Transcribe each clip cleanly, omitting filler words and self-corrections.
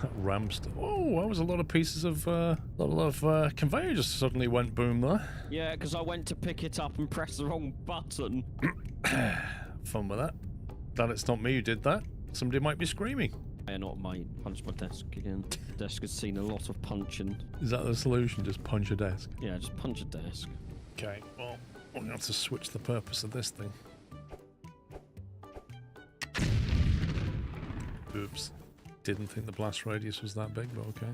That rammed. Oh, that was a lot of pieces of conveyor just suddenly went boom there. Yeah, because I went to pick it up and press the wrong button. Fun with that. Glad it's not me who did that. Somebody might be screaming. Yeah, not my punch my desk again. The desk has seen a lot of punching. Is that the solution? Just punch a desk? Yeah, just punch a desk. Okay, well, we're going to have to switch the purpose of this thing. Oops. Didn't think the blast radius was that big, but okay.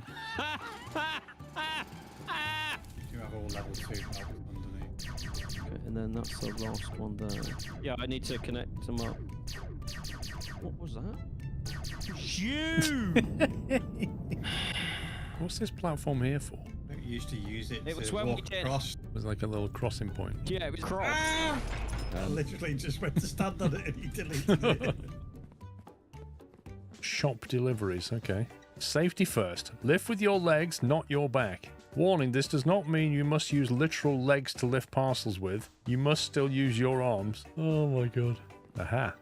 You have all level 2 underneath. Okay, and then that's the last one there. Yeah, I need to connect them up. What was that? You! What's this platform here for? I used to use it was to when we walk did. across. It was like a little crossing point. Yeah, it was cross. I literally just went to stand on it and he deleted it. Shop deliveries, okay. Safety first. Lift with your legs, not your back. Warning, this does not mean you must use literal legs to lift parcels with. You must still use your arms. Oh my god. Aha.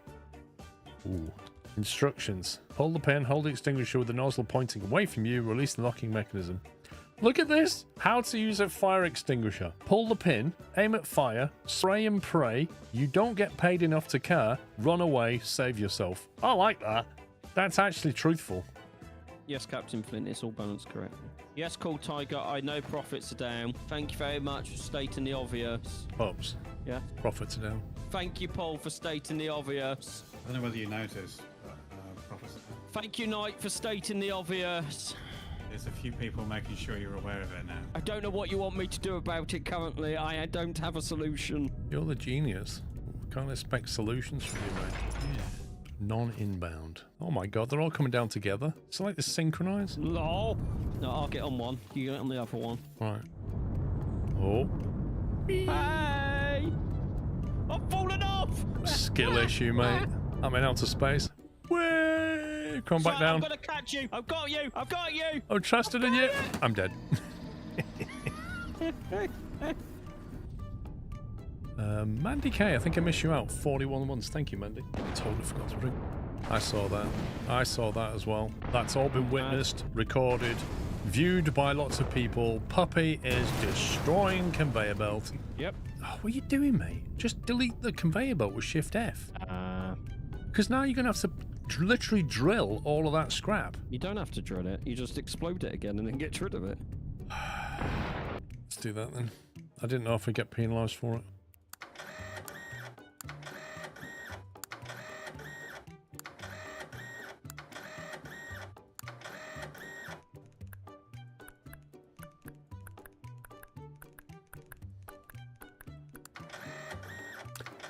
Ooh. Instructions. Hold the pin, hold the extinguisher with the nozzle pointing away from you, release the locking mechanism. Look at this! How to use a fire extinguisher. Pull the pin, aim at fire, spray and pray. You don't get paid enough to care. Run away, save yourself. I like that. That's actually truthful. Yes, Captain Flint, it's all balanced correctly. Yes, Cool Tiger, I know profits are down. Thank you very much for stating the obvious. Oops. Yeah? Profits are down. Thank you, Paul, for stating the obvious. I don't know whether you noticed, but profits. Thank you, Knight, for stating the obvious. There's a few people making sure you're aware of it now. I don't know what you want me to do about it currently. I don't have a solution. You're the genius. Can't expect solutions from you, mate. Yeah. Non-inbound. Oh my god, they're all coming down together. It's like they're synchronized. Lol. No, I'll get on one. You get on the other one. Right. Oh. Hey! I'm falling off! Skill issue, mate. I'm in outer space. Way! Come back down. I'm gonna catch you! I've got you! I've got you! I'm trusted in you. I'm dead. Mandy K, I think I missed you out. 41 months. Thank you, Mandy. I totally forgot to drink. I saw that. I saw that as well. That's all been witnessed, recorded, viewed by lots of people. Puppy is destroying conveyor belt. Yep. Oh, what are you doing, mate? Just delete the conveyor belt with Shift F. Because now you're going to have to literally drill all of that scrap. You don't have to drill it. You just explode it again and then get rid of it. Let's do that then. I didn't know if we get penalised for it.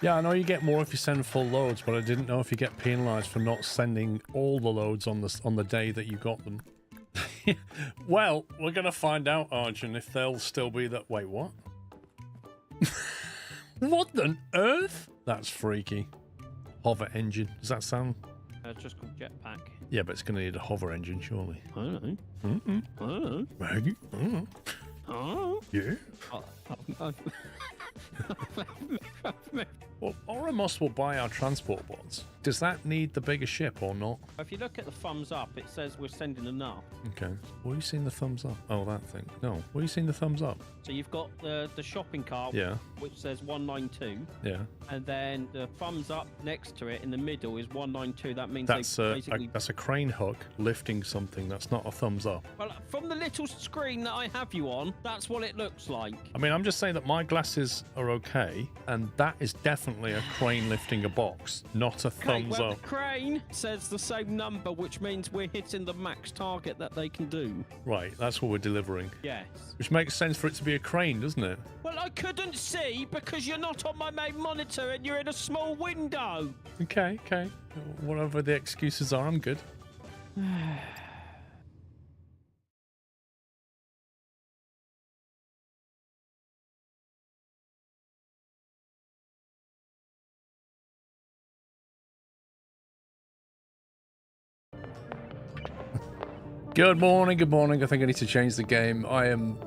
Yeah, I know you get more if you send full loads, but I didn't know if you get penalised for not sending all the loads on the day that you got them. Well, we're gonna find out, Arjun, if they'll still be that. Wait, what? What on earth? That's freaky. Hover engine. Does that sound? It's just called jetpack. Yeah, but it's gonna need a hover engine, surely. I don't know. Mm-mm. I don't know. Maggie? Oh. Yeah. Well, Oramos will buy our transport bots. Does that need the bigger ship or not? If you look at the thumbs up, it says we're sending enough. Okay. Where are you seeing the thumbs up? Oh, that thing. No. Where are you seeing the thumbs up? So you've got the shopping cart, Yeah. which says 192, Yeah. and then the thumbs up next to it in the middle is 192. That means That's they basically... that's a crane hook lifting something. That's not a thumbs up. Well, from the little screen that I have you on, that's what it looks like. I mean, I'm just saying that my glasses are okay, and that is definitely a crane lifting a box, not a thumbs well, up. the crane says the same number, which means we're hitting the max target that they can do. Right, that's what we're delivering. Yes. Which makes sense for it to be a crane, doesn't it? Well, I couldn't see because you're not on my main monitor and you're in a small window. Okay, okay. Whatever the excuses are, I'm good. Good morning, good morning. I think I need to change the game. I am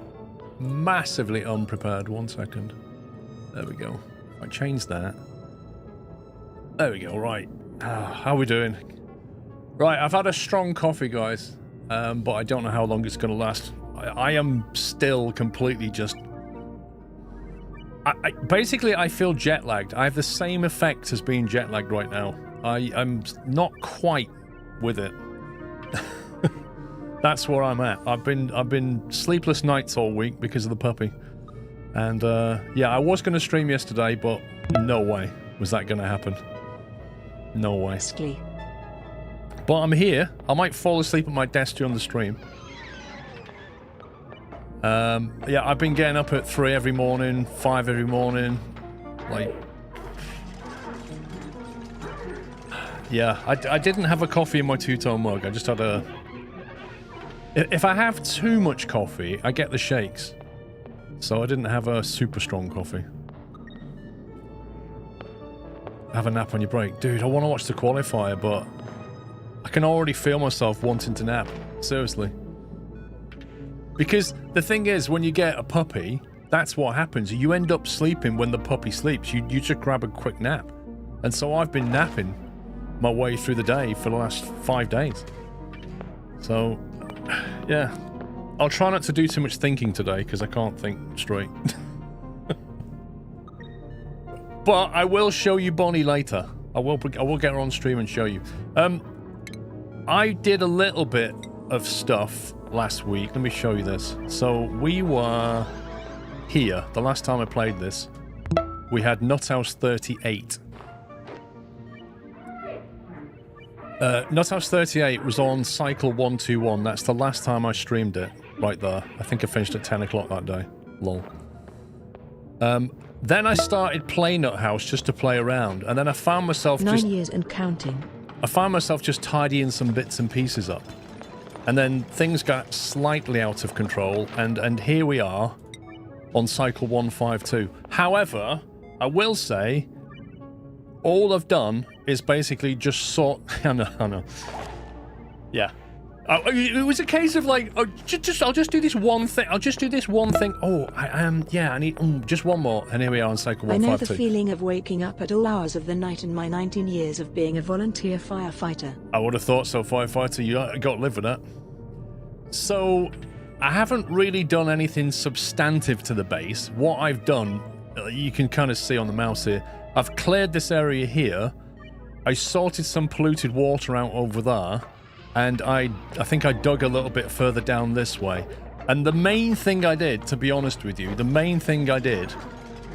massively unprepared. 1 second. There we go. I changed that. There we go, right. How are we doing? Right, I've had a strong coffee, guys. but I don't know how long it's going to last. I am still completely just... basically, I feel jet lagged. I have the same effect as being jet lagged right now. I'm not quite with it. That's where I'm at. I've been sleepless nights all week because of the puppy. And yeah, I was going to stream yesterday, but no way was that going to happen. No way. But I'm here. I might fall asleep at my desk during the stream. Yeah, I've been getting up at 3 every morning, 5 every morning. Like... Yeah, I didn't have a coffee in my two-tone mug. I just had a... If I have too much coffee, I get the shakes. So I didn't have a super strong coffee. Have a nap on your break. Dude, I want to watch the qualifier, but... I can already feel myself wanting to nap. Seriously. Because the thing is, when you get a puppy, that's what happens. You end up sleeping when the puppy sleeps. You just grab a quick nap. And so I've been napping my way through the day for the last 5 days. So, yeah. I'll try not to do too much thinking today, because I can't think straight. But I will show you Bonnie later. I will get her on stream and show you. I did a little bit of stuff last week. Let me show you this. So we were here the last time I played this. We had Nuthouse 38. Nuthouse 38 was on cycle 121. That's the last time I streamed it. Right there. I think I finished at 10 o'clock that day. Lol. Then I started playing Nuthouse just to play around, and then I found myself 9 years and counting. I found myself just tidying some bits and pieces up. And then things got slightly out of control, and here we are on cycle 152. However, I will say, all I've done is basically just sort... I know. Yeah. It was a case of like, oh, I'll just do this one thing. I'll just do this one thing. Oh, yeah, I need just one more. And here we are on cycle 152. I know the feeling of waking up at all hours of the night in my 19 years of being a volunteer firefighter. I would have thought so, firefighter. You got to live with that. So, I haven't really done anything substantive to the base. What I've done, you can kind of see on the mouse here. I've cleared this area here. I sorted some polluted water out over there. And I think I dug a little bit further down this way. And the main thing I did, to be honest with you, the main thing I did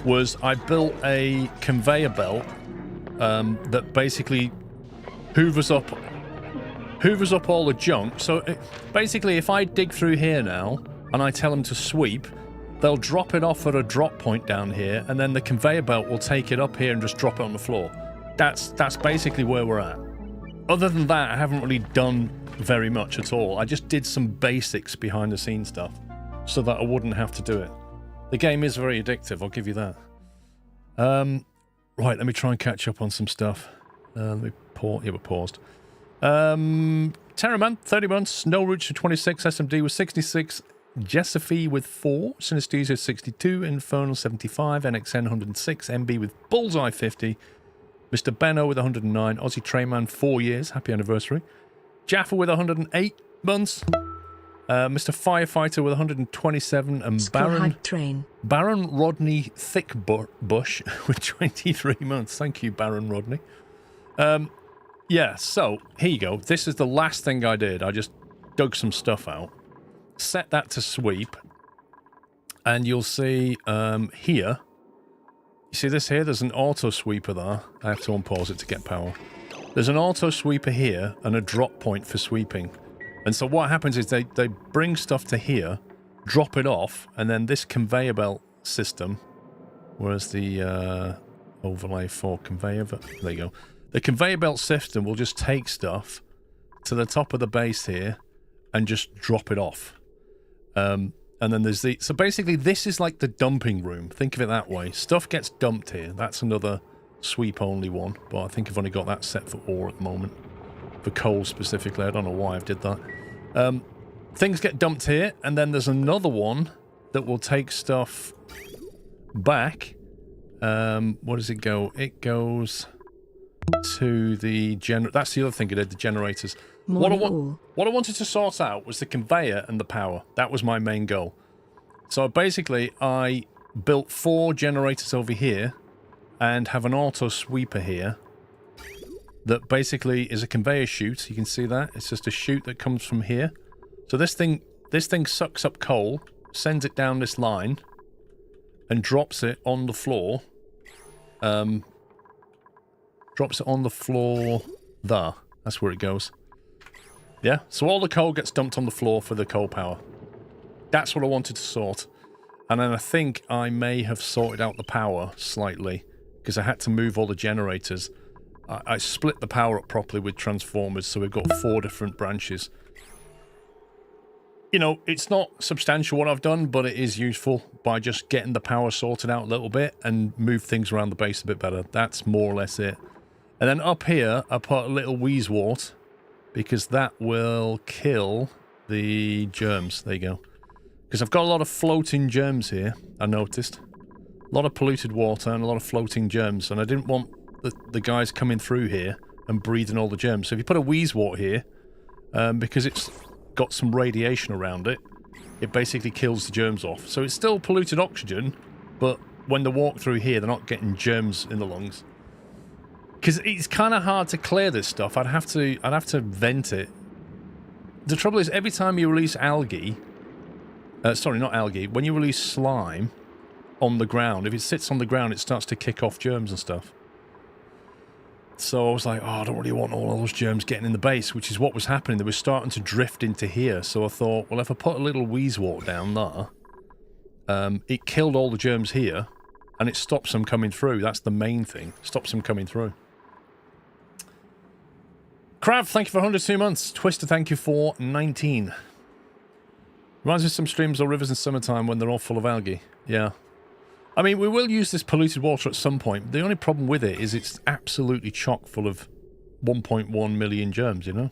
was I built a conveyor belt that basically hoovers up all the junk. So basically, if I dig through here now and I tell them to sweep, they'll drop it off at a drop point down here, and then the conveyor belt will take it up here and just drop it on the floor. That's basically where we're at. Other than that, I haven't really done very much at all. I just did some basics behind the scenes stuff so that I wouldn't have to do it. The game is very addictive, I'll give you that. Right, let me try and catch up on some stuff. Let me pause. Yeah, we're paused. Terrarium, 30 months. No Roots for 26. SMD with 66. Jessophy with 4. Synesthesia 62. Infernal 75. NXN 106. MB with Bullseye 50. Mr. Benno with 109. Aussie Trayman 4 years. Happy anniversary. Jaffa with 108 months. Mr. Firefighter with 127. And Baron Rodney Thickbush with 23 months. Thank you, Baron Rodney. Yeah, so here you go. This is the last thing I did. I just dug some stuff out. Set that to sweep. And you'll see here. You see this here? There's an auto sweeper there. I have to unpause it to get power. There's an auto sweeper here and a drop point for sweeping. And so what happens is they bring stuff to here, drop it off, and then this conveyor belt system, where's the overlay for conveyor belt? There you go. The conveyor belt system will just take stuff to the top of the base here and just drop it off. And then there's the... So basically, this is like the dumping room. Think of it that way. Stuff gets dumped here. That's another sweep-only one. But I think I've only got that set for ore at the moment. For coal specifically. I don't know why I've did that. Things get dumped here. And then there's another one that will take stuff back. Where does it go? It goes to the... That's the other thing I did, the generators. Morning all. What I wanted to sort out was the conveyor and the power. That was my main goal. So basically, I built 4 generators over here and have an auto sweeper here that basically is a conveyor chute. You can see that. It's just a chute that comes from here. So this thing sucks up coal, sends it down this line, and drops it on the floor. Drops it on the floor there. That's where it goes. Yeah, so all the coal gets dumped on the floor for the coal power. That's what I wanted to sort. And then I think I may have sorted out the power slightly, because I had to move all the generators. I split the power up properly with transformers, so we've got 4 different branches. You know, it's not substantial what I've done, but it is useful by just getting the power sorted out a little bit and move things around the base a bit better. That's more or less it. And then up here, I put a little Wheezewort, because that will kill the germs. There you go. Because I've got a lot of floating germs here, I noticed. A lot of polluted water and a lot of floating germs, and I didn't want the guys coming through here and breeding all the germs. So if you put a Wheezewort here, because it's got some radiation around it, it basically kills the germs off. So it's still polluted oxygen, but when they walk through here, they're not getting germs in the lungs. Because it's kind of hard to clear this stuff. I'd have to vent it. The trouble is, every time you release algae... sorry, not algae. When you release slime on the ground, if it sits on the ground, it starts to kick off germs and stuff. So I was like, oh, I don't really want all those germs getting in the base, which is what was happening. They were starting to drift into here. So I thought, well, if I put a little Wheezewort down there, it killed all the germs here, and it stops them coming through. That's the main thing. Stops them coming through. Krav, thank you for 102 months. Twister, thank you for 19. Reminds me of some streams or rivers in summertime when they're all full of algae. Yeah. I mean, we will use this polluted water at some point. The only problem with it is it's absolutely chock full of 1.1 million germs, you know?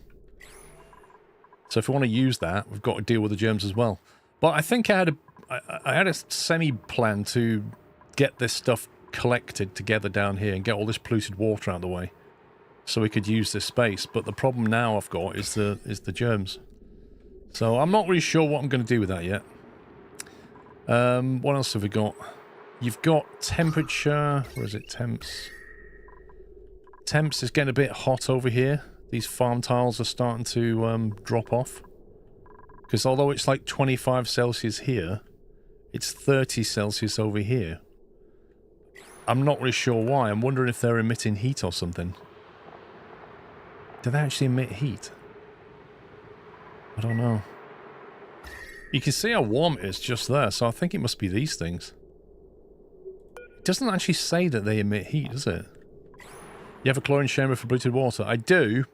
So if we want to use that, we've got to deal with the germs as well. But I think I had a semi-plan to get this stuff collected together down here and get all this polluted water out of the way, so we could use this space. But the problem now I've got is the germs. So I'm not really sure what I'm going to do with that yet. What else have we got? You've got temperature. Where is it? Temps. Temps is getting a bit hot over here. These farm tiles are starting to drop off. Because although it's like 25 Celsius here, it's 30 Celsius over here. I'm not really sure why. I'm wondering if they're emitting heat or something. Do they actually emit heat? I don't know. You can see how warm it is just there, so I think it must be these things. It doesn't actually say that they emit heat, does it? You have a chlorine chamber for polluted water? I do.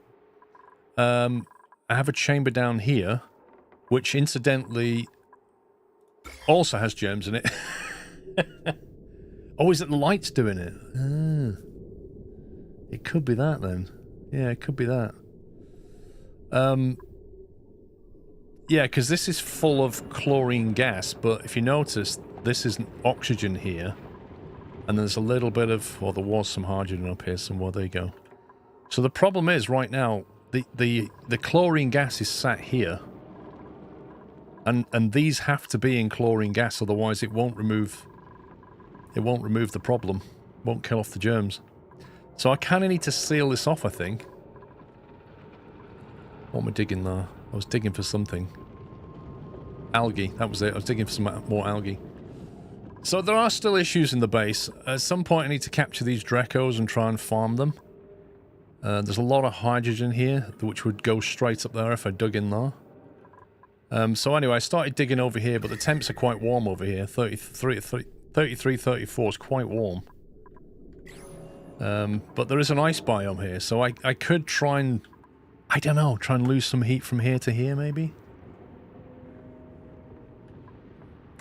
I have a chamber down here, which incidentally also has germs in it. Oh, is it the lights doing it? Ah. It could be that then. Yeah, it could be that. Yeah, because this is full of chlorine gas, but if you notice, this isn't oxygen here. And there's a little bit of... Well, there was some hydrogen up here somewhere. There you go. So the problem is, right now, the chlorine gas is sat here. And these have to be in chlorine gas, otherwise it won't remove... It won't remove the problem. Won't kill off the germs. So I kind of need to seal this off, I think. What am I digging there? I was digging for something. Algae, that was it. I was digging for some more algae. So there are still issues in the base. At some point I need to capture these Dracos and try and farm them. There's a lot of hydrogen here, which would go straight up there if I dug in there. So anyway, I started digging over here, but the temps are quite warm over here. 33, 34 is quite warm. But there is an ice biome here, so I could try and... I don't know, try and lose some heat from here to here, maybe?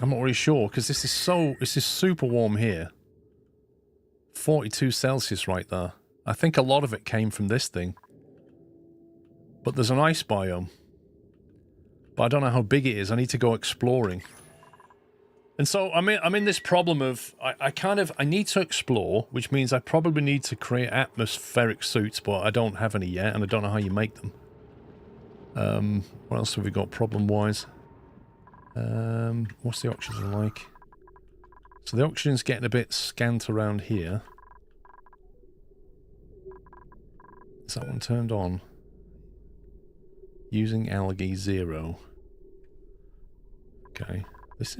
I'm not really sure, because this is super warm here. 42 Celsius right there. I think a lot of it came from this thing. But there's an ice biome. But I don't know how big it is. I need to go exploring. And so I'm in this problem of I need to explore, which means I probably need to create atmospheric suits, but I don't have any yet, and I don't know how you make them. What else have we got problem-wise? What's the oxygen like? So the oxygen's getting a bit scant around here. Is that one turned on? Using algae 0. Okay. This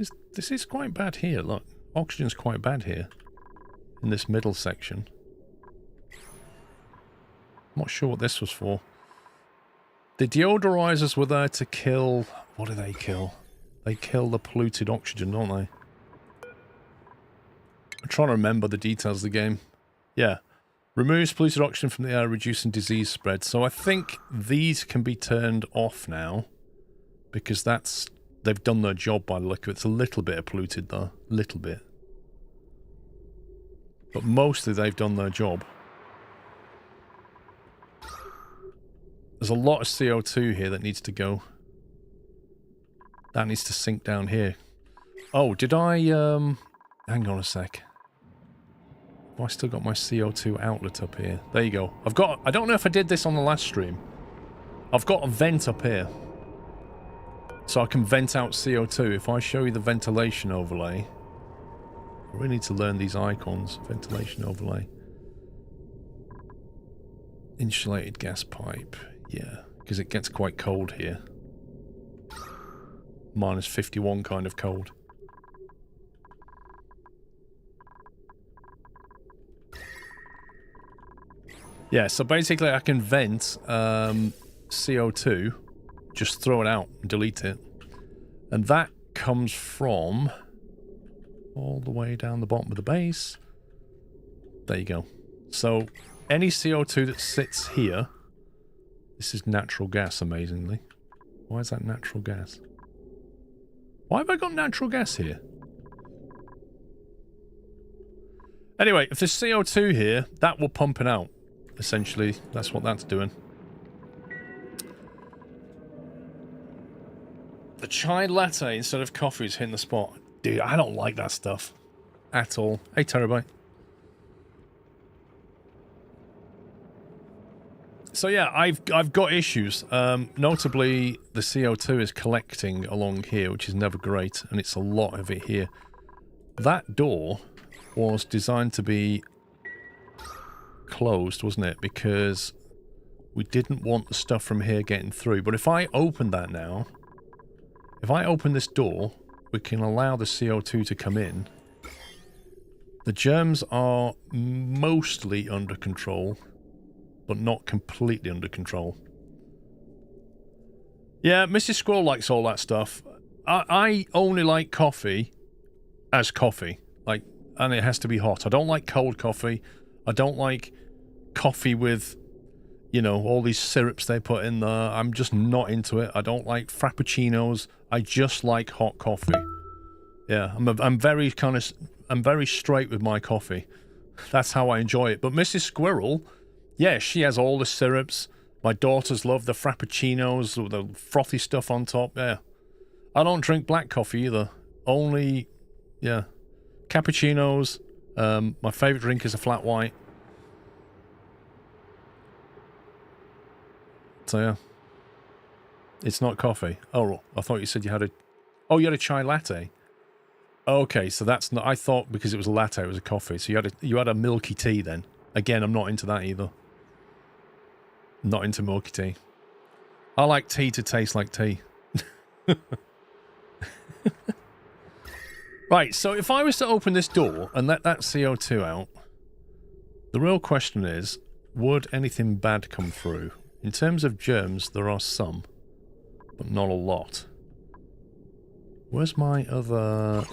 is quite bad here, look. Oxygen's quite bad here. In this middle section. I'm not sure what this was for. The deodorizers were there to kill... What do they kill? They kill the polluted oxygen, don't they? I'm trying to remember the details of the game. Yeah. Removes polluted oxygen from the air, reducing disease spread. So I think these can be turned off now. Because that's... They've done their job by the look of it. It's a little bit polluted though. Little bit. But mostly they've done their job. There's a lot of CO2 here that needs to go. That needs to sink down here. Oh, did I, hang on a sec. Oh, I still got my CO2 outlet up here. There you go. I've got... I don't know if I did this on the last stream. I've got a vent up here. So I can vent out CO2. If I show you the ventilation overlay... I really need to learn these icons. Ventilation overlay. Insulated gas pipe. Yeah, because it gets quite cold here. Minus 51 kind of cold. Yeah, so basically I can vent CO2, just throw it out and delete it. And that comes from all the way down the bottom of the base. There you go. So any CO2 that sits here, this is natural gas, amazingly. Why is that natural gas? Why have I got natural gas here? Anyway, if there's CO2 here, that will pump it out. Essentially, that's what that's doing. The chai latte instead of coffee is hitting the spot. Dude, I don't like that stuff. At all. Hey, Terabyte. So yeah, I've got issues. Notably, the CO2 is collecting along here, which is never great, and it's a lot of it here. That door was designed to be closed, wasn't it? Because we didn't want the stuff from here getting through. But if I open that now, if I open this door, we can allow the CO2 to come in. The germs are mostly under control, but not completely under control. Yeah, Mrs. Squirrel likes all that stuff. I only like coffee as coffee. Like, and it has to be hot. I don't like cold coffee. I don't like coffee with, you know, all these syrups they put in there. I'm just not into it. I don't like frappuccinos. I just like hot coffee. Yeah, I'm very straight with my coffee. That's how I enjoy it. But Mrs. Squirrel, yeah, she has all the syrups. My daughters love the frappuccinos with the frothy stuff on top. Yeah. I don't drink black coffee either. Only, yeah, cappuccinos. My favourite drink is a flat white. So yeah. It's not coffee. Oh, I thought you said you had a... Oh, you had a chai latte. Okay, so that's not... I thought because it was a latte, it was a coffee. So you had a milky tea then. Again, I'm not into that either. Not into milky tea. I like tea to taste like tea. Right, so if I was to open this door and let that CO2 out, the real question is, would anything bad come through? In terms of germs, there are some, but not a lot. Where's my other...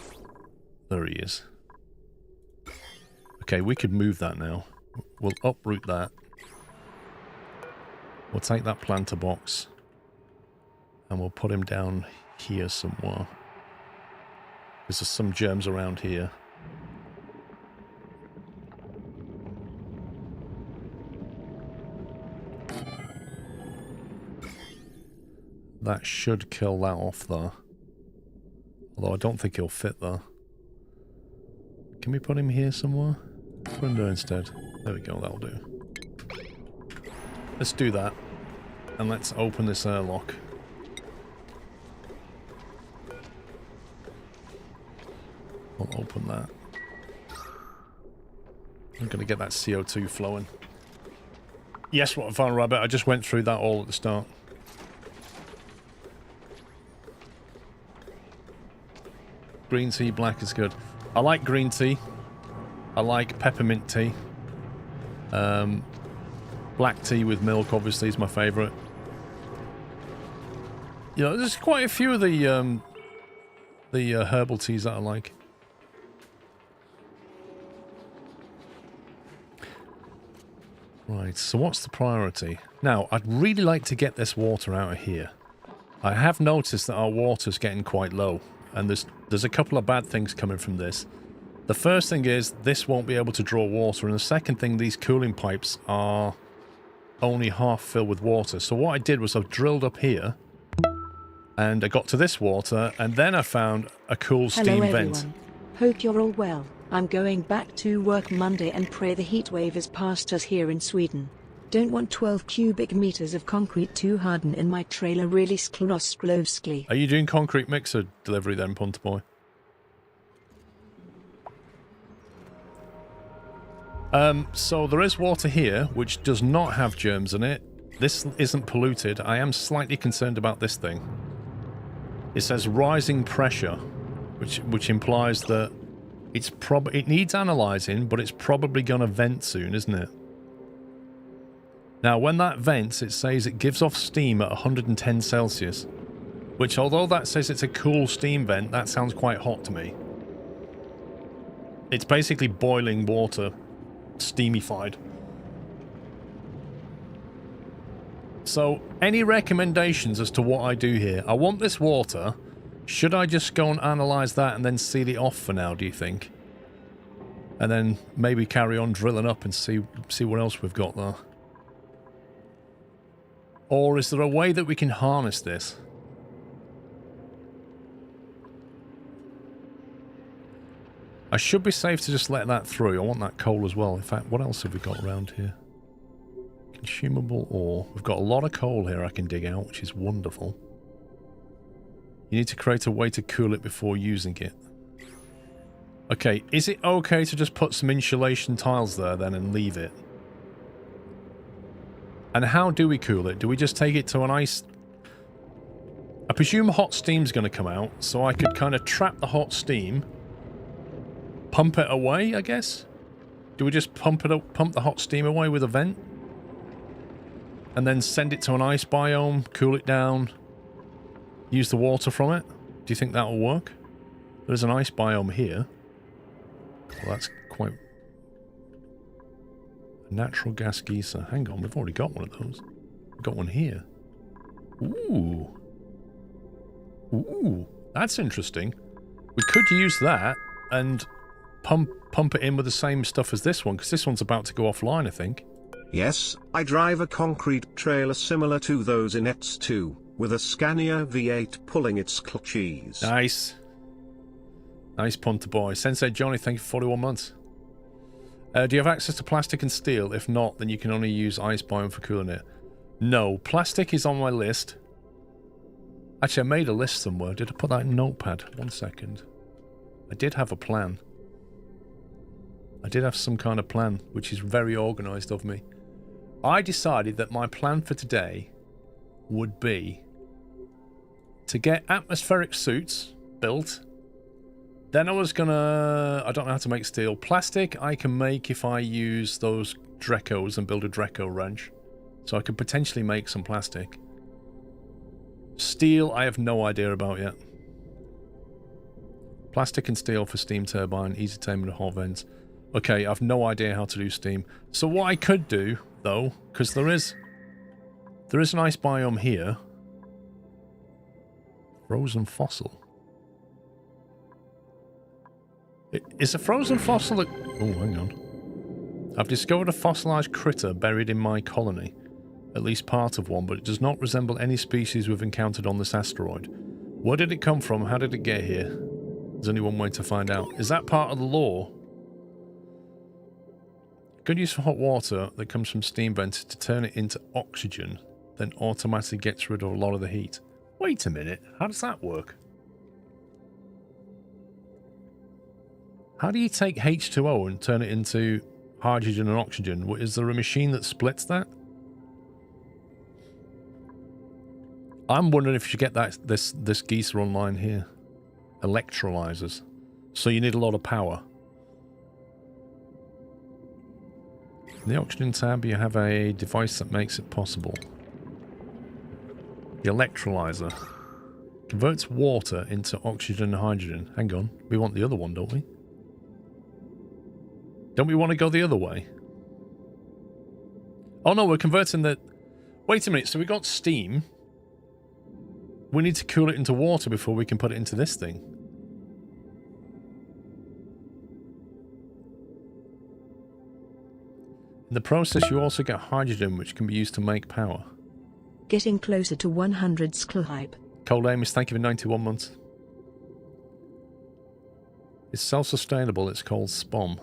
There he is. Okay, we could move that now. We'll uproot that. We'll take that planter box. And we'll put him down here somewhere. Because there's some germs around here. That should kill that off there. Although I don't think he'll fit there. Can we put him here somewhere? Put him there instead. There we go, that'll do. Let's do that. And let's open this airlock. We'll open that. I'm going to get that CO2 flowing. Yes, what I found, Rabbit. I just went through that all at the start. Green tea, black is good. I like green tea. I like peppermint tea. Black tea with milk, obviously, is my favourite. You know, there's quite a few of the herbal teas that I like. Right, so what's the priority? Now, I'd really like to get this water out of here. I have noticed that our water's getting quite low, and there's a couple of bad things coming from this. The first thing is, this won't be able to draw water, and the second thing, these cooling pipes are only half filled with water. So what I did was I've drilled up here, and I got to this water, and then I found a cool steam Hello, vent. everyone. Hope you're all well. I'm going back to work Monday and pray the heat wave is past us here in Sweden. Don't want 12 cubic meters of concrete to harden in my trailer really sklosklovskly. Are you doing concrete mixer delivery then, Punter Boy? So there is water here, which does not have germs in it. This isn't polluted. I am slightly concerned about this thing. It says rising pressure, which implies that it needs analysing, but it's probably going to vent soon, isn't it? Now, when that vents, it says it gives off steam at 110 Celsius, which, although that says it's a cool steam vent, that sounds quite hot to me. It's basically boiling water, steamified. So, any recommendations as to what I do here? I want this water. Should I just go and analyse that and then seal it off for now, do you think? And then maybe carry on drilling up and see what else we've got there. Or is there a way that we can harness this? I should be safe to just let that through. I want that coal as well. In fact, what else have we got around here? Consumable ore. We've got a lot of coal here I can dig out, which is wonderful. You need to create a way to cool it before using it. Okay, is it okay to just put some insulation tiles there then and leave it? And how do we cool it? Do we just take it to an ice... I presume hot steam's going to come out, so I could kind of trap the hot steam, pump it away, I guess? Do we just pump the hot steam away with a vent? And then send it to an ice biome, cool it down, use the water from it? Do you think that'll work? There's an ice biome here. Well, that's quite... A natural gas geyser. Hang on, we've already got one of those. We've got one here. Ooh. Ooh, that's interesting. We could use that and pump it in with the same stuff as this one, because this one's about to go offline, I think. Yes, I drive a concrete trailer similar to those in YOTS2, with a Scania V8 pulling its clutches. Nice. Nice, Punter Boy. Sensei Johnny, thank you for 41 months. Do you have access to plastic and steel? If not, then you can only use ice biome for cooling it. No, plastic is on my list. Actually, I made a list somewhere. Did I put that in Notepad? 1 second. I did have a plan. I did have some kind of plan, which is very organised of me. I decided that my plan for today would be to get atmospheric suits built. Then I was gonna... I don't know how to make steel. Plastic I can make if I use those Dracos and build a Draco wrench. So I could potentially make some plastic. Steel I have no idea about yet. Plastic and steel for steam turbine, easy taming of hot vents. Okay, I've no idea how to do steam. So what I could do, though, because there is an ice biome here. Frozen fossil. Is a frozen fossil... Oh, hang on. I've discovered a fossilized critter buried in my colony. At least part of one, but it does not resemble any species we've encountered on this asteroid. Where did it come from? How did it get here? There's only one way to find out. Is that part of the lore? Good use for hot water that comes from steam vents to turn it into oxygen. then automatically gets rid of a lot of the heat. Wait a minute, how does that work? How do you take H2O and turn it into hydrogen and oxygen? Is there a machine that splits that? I'm wondering if you should get this Geyser online here. Electrolyzers. So you need a lot of power. In the oxygen tab, you have a device that makes it possible. The electrolyzer converts water into oxygen and hydrogen. Hang on, we want the other one, don't we? Don't we want to go the other way? Oh no, we're converting the... Wait a minute, so we got steam. We need to cool it into water before we can put it into this thing. In the process, you also get hydrogen, which can be used to make power. Getting closer to 100 Sklehype. Cold Amos, thank you for 91 months. It's self-sustainable, it's called SPOM.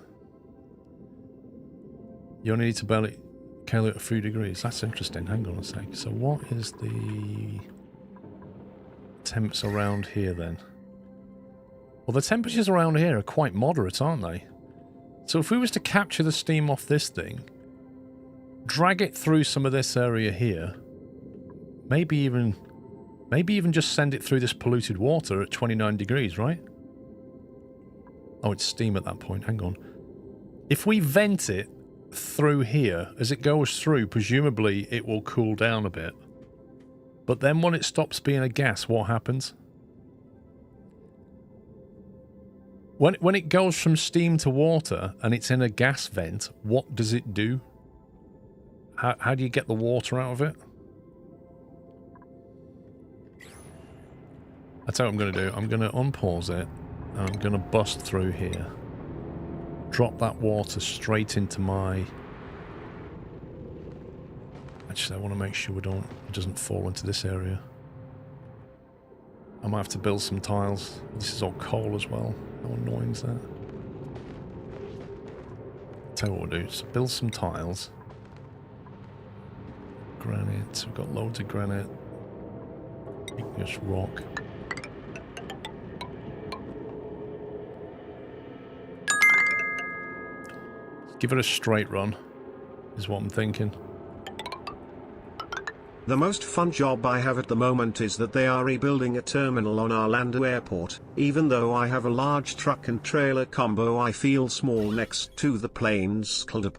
You only need to barely kill it at 3 degrees. That's interesting. Hang on a sec. So what is the temps around here then? Well, the temperatures around here are quite moderate, aren't they? So if we was to capture the steam off this thing, drag it through some of this area here, maybe even just send it through this polluted water at 29 degrees, right? Oh, it's steam at that point. Hang on. If we vent it through here, as it goes through, presumably it will cool down a bit. But then when it stops being a gas, what happens? When it goes from steam to water and it's in a gas vent, what does it do? How do you get the water out of it? That's what I'm going to do. I'm going to unpause it and I'm going to bust through here. Drop that water straight into my... Actually, I want to make sure it doesn't fall into this area. I might have to build some tiles. This is all coal as well. How annoying is that? Tell you what we'll do. So build some tiles. Granite. We've got loads of granite. Igneous rock. Give it a straight run, is what I'm thinking. The most fun job I have at the moment is that they are rebuilding a terminal on Orlando Airport. Even though I have a large truck and trailer combo, I feel small next to the plane's club.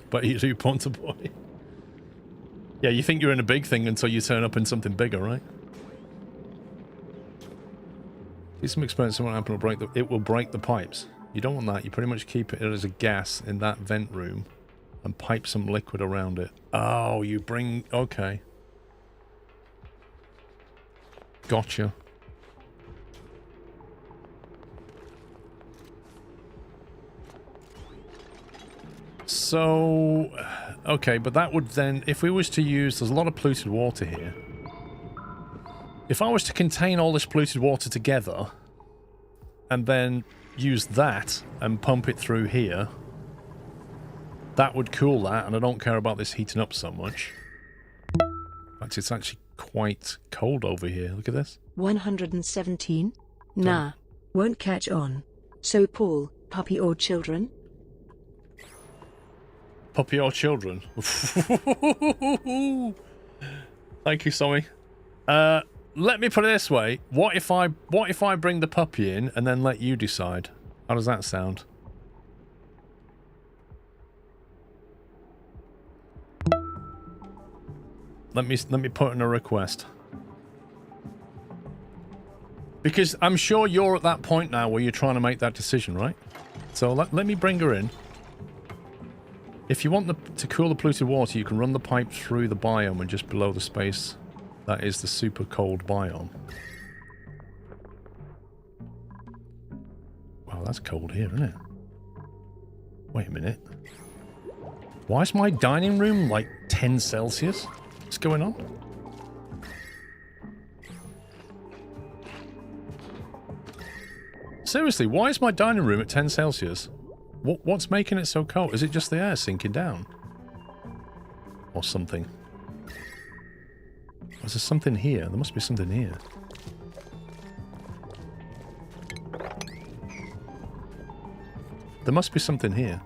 But you do, Ponta Boy. Yeah, you think you're in a big thing until you turn up in something bigger, right? See some experience, what happen it will break the pipes. You don't want that. You pretty much keep it as a gas in that vent room and pipe some liquid around it. Oh, you bring... Okay. Gotcha. So... Okay, but that would then... If we was to use... There's a lot of polluted water here. If I was to contain all this polluted water together and then use that and pump it through here, that would cool that, and I don't care about this heating up so much. Actually, it's actually quite cold over here. Look at this. 117? Nah, won't catch on. So Paul, puppy or children? Puppy or children? Thank you, Sammy. Let me put it this way. What if I bring the puppy in and then let you decide? How does that sound? Let me put in a request. Because I'm sure you're at that point now where you're trying to make that decision, right? So let me bring her in. If you want to cool the polluted water, you can run the pipe through the biome and just below the space that is the super cold biome. Wow, that's cold here, isn't it? Wait a minute. Why is my dining room like 10 Celsius? What's going on? Seriously, why is my dining room at 10 Celsius? What's making it so cold? Is it just the air sinking down? Or something? Is there something here? There must be something here. There must be something here.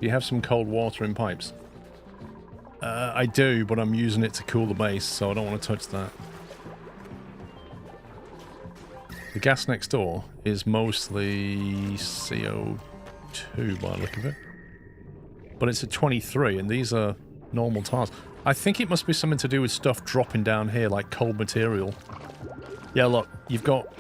Do you have some cold water in pipes? I do, but I'm using it to cool the base, so I don't want to touch that. The gas next door is mostly CO2 by the look of it. But it's at 23, and these are normal tiles. I think it must be something to do with stuff dropping down here, like cold material. Yeah, look, you've got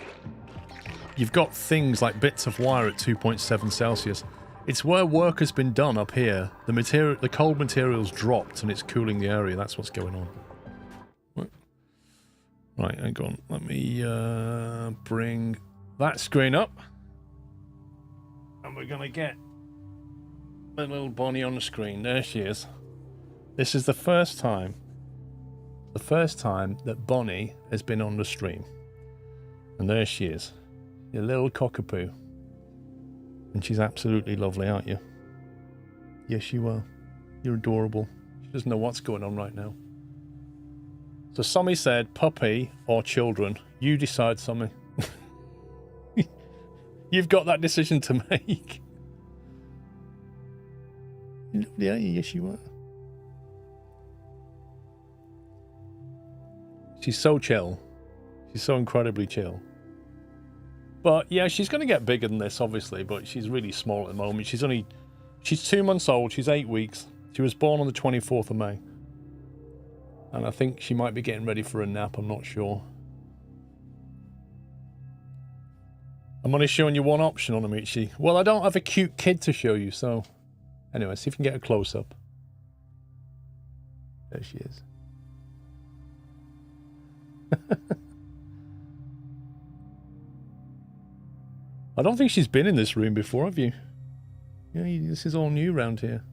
things like bits of wire at 2.7 Celsius. It's where work has been done up here. The cold material's dropped and it's cooling the area. That's what's going on. What? Right, hang on. Let me bring that screen up. And we're gonna get a little Bonnie on the screen. There she is. This is the first time that Bonnie has been on the stream. And there she is. Your little cockapoo. And she's absolutely lovely, aren't you? Yes, you are. You're adorable. She doesn't know what's going on right now. So Sommy said, puppy or children. You decide, Sommy. You've got that decision to make. You're lovely, aren't you? Yes, you are. She's so chill. She's so incredibly chill. But yeah, she's going to get bigger than this, obviously, but she's really small at the moment. She's 2 months old. She's 8 weeks. She was born on the 24th of May. And I think she might be getting ready for a nap. I'm not sure. I'm only showing you one option on Amici. Well, I don't have a cute kid to show you, so... Anyway, see if we can get a close-up. There she is. I don't think she's been in this room before, have you? Yeah, this is all new around here.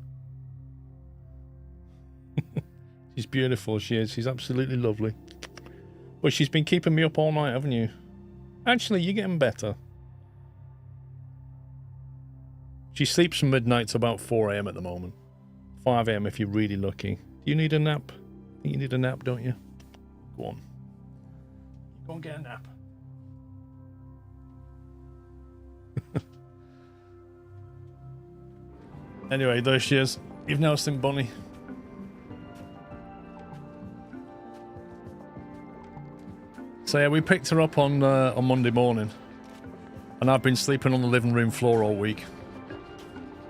She's beautiful, she is. She's absolutely lovely. But she's been keeping me up all night, haven't you? Actually, you're getting better. She sleeps from midnight to about 4 AM at the moment. 5 AM if you're really lucky. Do you need a nap? I think you need a nap, don't you? Go on. Go and get a nap. Anyway, there she is. You've now seen Bonnie. So yeah, we picked her up on Monday morning. And I've been sleeping on the living room floor all week.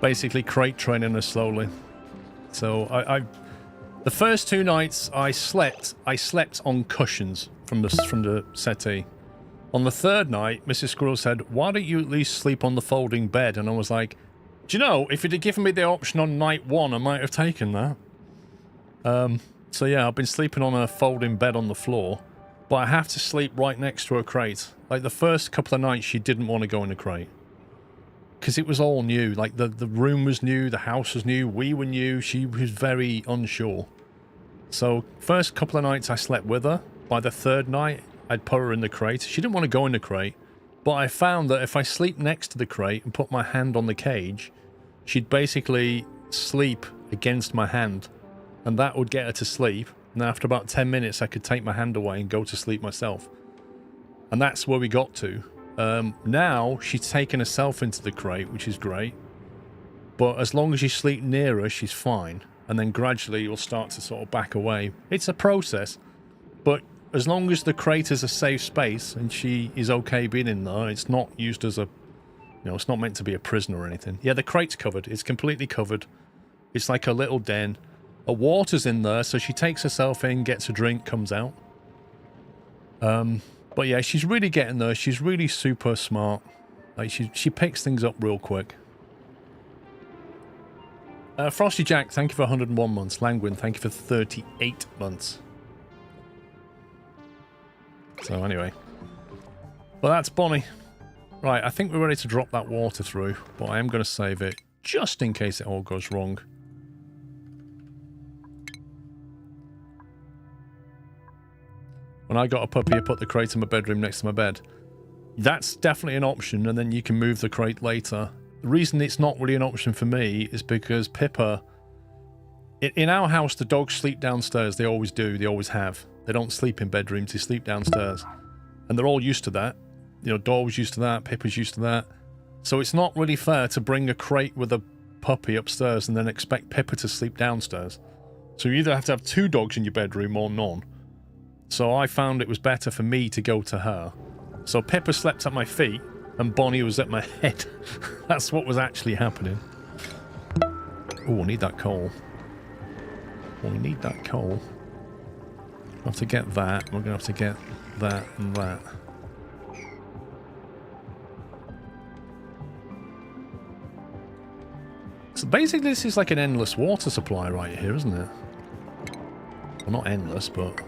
Basically crate training her slowly. So the first 2 nights I slept on cushions from the settee. On the 3rd night, Mrs. Squirrel said, why don't you at least sleep on the folding bed? And I was like, do you know, if you'd have given me the option on night 1, I might have taken that. So yeah, I've been sleeping on a folding bed on the floor, but I have to sleep right next to a crate. Like the first couple of nights, she didn't want to go in the crate. Because it was all new. Like the room was new, the house was new, we were new, she was very unsure. So first couple of nights I slept with her. By the 3rd night, I'd put her in the crate. She didn't want to go in the crate, but I found that if I sleep next to the crate and put my hand on the cage, she'd basically sleep against my hand, and that would get her to sleep. And after about 10 minutes, I could take my hand away and go to sleep myself. And that's where we got to. Now, she's taken herself into the crate, which is great. But as long as you sleep near her, she's fine. And then gradually, you'll start to sort of back away. It's a process, but as long as the crate is a safe space and she is okay being in there, it's not used as a... You know, it's not meant to be a prison or anything. Yeah, the crate's covered. It's completely covered. It's like a little den. A water's in there, so she takes herself in, gets a drink, comes out. But yeah, she's really getting there. She's really super smart. Like, she picks things up real quick. Frosty Jack, thank you for 101 months. Langwin, thank you for 38 months. So anyway. Well, that's Bonnie. Right, I think we're ready to drop that water through, but I am going to save it just in case it all goes wrong. When I got a puppy, I put the crate in my bedroom next to my bed. That's definitely an option, and then you can move the crate later. The reason it's not really an option for me is because Pippa... In our house, the dogs sleep downstairs. They always do. They always have. They don't sleep in bedrooms. They sleep downstairs. And they're all used to that. You know, Dog's used to that. Pippa's used to that. So it's not really fair to bring a crate with a puppy upstairs and then expect Pippa to sleep downstairs. So you either have to have 2 dogs in your bedroom or none. So I found it was better for me to go to her. So Pippa slept at my feet and Bonnie was at my head. That's what was actually happening. Oh, I need that coal. Oh, we need that coal. I have to get that. We're going to have to get that and that. So basically this is like an endless water supply right here, isn't it? Well, not endless, but...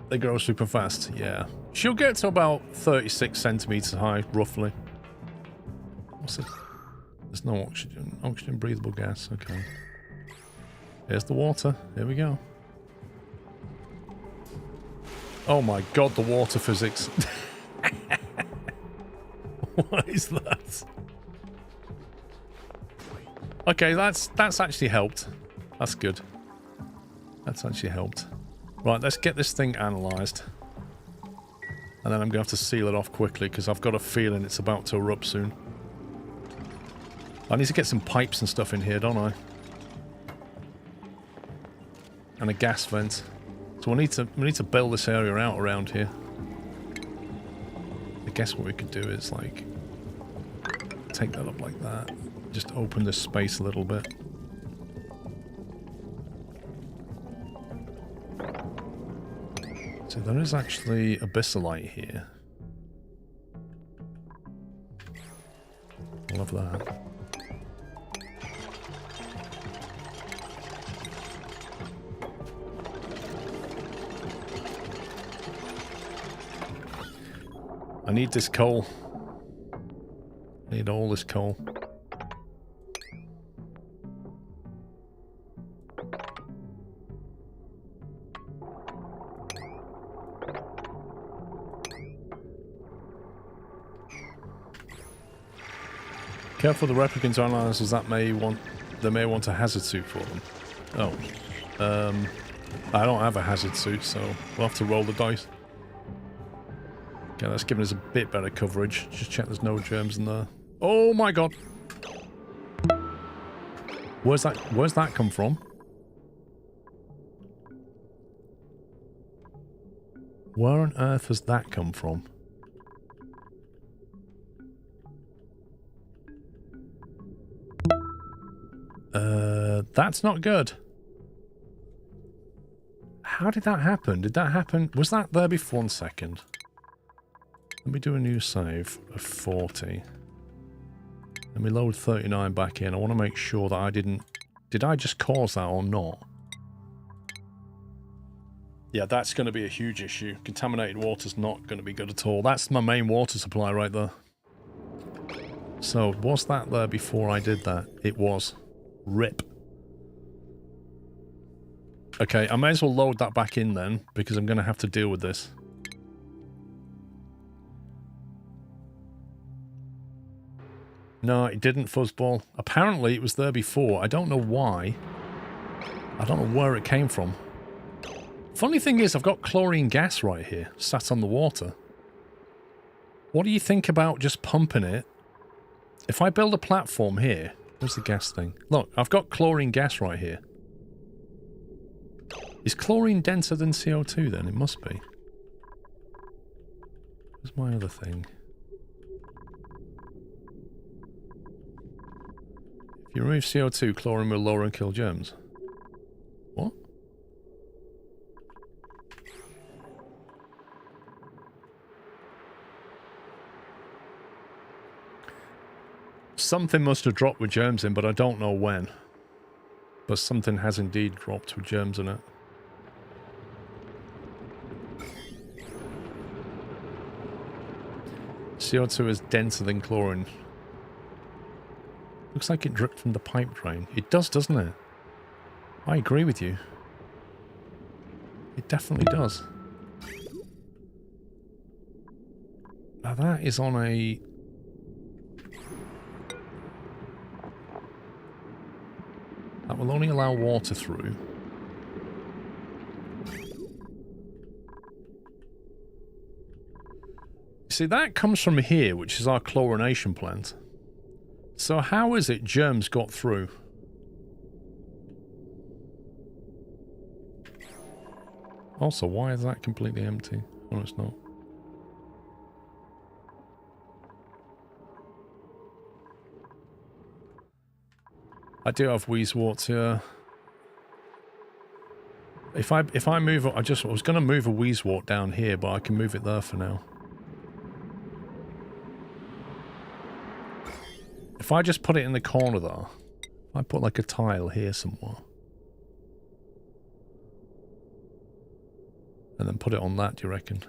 They grow super fast, yeah. She'll get to about 36 centimeters high, roughly. What's it? There's no oxygen. Oxygen breathable gas, okay. Here's the water. Here we go. Oh my god, the water physics. What is that? Okay, that's actually helped. That's good. That's actually helped. Right, let's get this thing analysed. And then I'm going to have to seal it off quickly because I've got a feeling it's about to erupt soon. I need to get some pipes and stuff in here, don't I? And a gas vent. So we need to build this area out around here. I guess what we could do is like take that up like that. Just open this space a little bit. So there is actually Abyssalite here. I love that. I need this coal. I need all this coal. Careful the replicant analyzers that they may want a hazard suit for them. Oh. I don't have a hazard suit, so we'll have to roll the dice. Okay, that's giving us a bit better coverage. Just check there's no germs in there. Oh my god! Where's that come from? Where on earth has that come from? That's not good. How did that happen? Did that happen? Was that there before? 1 second. Let me do a new save of 40. Let me load 39 back in. I want to make sure that I didn't... Did I just cause that or not? Yeah, that's going to be a huge issue. Contaminated water's not going to be good at all. That's my main water supply right there. So, was that there before I did that? It was. RIP. Okay, I may as well load that back in then, because I'm going to have to deal with this. No, it didn't, Fuzzball. Apparently it was there before. I don't know why. I don't know where it came from. Funny thing is, I've got chlorine gas right here, sat on the water. What do you think about just pumping it? If I build a platform here... Where's the gas thing? Look, I've got chlorine gas right here. Is chlorine denser than CO2 then? It must be. Where's my other thing? If you remove CO2, chlorine will lower and kill germs. What? Something must have dropped with germs in, but I don't know when. But something has indeed dropped with germs in it. CO2 is denser than chlorine. Looks like it dripped from the pipe drain. It does, doesn't it? I agree with you. It definitely does. Now that is on a... That will only allow water through. See, that comes from here, which is our chlorination plant. So how is it germs got through? Also, why is that completely empty? Oh, it's not. I do have Wheezewort here. If I move, I was going to move a Wheezewort down here, but I can move it there for now. If I just put it in the corner there, if I put like a tile here somewhere, and then put it on that, do you reckon?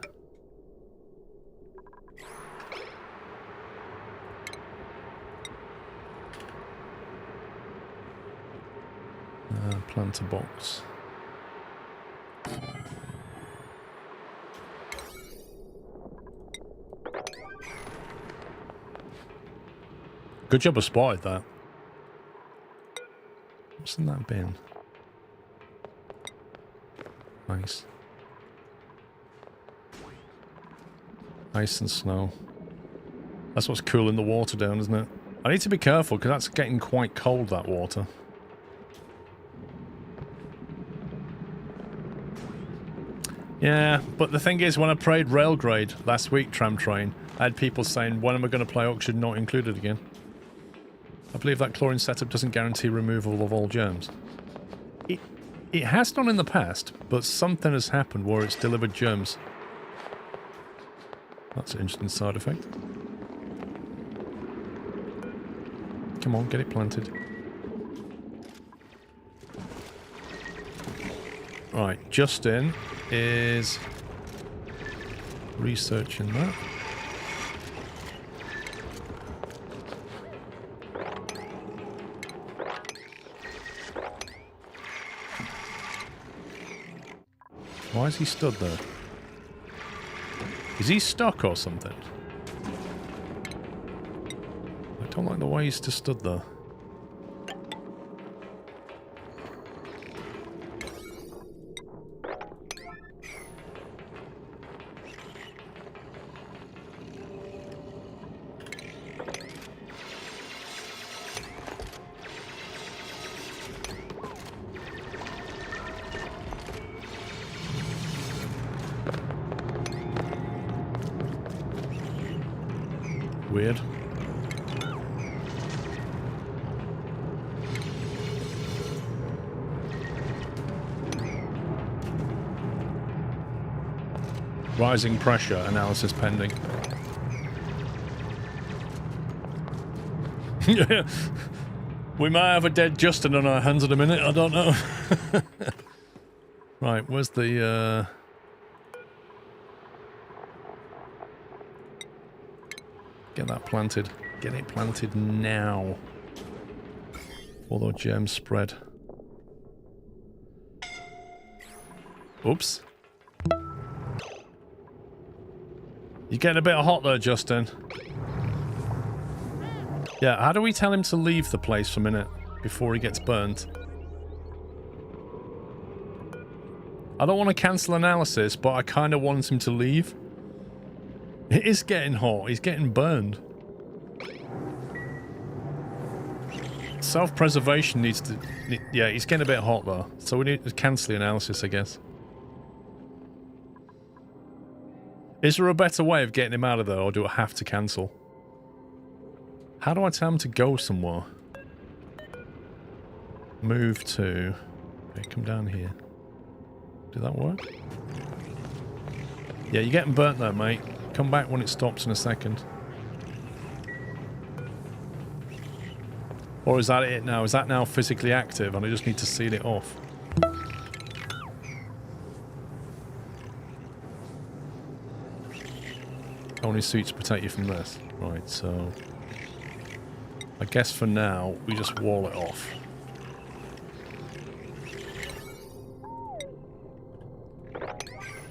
Planter box. Good job I spotted that. What's in that bin? Nice. Ice and snow. That's what's cooling the water down, isn't it? I need to be careful because that's getting quite cold, that water. Yeah, but the thing is, when I played Railgrade last week, Tram Train, I had people saying, when am I going to play Oxygen Not Included again? I believe that chlorine setup doesn't guarantee removal of all germs. It has done in the past, but something has happened where it's delivered germs. That's an interesting side effect. Come on, get it planted. Right, Justin is researching that. Why is he stood there? Is he stuck or something? I don't like the way he's just stood there. Weird. Rising pressure, analysis pending. We might have a dead Justin on our hands in a minute, I don't know. Right, where's the get that planted. Get it planted now. Before those germs spread. Oops. You're getting a bit hot there, Justin. Yeah, how do we tell him to leave the place for a minute before he gets burnt? I don't want to cancel analysis, but I kind of want him to leave. It is getting hot. He's getting burned. Self-preservation needs to... Yeah, he's getting a bit hot though. So we need to cancel the analysis, I guess. Is there a better way of getting him out of there, or do I have to cancel? How do I tell him to go somewhere? Move to... Okay, come down here. Did that work? Yeah, you're getting burnt there, mate. Come back when it stops in a second. Or is that it now? Is that now physically active and I just need to seal it off? Only suits protect you from this. Right, so... I guess for now, we just wall it off.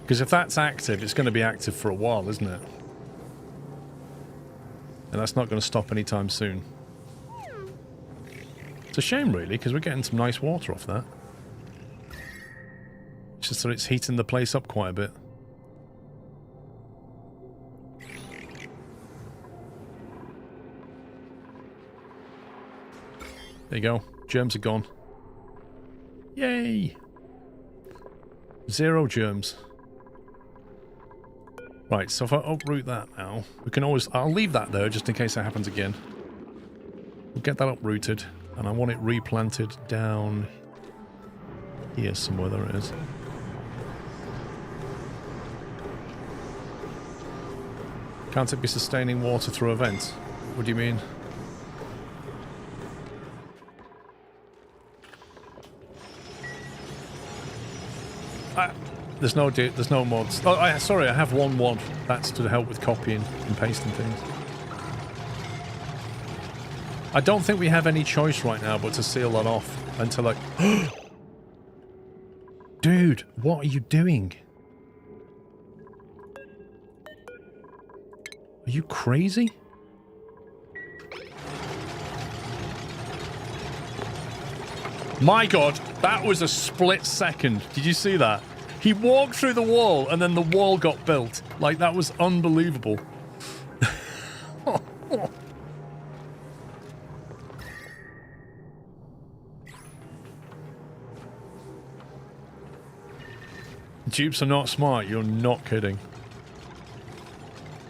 Because if that's active, it's going to be active for a while, isn't it? And that's not going to stop anytime soon. It's a shame, really, because we're getting some nice water off that. It's just that it's heating the place up quite a bit. There you go. Germs are gone. Yay! 0 germs. Right, so if I uproot that now, we can always... I'll leave that there just in case that happens again. We'll get that uprooted, and I want it replanted down here somewhere. There it is. Can't it be sustaining water through a vent? What do you mean? There's no mods. Oh, sorry, I have one mod. That's to help with copying and pasting things. I don't think we have any choice right now but to seal that off until like... Dude, what are you doing? Are you crazy? My god, that was a split second. Did you see that? He walked through the wall and then the wall got built. Like, that was unbelievable. Dupes are not smart, you're not kidding.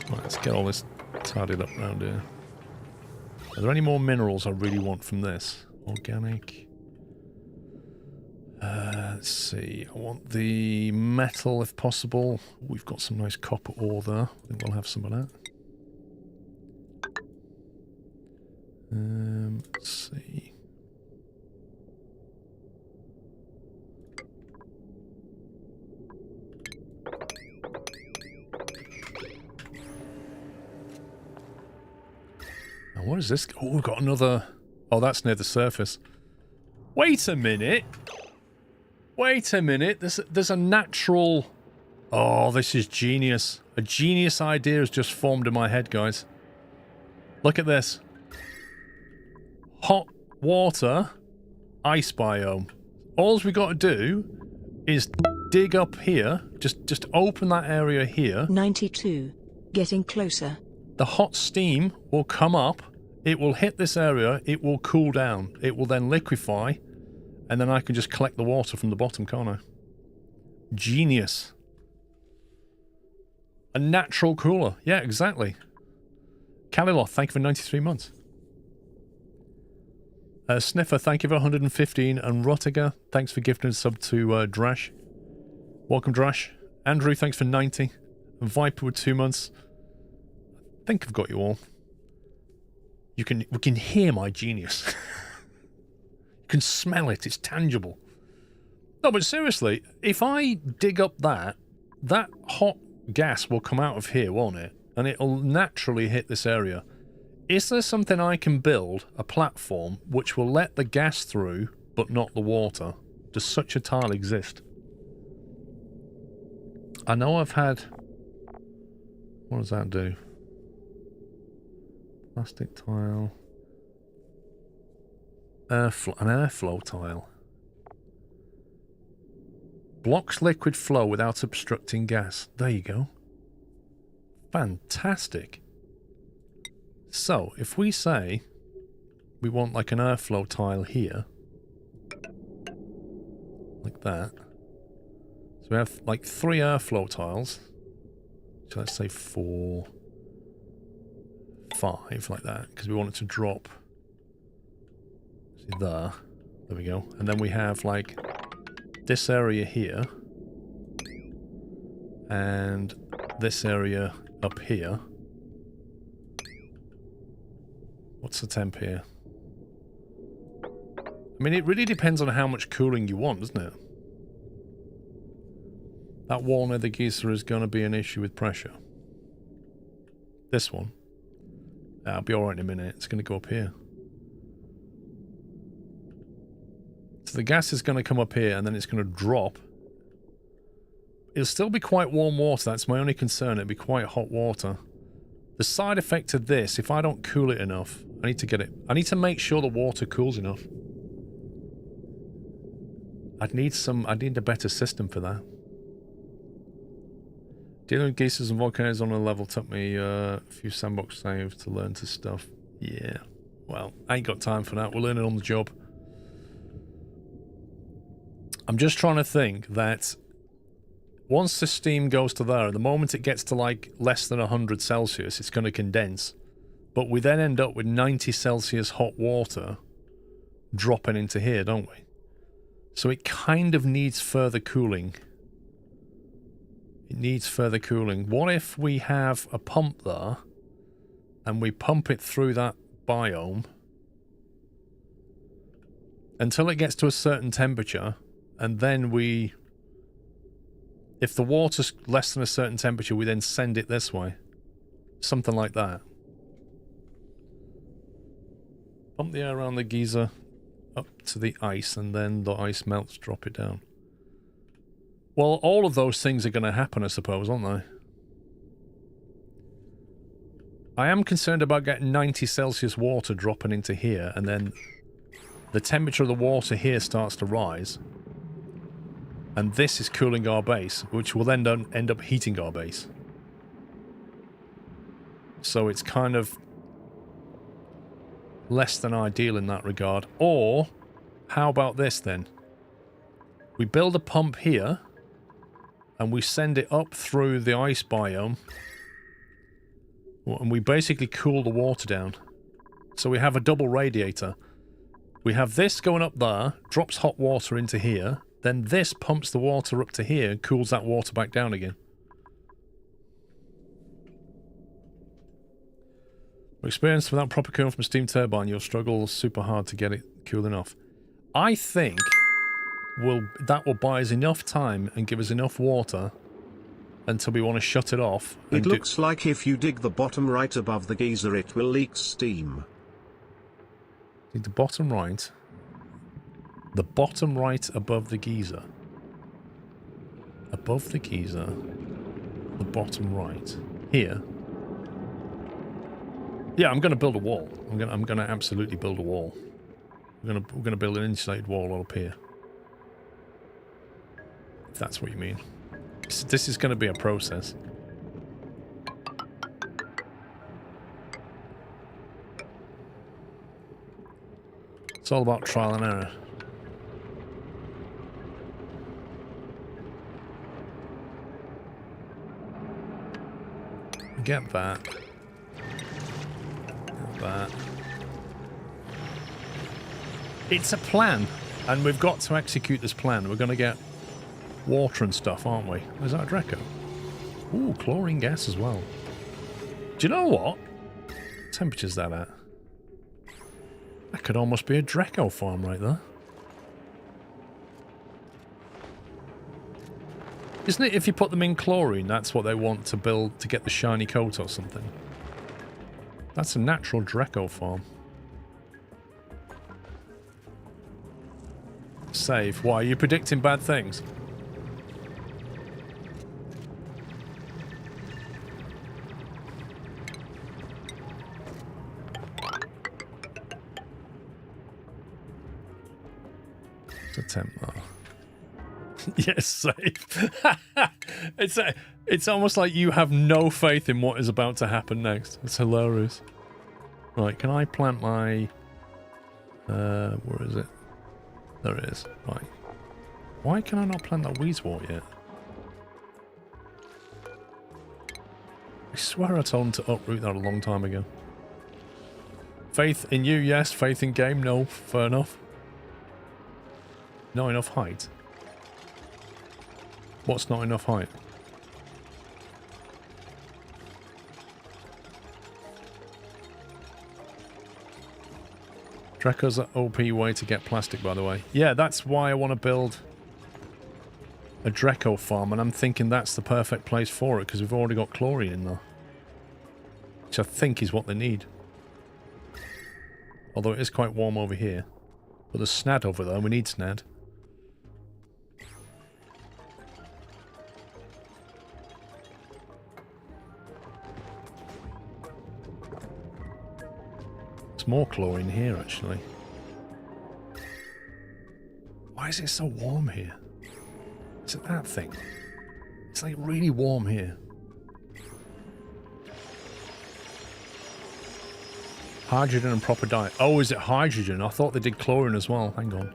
Right, let's get all this tidied up around here. Are there any more minerals I really want from this? Organic. Let's see. I want the metal if possible. We've got some nice copper ore there. I think we'll have some of that. Let's see. Now, what is this? Oh, we've got another... Oh, that's near the surface. Wait a minute. Wait a minute. There's a natural... Oh, this is genius. A genius idea has just formed in my head, guys. Look at this. Hot water ice biome. All we got to do is dig up here. Just open that area here. 92. Getting closer. The hot steam will come up. It will hit this area. It will cool down. It will then liquefy. And then I can just collect the water from the bottom, can't I? Genius. A natural cooler. Yeah, exactly. Kaliloth, thank you for 93 months. Sniffer, thank you for 115. And Rottiger, thanks for gifting a sub to Drash. Welcome, Drash. Andrew, thanks for 90. And Viper with 2 months. I think I've got you all. We can hear my genius. You can smell it. It's tangible. No, but seriously, if I dig up that hot gas will come out of here, won't it? And it'll naturally hit this area. Is there something I can build, a platform, which will let the gas through, but not the water? Does such a tile exist? I know I've had... What does that do? Plastic tile... an airflow tile. Blocks liquid flow without obstructing gas. There you go. Fantastic. So, if we say we want like an airflow tile here, like that. So we have like 3 airflow tiles. So let's say 4, 5, like that, because we want it to drop. There we go. And then we have like this area here and this area up here. What's the temp here? I mean, it really depends on how much cooling you want, doesn't it? That wall near the geyser is going to be an issue with pressure. This one. I'll be alright in a minute. It's going to go up here. So the gas is going to come up here and then it's going to drop. It'll still be quite warm water. That's my only concern. It'll be quite hot water. The side effect of this, if I don't cool it enough, I need to make sure the water cools enough. I need a better system for that. Dealing with geysers and volcanoes on a level took me a few sandbox saves to learn to stuff. Yeah. Well, I ain't got time for that. We'll learn it on the job. I'm just trying to think that once the steam goes to there, the moment it gets to like less than 100 Celsius, it's going to condense. But we then end up with 90 Celsius hot water dropping into here, don't we? So it kind of needs further cooling. It needs further cooling. What if we have a pump there and we pump it through that biome until it gets to a certain temperature, and then we, if the water's less than a certain temperature, we then send it this way. Something like that. Pump the air around the geyser up to the ice, and then the ice melts, drop it down. Well, all of those things are going to happen, I suppose, aren't they? I am concerned about getting 90 Celsius water dropping into here, and then the temperature of the water here starts to rise. And this is cooling our base, which will then end up heating our base. So it's kind of less than ideal in that regard. Or, how about this then? We build a pump here, and we send it up through the ice biome, and we basically cool the water down. So we have a double radiator. We have this going up there, drops hot water into here, then this pumps the water up to here and cools that water back down again. Experience without proper cooling from a steam turbine, you'll struggle super hard to get it cool enough. I think that will buy us enough time and give us enough water until we want to shut it off. It looks like if you dig the bottom right above the geyser, it will leak steam. Dig the bottom right. The bottom right above the geyser. Above the geyser. The bottom right. Here. Yeah, I'm going to build a wall. I'm going to absolutely build a wall. We're going to build an insulated wall up here. If that's what you mean. This is going to be a process. It's all about trial and error. Get that. Get that. It's a plan, and we've got to execute this plan. We're going to get water and stuff, aren't we? Is that a Draco? Ooh, chlorine gas as well. Do you know what temperature's that at? That could almost be a Draco farm right there. Isn't it if you put them in chlorine, that's what they want to build to get the shiny coat or something? That's a natural Draco farm. Save. Why, are you predicting bad things? Attempt that. Yes, save. It's almost like you have no faith in what is about to happen next. It's hilarious. Right, can I plant my... where is it? There it is. Right. Why can I not plant that Wheezewort yet? I swear I told him to uproot that a long time ago. Faith in you, yes. Faith in game, no. Fair enough. Not enough height. What's not enough height? Draco's an OP way to get plastic, by the way. Yeah, that's why I want to build a Draco farm, and I'm thinking that's the perfect place for it, because we've already got chlorine in there. Which I think is what they need. Although it is quite warm over here. But there's snad over there. We need snad. There's more chlorine here, actually. Why is it so warm here? Is it that thing? It's like really warm here. Hydrogen and proper diet. Oh, is it hydrogen? I thought they did chlorine as well. Hang on.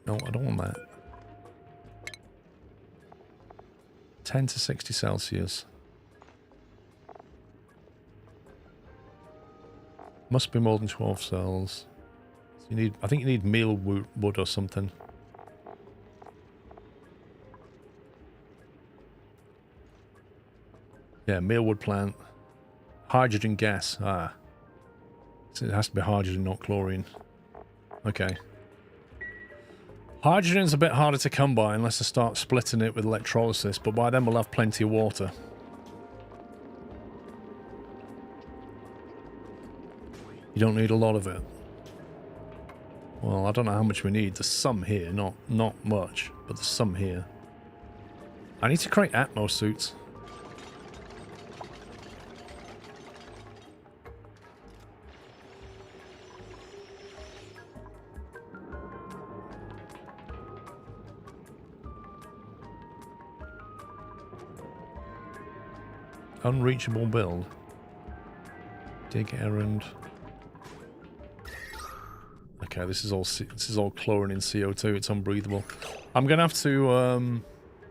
No, I don't want that. 10 to 60 Celsius. Must be more than 12 cells. So you need, I think you need meal wood or something. Yeah, mealwood plant. Hydrogen gas. Ah. So it has to be hydrogen, not chlorine. Okay. Hydrogen's a bit harder to come by unless I start splitting it with electrolysis, but by then we'll have plenty of water. You don't need a lot of it. Well, I don't know how much we need. There's some here, not much, but there's some here. I need to create Atmo suits. Unreachable build. Dig errand. Okay, this is all chlorine in CO2. It's unbreathable. I'm gonna have to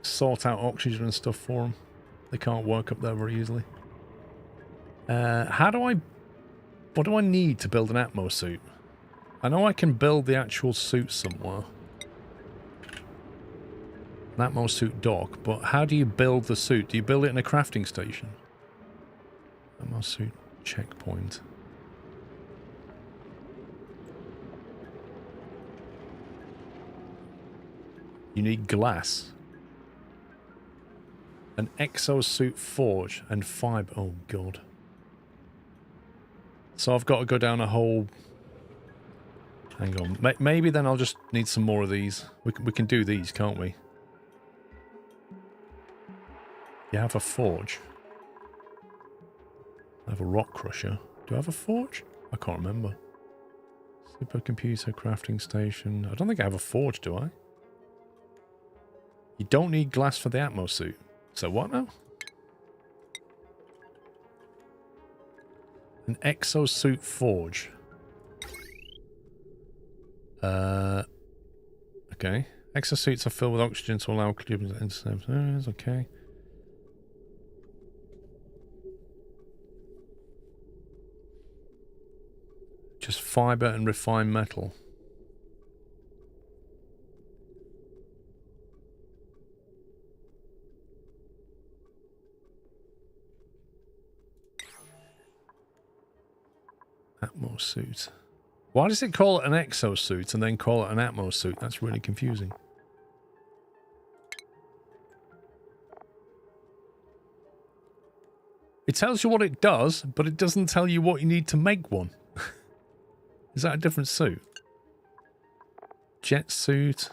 sort out oxygen and stuff for them. They can't work up there very easily. What do I need to build an Atmo suit? I know I can build the actual suit somewhere. An Atmo suit dock, but how do you build the suit? Do you build it in a crafting station? Atmo suit checkpoint. You need glass. An exosuit forge and fiber. Oh god. So I've got to go down a whole... Hang on. Maybe then I'll just need some more of these. We can do these, can't we? You have a forge. I have a rock crusher. Do I have a forge? I can't remember. Supercomputer, crafting station. I don't think I have a forge, do I? You don't need glass for the Atmo suit. So what now? An exosuit forge. Okay. Exosuits are filled with oxygen to allow cubes into same areas. Okay. Just fiber and refined metal. Atmo suit. Why does it call it an exosuit and then call it an Atmo suit? That's really confusing. It tells you what it does, but it doesn't tell you what you need to make one. Is that a different suit? Jet suit.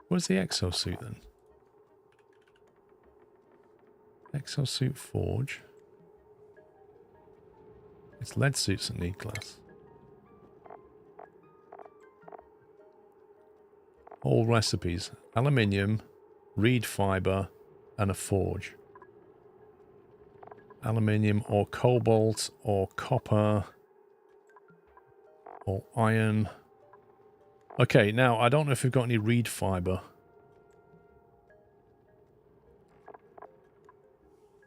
Where's the exosuit then? Exosuit forge. It's lead suits that need glass. All recipes. Aluminium, reed fiber, and a forge. Aluminium or cobalt or copper or iron. Okay, now I don't know if we've got any reed fiber.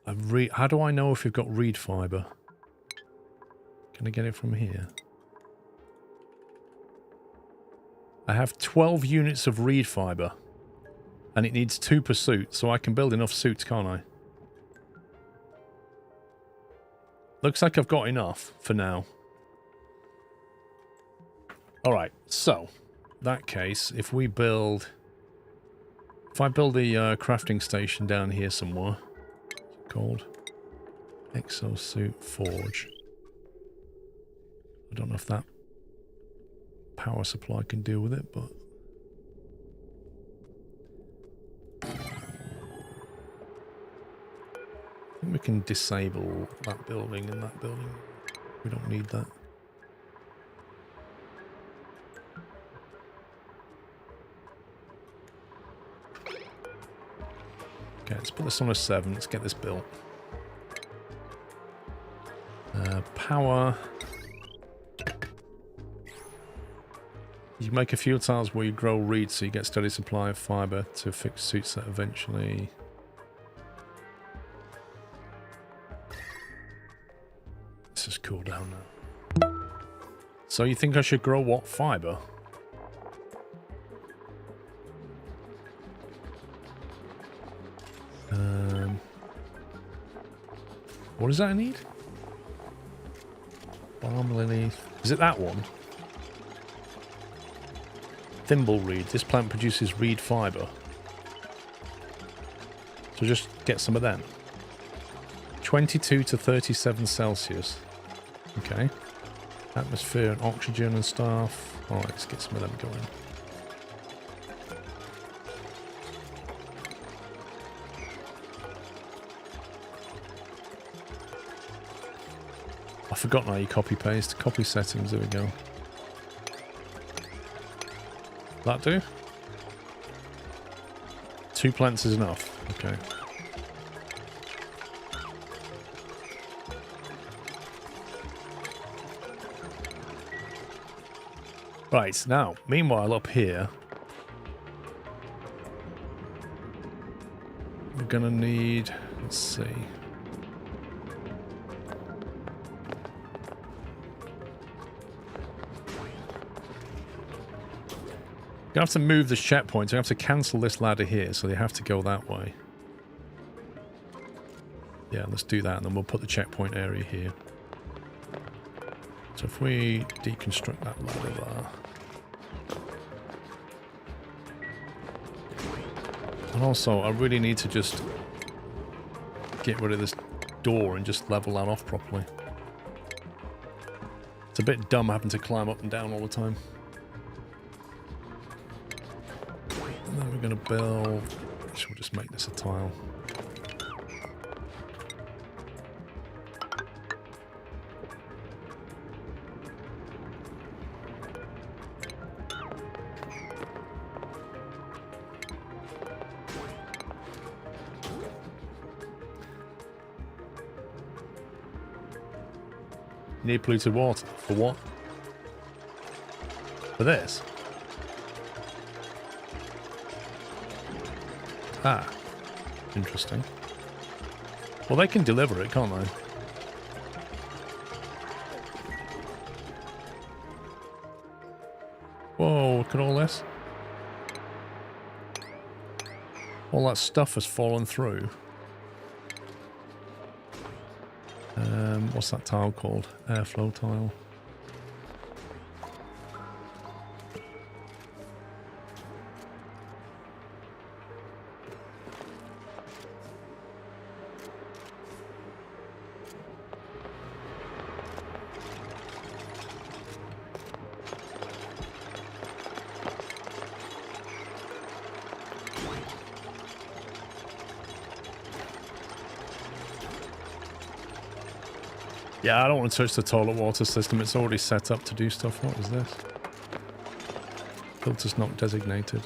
How do I know if we've got reed fiber? Can I get it from here? I have 12 units of reed fiber. And it needs 2 per suit, so I can build enough suits, can't I? Looks like I've got enough for now. Alright, so, in that case, if I build a crafting station down here somewhere, what's it called? Exosuit Forge. I don't know if that power supply can deal with it, but I think we can disable that building and that building. We don't need that. Okay, let's put this on a 7. Let's get this built. Power. You make a few tiles where you grow reeds so you get steady supply of fibre to fix suit set eventually. This is cool down now. So you think I should grow what? Fibre? What does that need? Balm lily. Is it that one? Thimble reed. This plant produces reed fibre. So just get some of them. 22 to 37 Celsius. Okay. Atmosphere and oxygen and stuff. Alright, let's get some of them going. I've forgotten how you copy paste. Copy settings, there we go. That do? 2 plants is enough. Okay. Right, now, meanwhile up here, we're gonna need, let's see. You have to move the checkpoint, so you have to cancel this ladder here, so they have to go that way. Yeah, let's do that, and then we'll put the checkpoint area here. So if we deconstruct that ladder there. And also, I really need to just get rid of this door and just level that off properly. It's a bit dumb having to climb up and down all the time. And then we're going to build... Actually, we'll just make this a tile. Need polluted water. For what? For this? Ah. Interesting. Well, they can deliver it, can't they? Whoa, look at all this. All that stuff has fallen through. What's that tile called? Airflow tile. Yeah, I don't want to touch the toilet water system. It's already set up to do stuff. What is this? Filters not designated.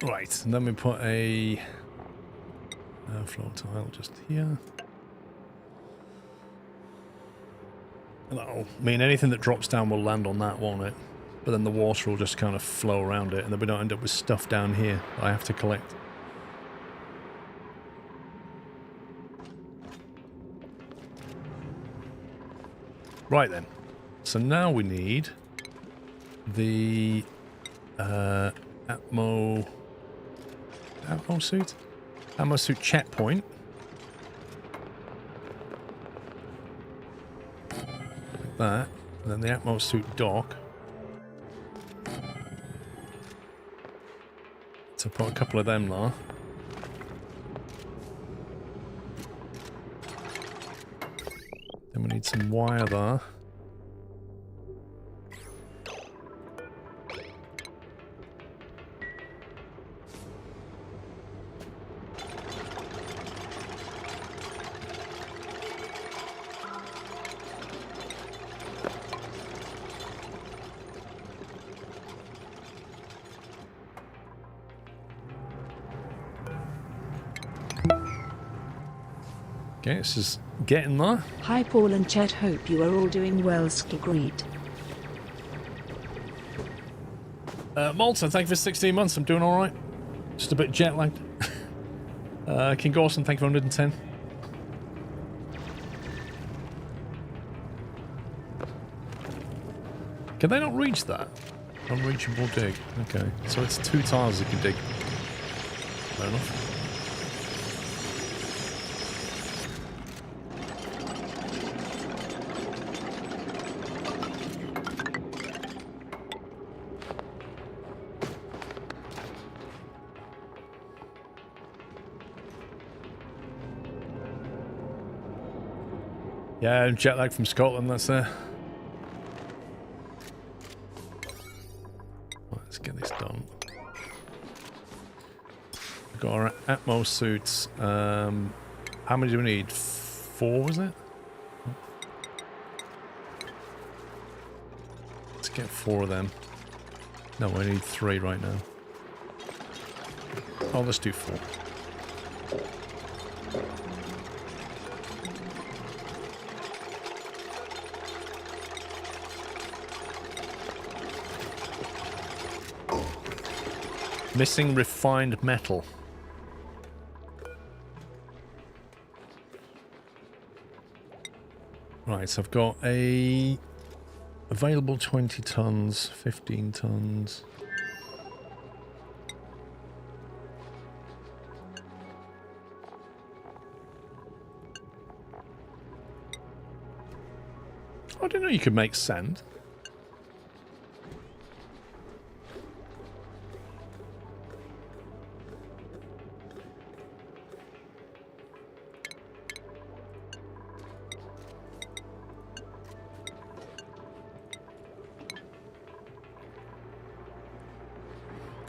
Right, and then we put a Floor tile just here. And that'll mean anything that drops down will land on that, won't it? But then the water will just kind of flow around it, and then we don't end up with stuff down here that I have to collect. Right then. So now we need the Atmo suit? Atmo suit checkpoint. Like that. And then the Atmo suit dock. So put a couple of them there. Then we need some wire there. Okay, this is getting there. Hi Paul and Chet, hope you are all doing well. Great. Malta, thank you for 16 months. I'm doing alright. Just a bit jet lagged. King Gorson, thank you for 110. Can they not reach that? Unreachable dig. Okay, so it's 2 tiles you can dig. Fair enough. Yeah, jet lag from Scotland, that's there. Let's get this done. We've got our Atmo suits. How many do we need? 4, was it? Let's get 4 of them. No, we need 3 right now. Oh, let's do 4. Missing refined metal. Right, so I've got a available 20 tons, 15 tons. I didn't know you could make sand.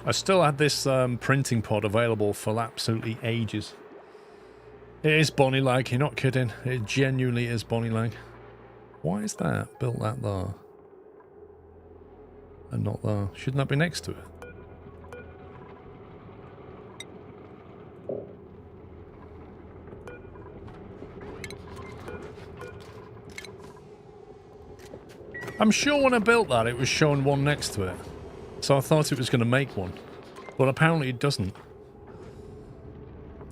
I still had this printing pod available for absolutely ages. It is Bonnie lag, you're not kidding. It genuinely is Bonnie lag. Why is that built that there? And not there. Shouldn't that be next to it? I'm sure when I built that it was showing one next to it. So I thought it was going to make one. But apparently it doesn't.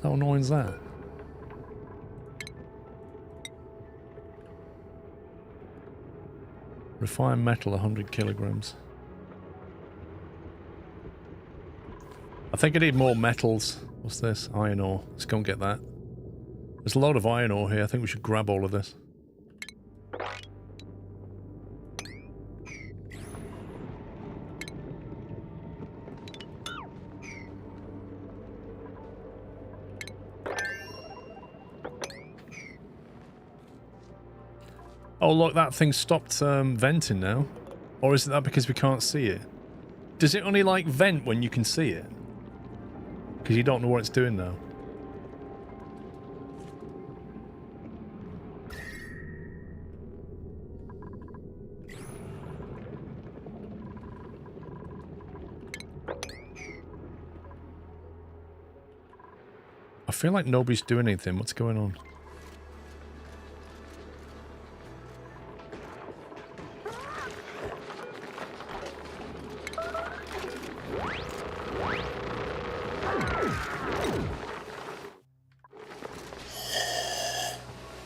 How annoying is that? Refined metal, 100 kilograms. I think I need more metals. What's this? Iron ore. Let's go and get that. There's a load of iron ore here. I think we should grab all of this. Oh look, that thing stopped venting now. Or is it that because we can't see it? Does it only like vent when you can see it? Because you don't know what it's doing now. feel like nobody's doing anything. What's going on?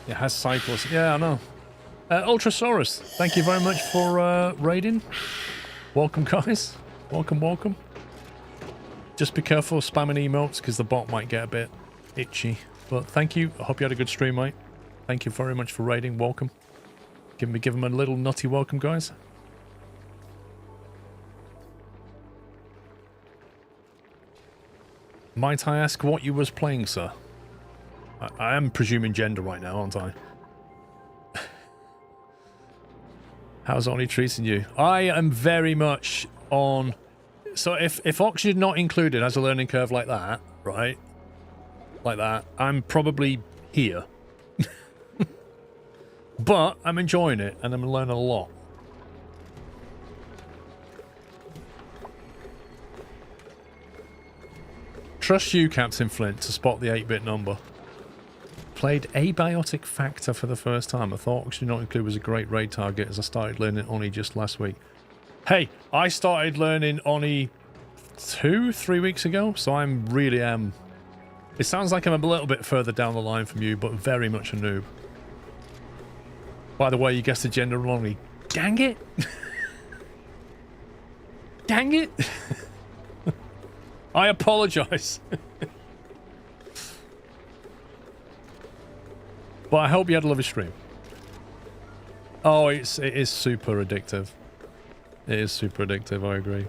It has cycles. Yeah, I know. Ultrasaurus, thank you very much for raiding. Welcome, guys. Welcome, welcome. Just be careful of spamming emotes because the bot might get a bit itchy. But thank you. I hope you had a good stream, mate. Thank you very much for raiding. Welcome. Give him a little nutty welcome, guys. Might I ask what you was playing, sir? I am presuming gender right now, aren't I? How's Oni treating you? I am very much on... So if oxygen not included has a learning curve like that, right? Like that, I'm probably here. But I'm enjoying it and I'm learning a lot. Trust you, Captain Flint, to spot the 8-bit number. Played Abiotic Factor for the first time. I thought Oxygen Not Included was a great raid target as I started learning Oni just last week. Hey, I started learning Oni 2-3 weeks ago, so I'm really am... It sounds like I'm a little bit further down the line from you, but very much a noob. By the way, you guessed the gender of Oni. Dang it! Dang it! I apologise. But I hope you had a lovely stream. Oh, it is super addictive. It is super addictive, I agree.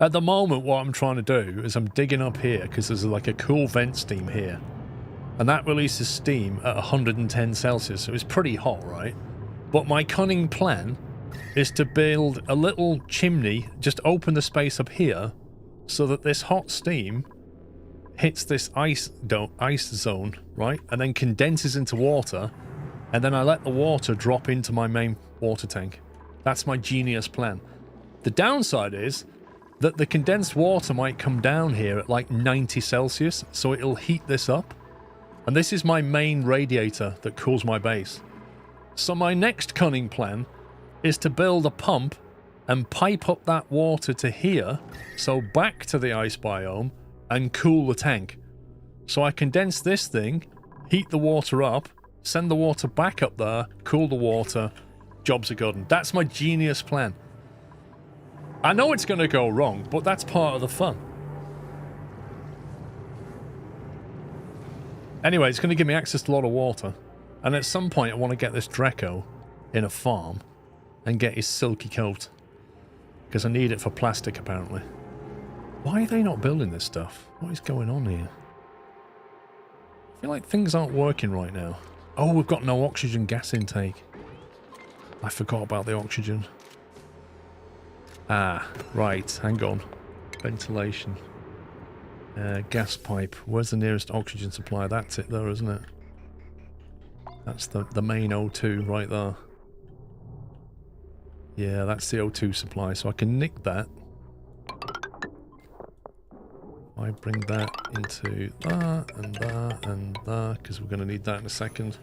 At the moment, what I'm trying to do is I'm digging up here because there's like a cool vent steam here. And that releases steam at 110 Celsius, so it's pretty hot, right? But my cunning plan is to build a little chimney, just open the space up here, so that this hot steam hits this ice zone, right? And then condenses into water, and then I let the water drop into my main water tank. That's my genius plan. The downside is that the condensed water might come down here at like 90 Celsius, so it'll heat this up. And this is my main radiator that cools my base. So my next cunning plan is to build a pump and pipe up that water to here, so back to the ice biome, and cool the tank. So I condense this thing, heat the water up, send the water back up there, cool the water, jobs are good. And that's my genius plan. I know it's going to go wrong, but that's part of the fun. Anyway, it's going to give me access to a lot of water. And at some point I want to get this Draco in a farm and get his silky coat. Because I need it for plastic, apparently. Why are they not building this stuff? What is going on here? I feel like things aren't working right now. Oh, we've got no oxygen gas intake. I forgot about the oxygen. Ah, right. Hang on. Ventilation. Gas pipe. Where's the nearest oxygen supply? That's it there, isn't it? That's the main O2 right there. Yeah, that's the O2 supply. So I can nick that. I bring that into that and that and that, because we're going to need that in a second.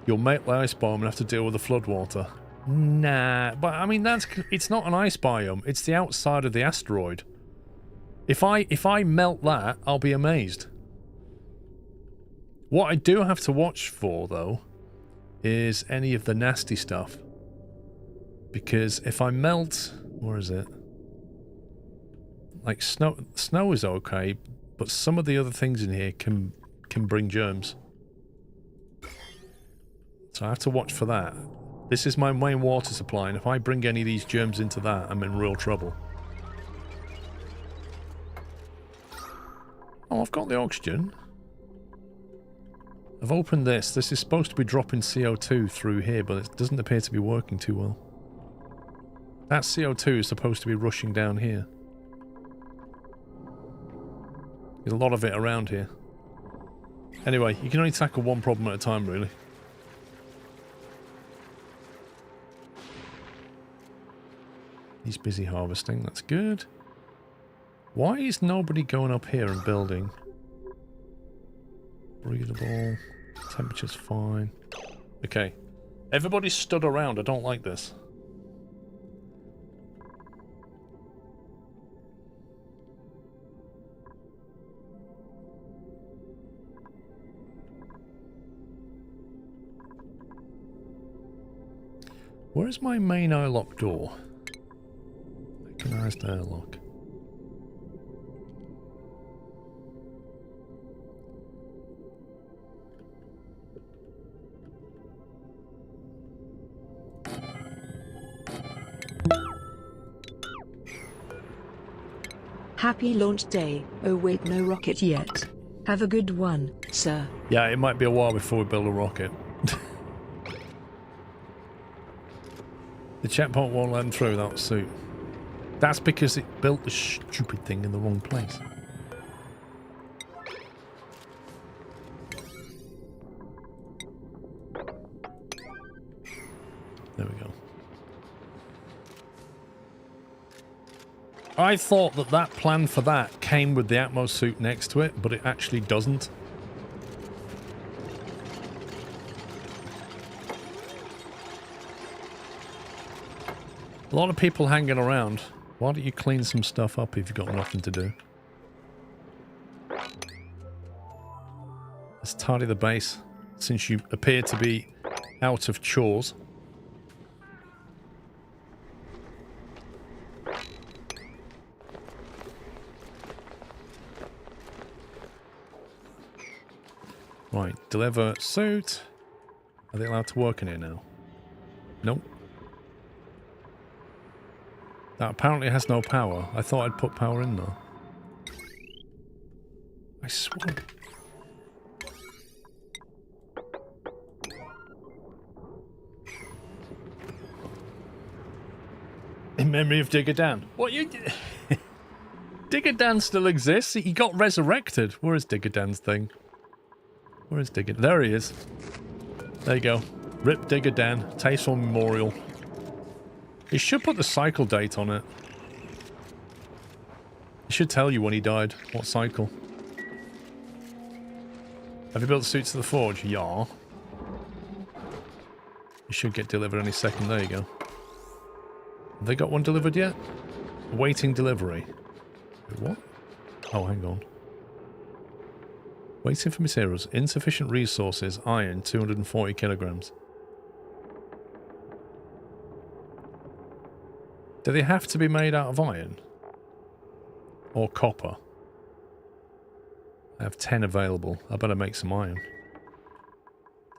You'll make the ice biome and have to deal with the floodwater. Nah, but I mean, it's not an ice biome. It's the outside of the asteroid. If I melt that, I'll be amazed. What I do have to watch for, though, is any of the nasty stuff. Because if I melt... Where is it? Like, snow is okay, but some of the other things in here can bring germs. So I have to watch for that. This is my main water supply, and if I bring any of these germs into that, I'm in real trouble. Oh, I've got the oxygen. I've opened this. This is supposed to be dropping CO2 through here, but it doesn't appear to be working too well. That CO2 is supposed to be rushing down here. There's a lot of it around here. Anyway, you can only tackle one problem at a time, really. He's busy harvesting, that's good. Why is nobody going up here and building? Breathable. Temperature's fine. Okay. Everybody stood around. I don't like this. Where's my main airlock door? Mechanized airlock. Happy launch day. Oh wait, no rocket yet. Have a good one, sir. Yeah, it might be a while before we build a rocket. The checkpoint won't let him through without a suit. That's because it built the stupid thing in the wrong place. There we go. I thought that that plan for that came with the Atmos suit next to it, but it actually doesn't. A lot of people hanging around. Why don't you clean some stuff up if you've got nothing to do? Let's tidy the base, since you appear to be out of chores. Right, deliver suit. Are they allowed to work in here now? Nope. That apparently has no power. I thought I'd put power in though. I swear. In memory of Digger Dan. What you... Digger Dan still exists? He got resurrected. Where is Digger Dan's thing? Where is Digger? There he is. There you go. Rip Digger Dan. Tasteful memorial. He should put the cycle date on it. He should tell you when he died. What cycle. Have you built the suits to the forge? Yeah. You should get delivered any second. There you go. Have they got one delivered yet? Awaiting delivery. Wait, what? Oh, hang on. Waiting for materials. Insufficient resources. Iron, 240 kilograms. Do they have to be made out of iron? Or copper? I have 10 available. I better make some iron.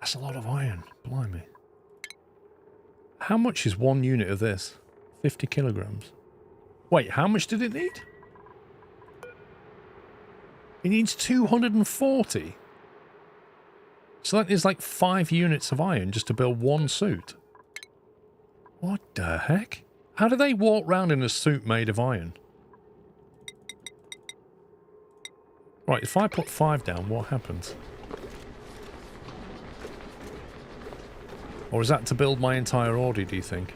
That's a lot of iron. Blimey. How much is one unit of this? 50 kilograms. Wait, how much did it need? It needs 240. So that is like 5 units of iron just to build one suit. What the heck? How do they walk around in a suit made of iron? Right, if I put 5 down, what happens? Or is that to build my entire order, do you think?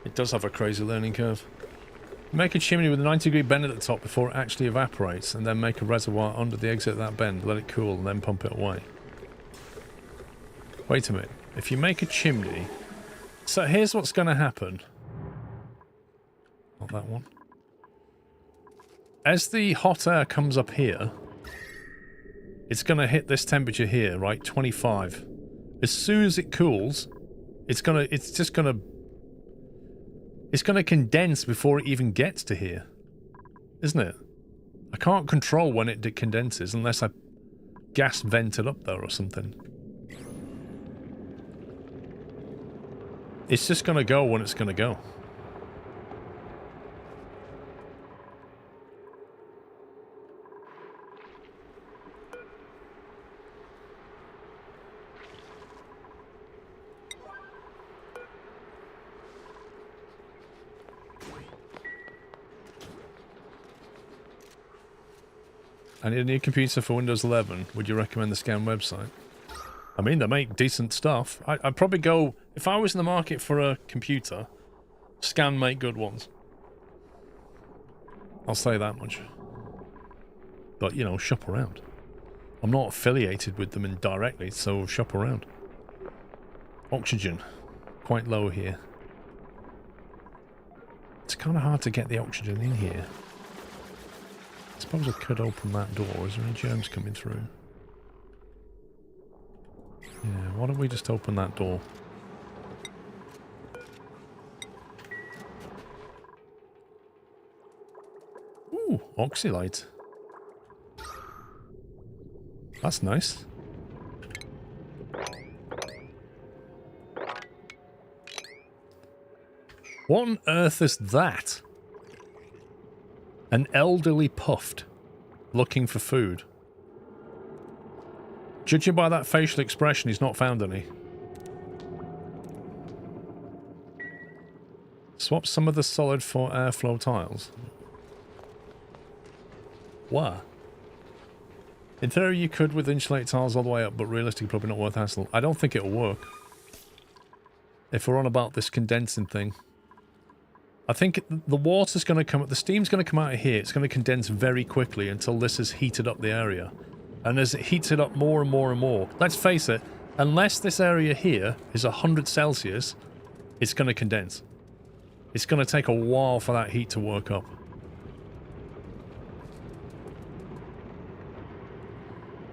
It does have a crazy learning curve. Make a chimney with a 90-degree bend at the top before it actually evaporates, and then make a reservoir under the exit of that bend, let it cool, and then pump it away. Wait a minute. If you make a chimney... So here's what's going to happen. Not that one. As the hot air comes up here, it's going to hit this temperature here, right? 25. As soon as it cools, it's going to condense before it even gets to here. Isn't it? I can't control when it condenses unless I gas vent it up there or something. It's just going to go when it's going to go. I need a new computer for Windows 11. Would you recommend the Scan website? I mean, they make decent stuff. I'd probably go... If I was in the market for a computer, Scan make good ones. I'll say that much. But, you know, shop around. I'm not affiliated with them indirectly, so shop around. Oxygen. Quite low here. It's kind of hard to get the oxygen in here. I suppose I could open that door. Is there any germs coming through? Yeah, why don't we just open that door? Ooh, Oxylite. That's nice. What on earth is that? An elderly puffed looking for food. Judging by that facial expression, he's not found any. Swap some of the solid for airflow tiles. Why? In theory, you could with insulate tiles all the way up, but realistically, probably not worth hassle. I don't think it'll work. If we're on about this condensing thing. I think the water's going to come... The steam's going to come out of here. It's going to condense very quickly until this has heated up the area. And as it heats it up more and more and more... Let's face it, unless this area here is 100 Celsius, it's going to condense. It's going to take a while for that heat to work up.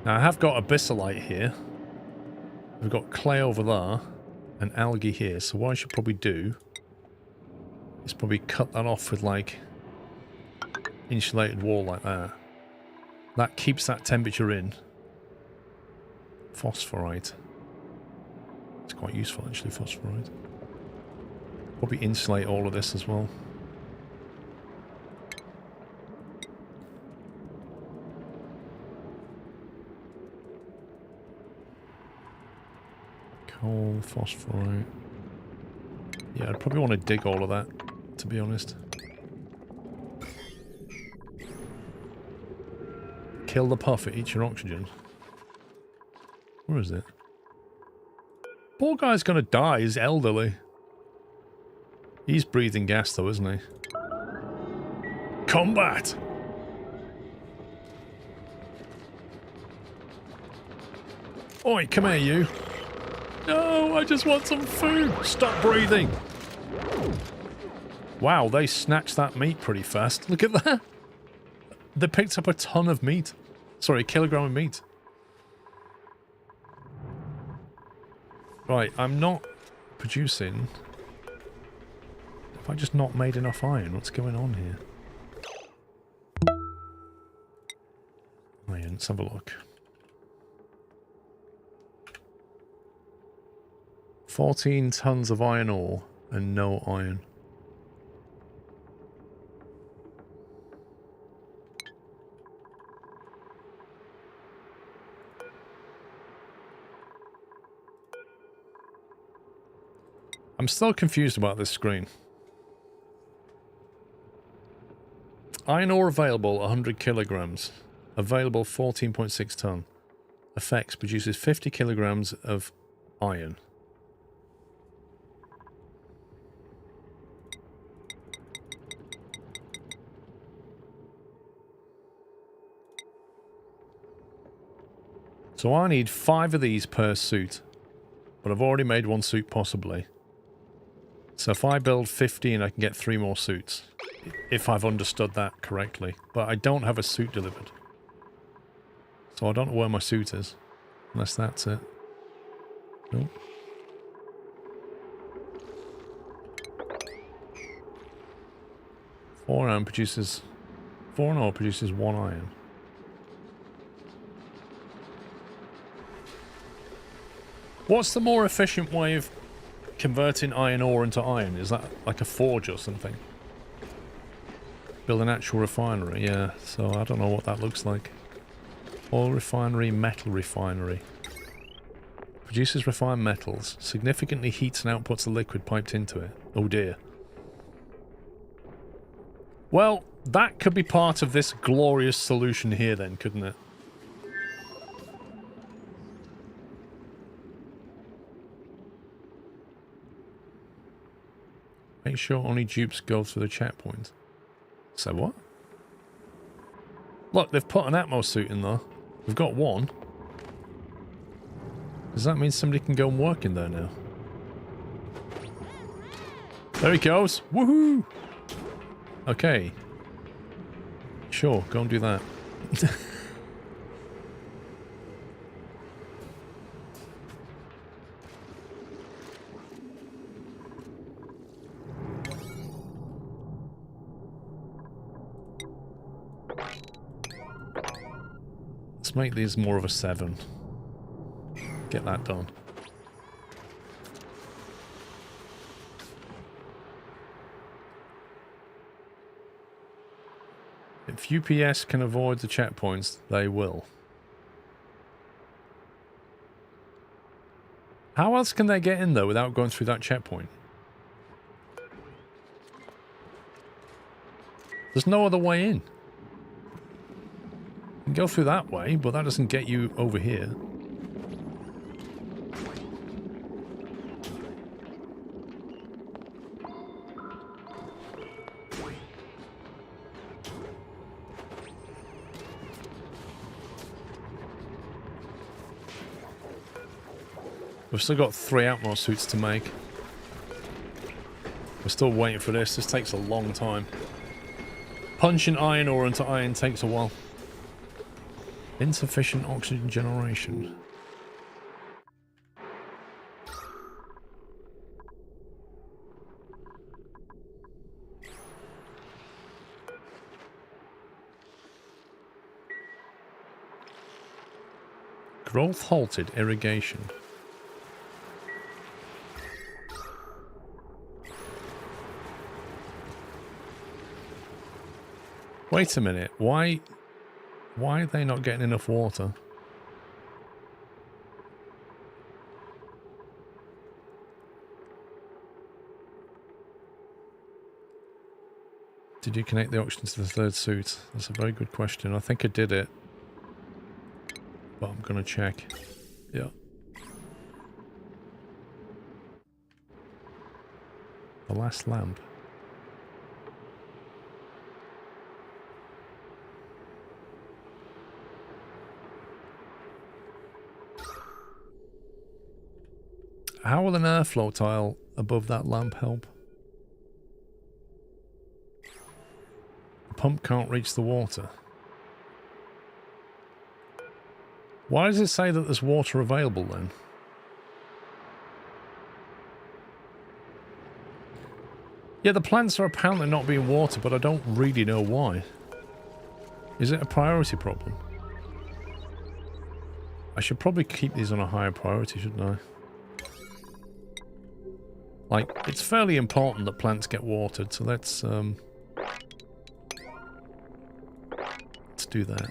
Now, I have got Abyssalite here. We've got clay over there. And algae here. So what I should probably do... is probably cut that off with, like, insulated wall like that. That keeps that temperature in. Phosphorite. It's quite useful, actually, phosphorite. Probably insulate all of this as well. Coal, phosphorite. Yeah, I'd probably want to dig all of that, to be honest. Kill the puff, it eats your oxygen. Where is it? Poor guy's gonna die, he's elderly. He's breathing gas though, isn't he? Combat! Oi, come here, you. No, I just want some food. Stop breathing. Wow, they snatched that meat pretty fast. Look at that. They picked up a ton of meat. Sorry, a kilogram of meat. Right, I'm not producing. Have I just not made enough iron? What's going on here? Iron, let's have a look. 14 tons of iron ore and no iron. I'm still confused about this screen. Iron ore available 100 kilograms. Available 14.6 ton. Effects produces 50 kilograms of iron. So I need 5 of these per suit. But I've already made 1 suit possibly. So if I build 15, I can get 3 more suits. If I've understood that correctly. But I don't have a suit delivered. So I don't know where my suit is. Unless that's it. Nope. Four ore produces 1 iron. What's the more efficient way of converting iron ore into iron? Is that like a forge or something? Build an actual refinery, yeah. So I don't know what that looks like. Oil refinery, metal refinery. Produces refined metals. Significantly heats and outputs the liquid piped into it. Oh dear. Well, that could be part of this glorious solution here then, couldn't it? Make sure only dupes go through the checkpoint. So what? Look, they've put an Atmos suit in there. We've got one. Does that mean somebody can go and work in there now? There he goes! Woohoo! Okay. Sure, go and do that. Let's make these more of a 7. Get that done. If UPS can avoid the checkpoints, they will. How else can they get in though without going through that checkpoint? There's no other way in. You can go through that way, but that doesn't get you over here. We've still got 3 Atmos suits to make. We're still waiting for this. This takes a long time. Punching iron ore into iron takes a while. Insufficient oxygen generation. Growth halted. Irrigation. Wait a minute, why are they not getting enough water? Did you connect the oxygen to the 3rd suit? That's a very good question. I think I did it. But I'm gonna check. Yeah. The last lamp. How will an airflow tile above that lamp help? The pump can't reach the water. Why does it say that there's water available then? Yeah, the plants are apparently not being watered, but I don't really know why. Is it a priority problem? I should probably keep these on a higher priority, shouldn't I? Like, it's fairly important that plants get watered, so let's do that.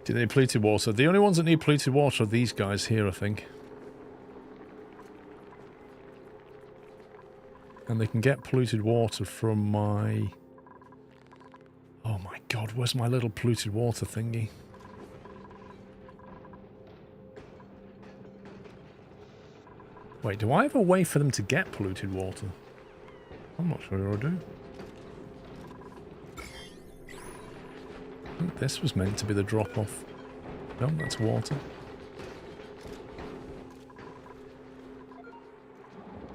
Do they need polluted water? The only ones that need polluted water are these guys here, I think. And they can get polluted water from my... Oh my god, where's my little polluted water thingy? Wait, do I have a way for them to get polluted water? I'm not sure I do. I think this was meant to be the drop-off. No, that's water.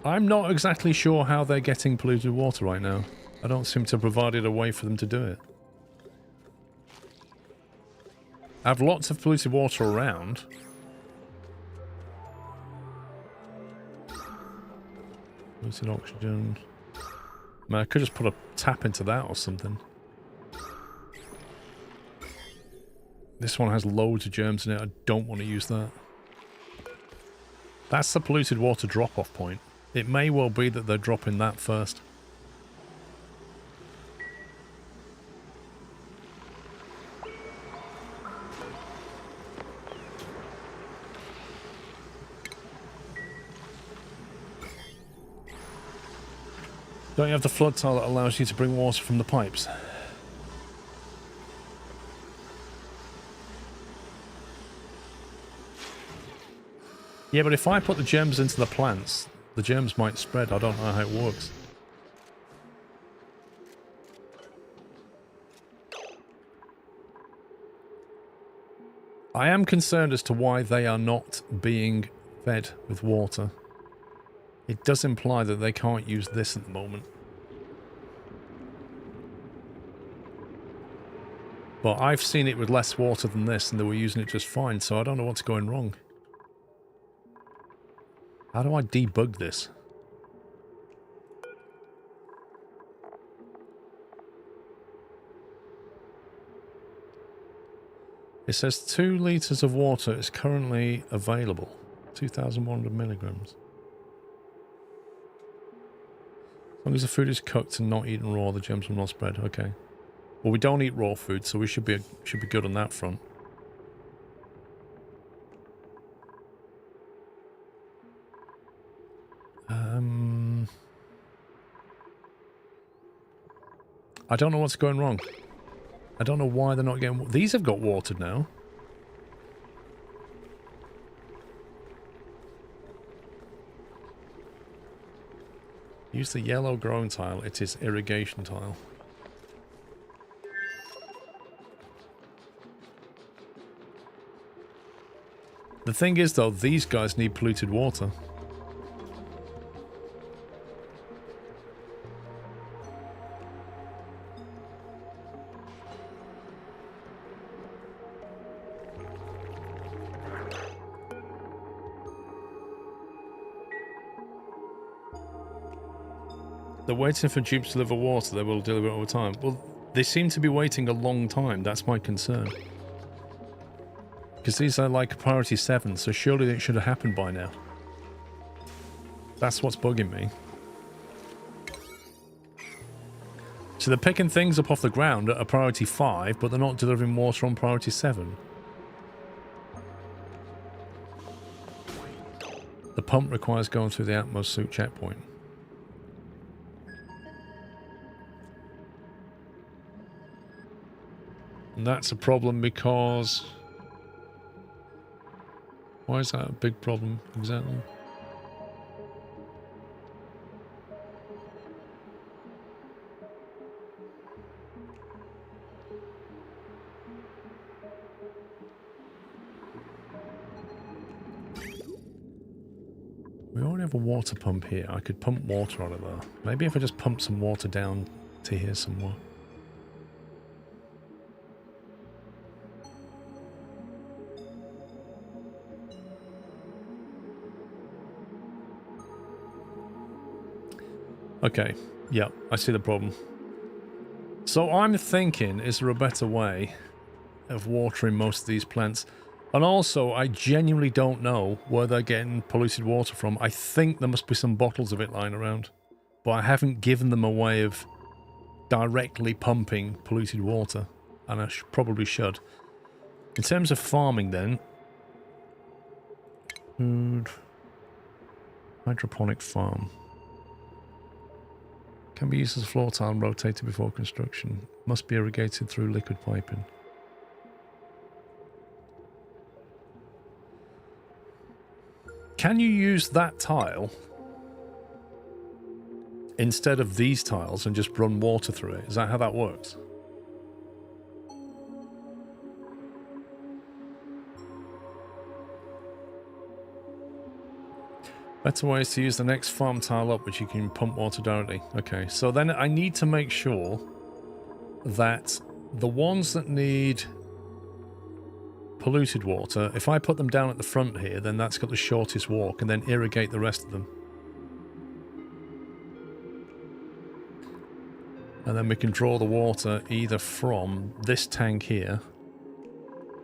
I'm not exactly sure how they're getting polluted water right now. I don't seem to have provided a way for them to do it. I have lots of polluted water around. Polluted oxygen. Man, I could just put a tap into that or something. This one has loads of germs in it. I don't want to use that. That's the polluted water drop-off point. It may well be that they're dropping that first. Don't you have the flood tile that allows you to bring water from the pipes? Yeah, but if I put the germs into the plants, the germs might spread. I don't know how it works. I am concerned as to why they are not being fed with water. It does imply that they can't use this at the moment. But I've seen it with less water than this, and they were using it just fine, so I don't know what's going wrong. How do I debug this? It says 2 litres of water is currently available. 2,100 milligrams. As long as the food is cooked and not eaten raw, the germs will not spread. Okay. Well, we don't eat raw food, so we should be good on that front. I don't know what's going wrong. I don't know why they're not getting... These have got watered now. Use the yellow growing tile. It is irrigation tile. The thing is, though, these guys need polluted water. They're waiting for dupes to deliver water. They will deliver it over time. Well, they seem to be waiting a long time. That's my concern. Because these are like priority 7, so surely it should have happened by now. That's what's bugging me. So they're picking things up off the ground at a priority 5, but they're not delivering water on priority 7. The pump requires going through the Atmos suit checkpoint. And that's a problem because... Why is that a big problem exactly? We already have a water pump here. I could pump water out of there. Maybe if I just pump some water down to here somewhere. Okay, yeah, I see the problem. So I'm thinking, is there a better way of watering most of these plants? And also, I genuinely don't know where they're getting polluted water from. I think there must be some bottles of it lying around. But I haven't given them a way of directly pumping polluted water. And I probably should. In terms of farming then... Food... Hydroponic farm. Can be used as a floor tile and rotated before construction. Must be irrigated through liquid piping. Can you use that tile instead of these tiles and just run water through it? Is that how that works? Better ways to use the next farm tile up, which you can pump water directly. Okay, so then I need to make sure that the ones that need polluted water, if I put them down at the front here, then that's got the shortest walk, and then irrigate the rest of them. And then we can draw the water either from this tank here,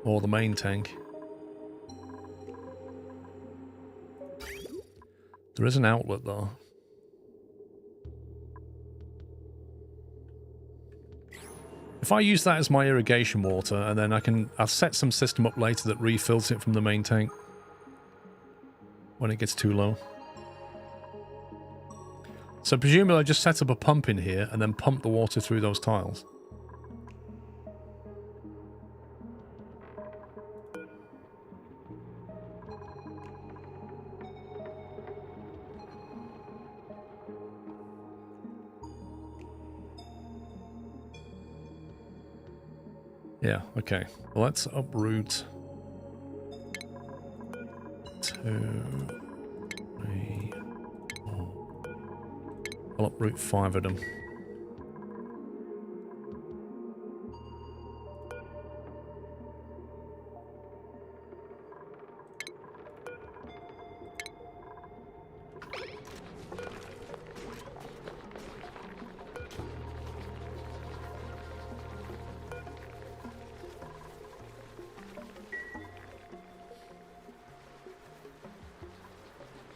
or the main tank. There is an outlet though. If I use that as my irrigation water, and then I'll set some system up later that refills it from the main tank when it gets too low. So presumably I just set up a pump in here and then pump the water through those tiles. Yeah, okay. Well, let's uproot 2, 3, 4. I'll uproot 5 of them.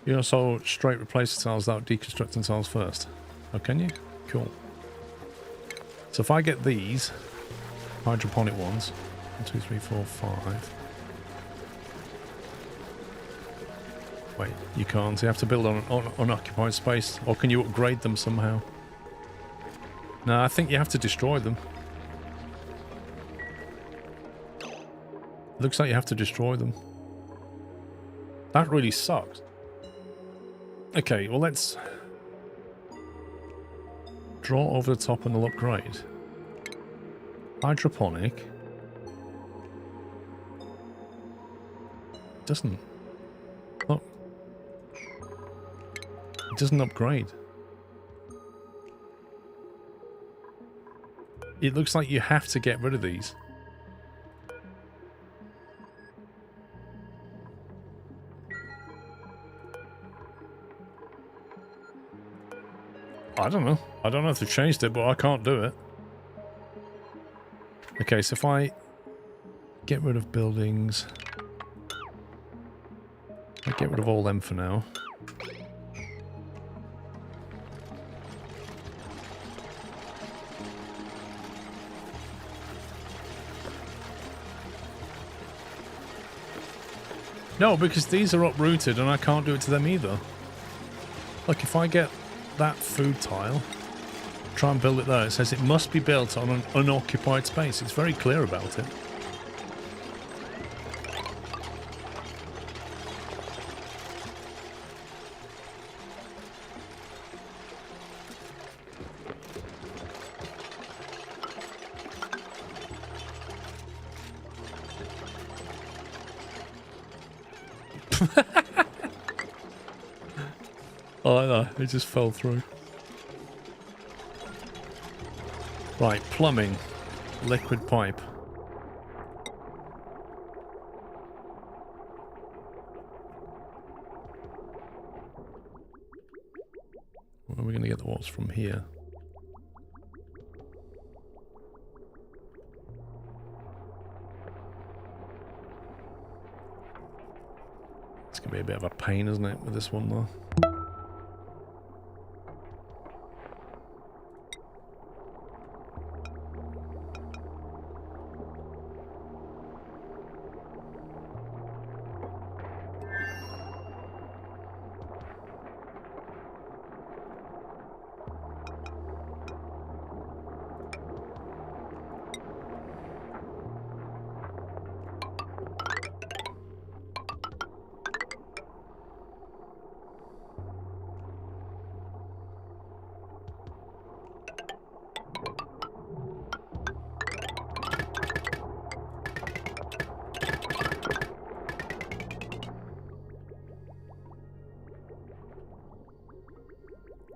You also straight replace the tiles without deconstructing tiles first. Oh, can you? Cool. So if I get these hydroponic ones, 1, 2, 3, 4, 5. Wait, you can't. You have to build on an unoccupied space, or can you upgrade them somehow? No, I think you have to destroy them. Looks like you have to destroy them. That really sucks. Okay, well let's draw over the top and I'll upgrade. Hydroponic. Doesn't. Oh. It doesn't upgrade. It looks like you have to get rid of these. I don't know. I don't know if they've changed it, but I can't do it. Okay, so if I get rid of buildings, I get rid of all them for now. No, because these are uprooted and I can't do it to them either. Like if I get that food tile, try and build it there, it says it must be built on an unoccupied space. It's very clear about it. Oh, I know, it just fell through. Right, plumbing. Liquid pipe. Where are we going to get the water from here? It's going to be a bit of a pain, isn't it, with this one, though?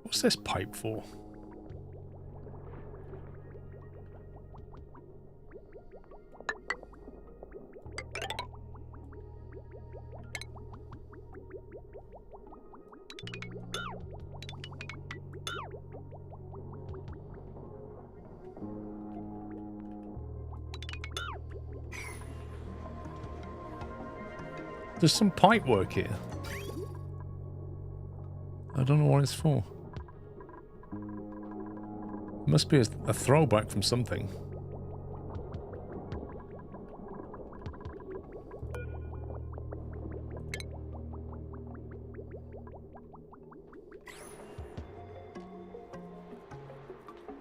What's this pipe for? There's some pipe work here. I don't know what it's for. It must be a throwback from something.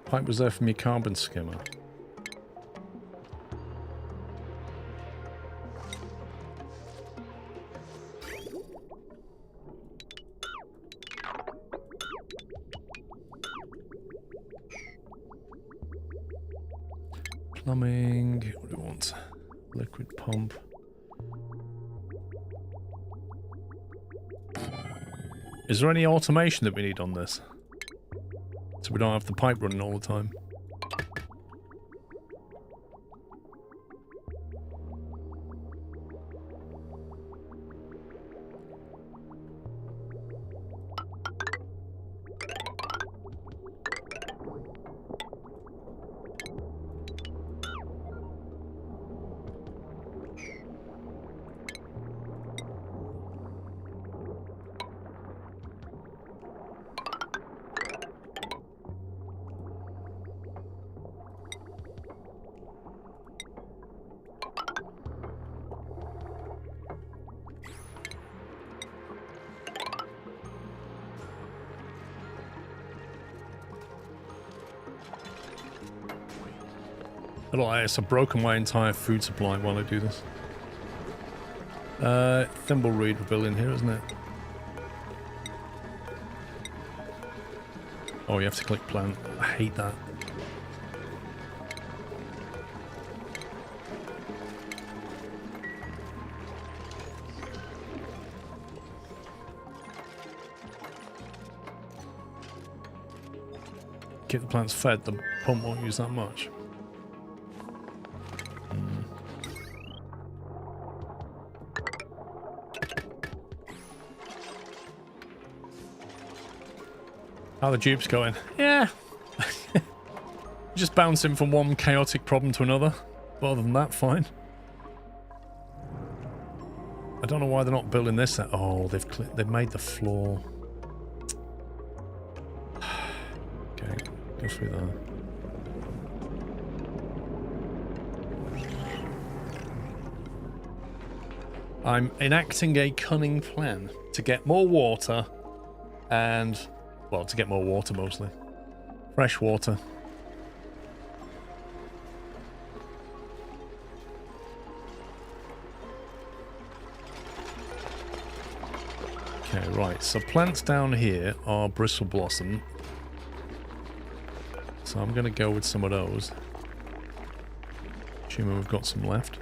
Pipe was there from your carbon skimmer. Plumbing. What do we want? Liquid pump. Is there any automation that we need on this? So we don't have the pipe running all the time. I don't like this. I've broken my entire food supply while I do this. Thimbleweed we're building here, isn't it? Oh, you have to click plant. I hate that. Get the plants fed, the pump won't use that much. How are the dupes going? Yeah. Just bouncing from one chaotic problem to another. But other than that, fine. I don't know why they're not building this. Oh, they've made the floor. Okay, go through that. I'm enacting a cunning plan to get more water and... well, to get more water mostly. Fresh water. Okay, right. So plants down here are bristle blossom. So I'm going to go with some of those. Assuming we've got some left.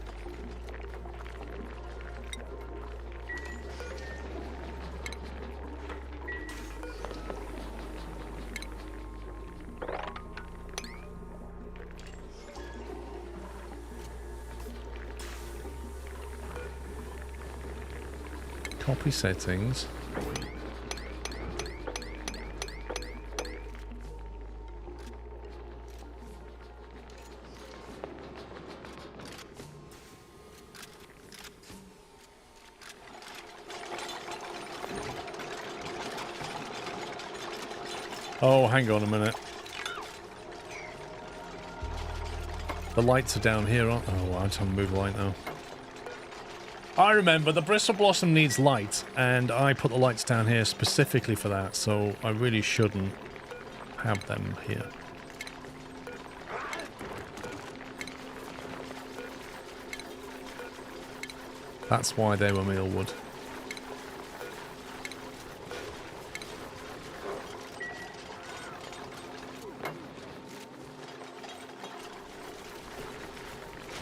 Copy settings. Oh, hang on a minute. The lights are down here, aren't they? Oh, I have to move the light now. I remember, the bristle blossom needs light, and I put the lights down here specifically for that, so I really shouldn't have them here. That's why they were mealwood.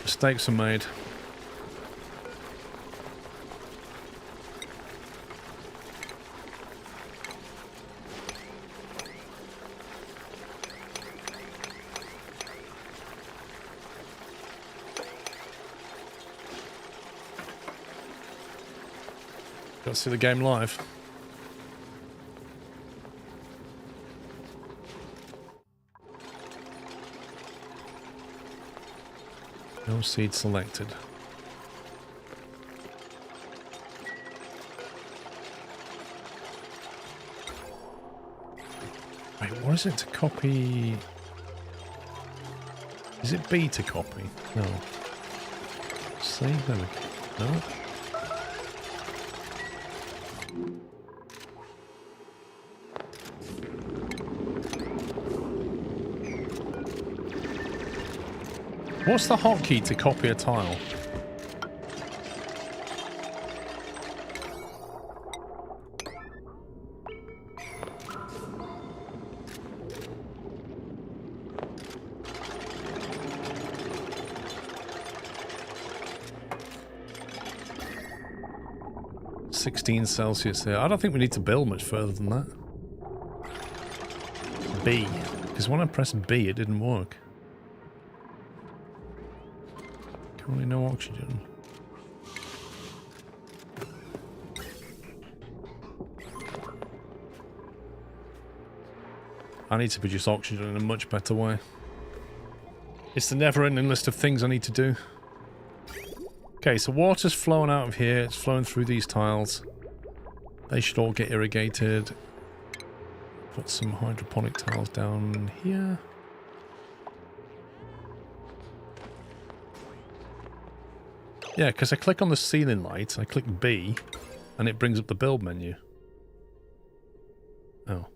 Mistakes are made. Got to see the game live. No seed selected. Wait, what is it to copy? Is it B to copy? No. C? There we go. No. What's the hotkey to copy a tile? 16 Celsius here. I don't think we need to build much further than that. B. Because when I pressed B, it didn't work. Currently no oxygen. I need to produce oxygen in a much better way. It's the never-ending list of things I need to do. Okay, so water's flowing out of here. It's flowing through these tiles. They should all get irrigated. Put some hydroponic tiles down here. Yeah, because I click on the ceiling light, I click B, and it brings up the build menu. Oh.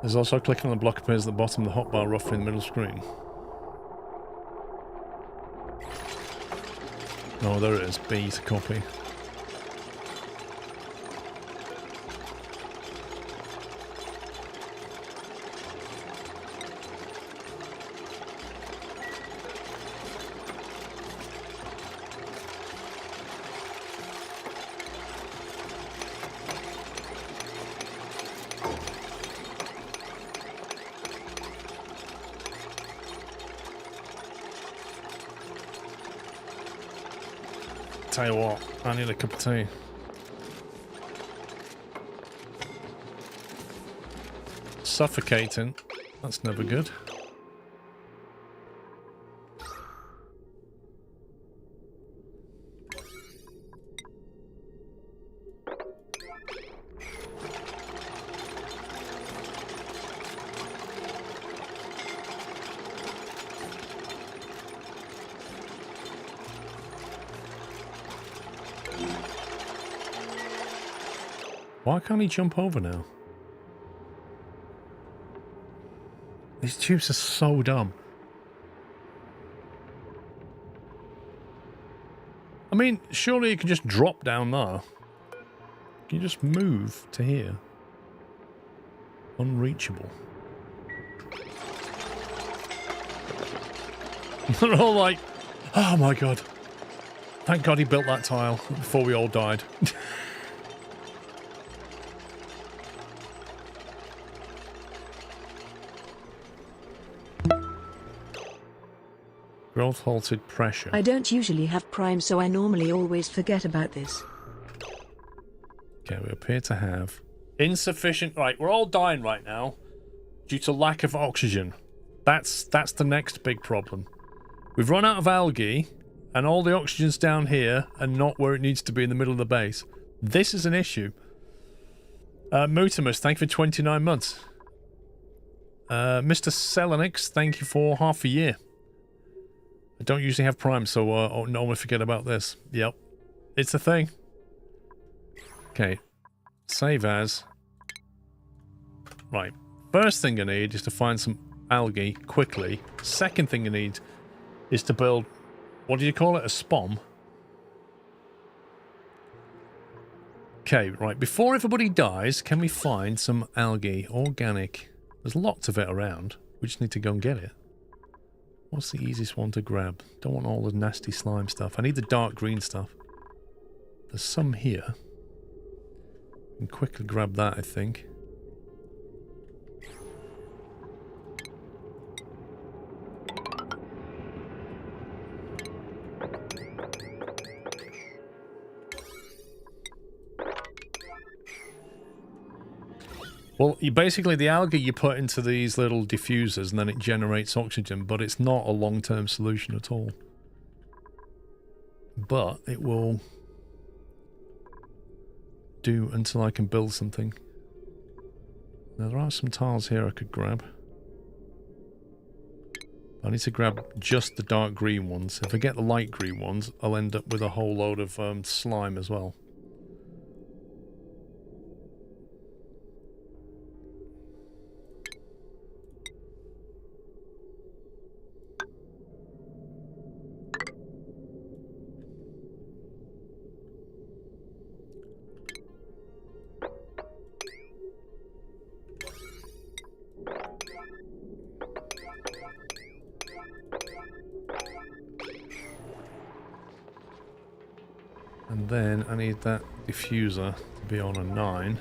There's also clicking on the block appears at the bottom of the hotbar roughly in the middle screen. Oh, there it is. B to copy. Tell you what, I need a cup of tea. Suffocating. That's never good. Why can't he jump over now? These tubes are so dumb. I mean, surely you can just drop down there. Can you just move to here? Unreachable. They're all like, oh my god. Thank god he built that tile before we all died. Growth halted pressure. I don't usually have Prime, so I normally always forget about this. Okay, we appear to have insufficient... Right, we're all dying right now due to lack of oxygen. That's the next big problem. We've run out of algae, and all the oxygen's down here and not where it needs to be in the middle of the base. This is an issue. Mutimus, thank you for 29 months. Mr. Selenix, thank you for half a year. I don't usually have Prime, so I'll normally forget about this. Yep. It's a thing. Okay. Save as. Right. First thing I need is to find some algae quickly. Second thing I need is to build... What do you call it? A spom? Okay, right. Before everybody dies, can we find some algae? Organic. There's lots of it around. We just need to go and get it. What's the easiest one to grab? Don't want all the nasty slime stuff. I need the dark green stuff. There's some here. I can quickly grab that, I think. Well, basically the algae you put into these little diffusers and then it generates oxygen, but it's not a long-term solution at all. But it will do until I can build something. Now there are some tiles here I could grab. I need to grab just the dark green ones. If I get the light green ones, I'll end up with a whole load of slime as well. I need that diffuser to be on a 9.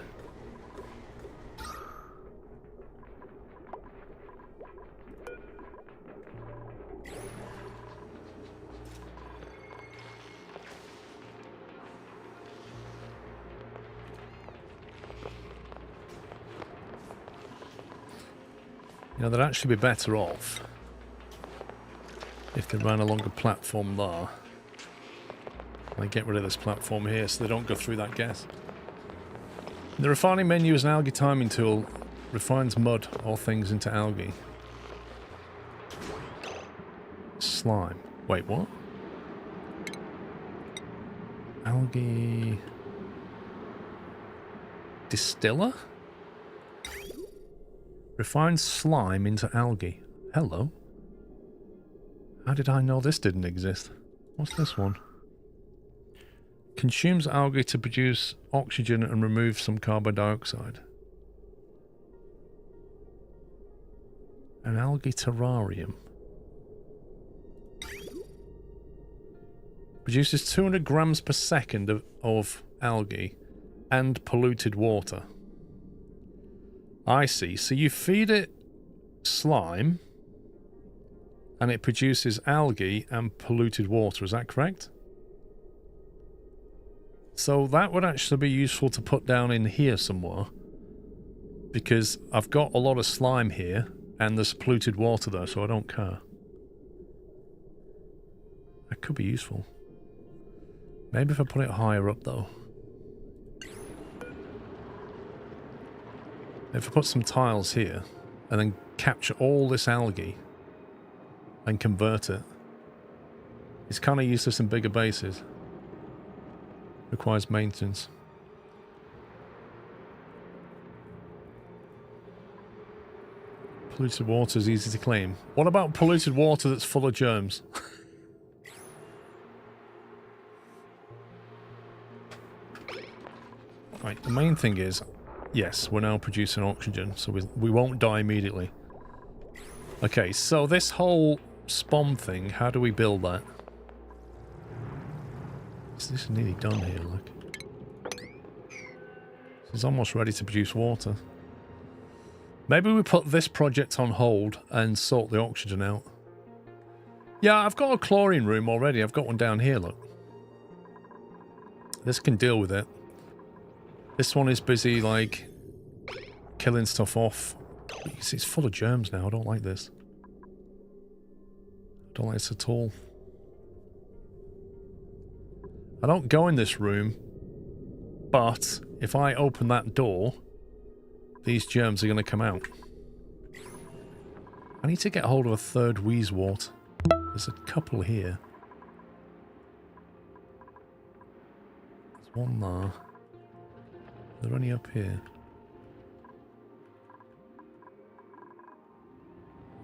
You know, they'd actually be better off if they ran along a platform there. And they get rid of this platform here so they don't go through that gas. The refining menu is an algae timing tool. Refines mud or things into algae. Slime. Wait, what? Algae... Distiller? Refines slime into algae. Hello. How did I know this didn't exist? What's this one? Consumes algae to produce oxygen and remove some carbon dioxide. An algae terrarium. Produces 200 grams per second of algae and polluted water. I see. So you feed it slime and it produces algae and polluted water. Is that correct? So that would actually be useful to put down in here somewhere. Because I've got a lot of slime here and there's polluted water there, so I don't care. That could be useful. Maybe if I put it higher up though. If I put some tiles here and then capture all this algae and convert it, it's kind of useless in bigger bases. Requires maintenance. Polluted water is easy to clean. What about polluted water that's full of germs? Right, the main thing is, yes, we're now producing oxygen, so we won't die immediately. Okay, so this whole spawn thing, how do we build that? This is nearly done here, look. It's almost ready to produce water. Maybe we put this project on hold and sort the oxygen out. Yeah, I've got a chlorine room already. I've got one down here, look. This can deal with it. This one is busy, like, killing stuff off. You can see it's full of germs now. I don't like this. I don't like this at all. I don't go in this room, but if I open that door, these germs are going to come out. I need to get hold of a third Wheezewort. There's a couple here. There's one there. Are there any up here?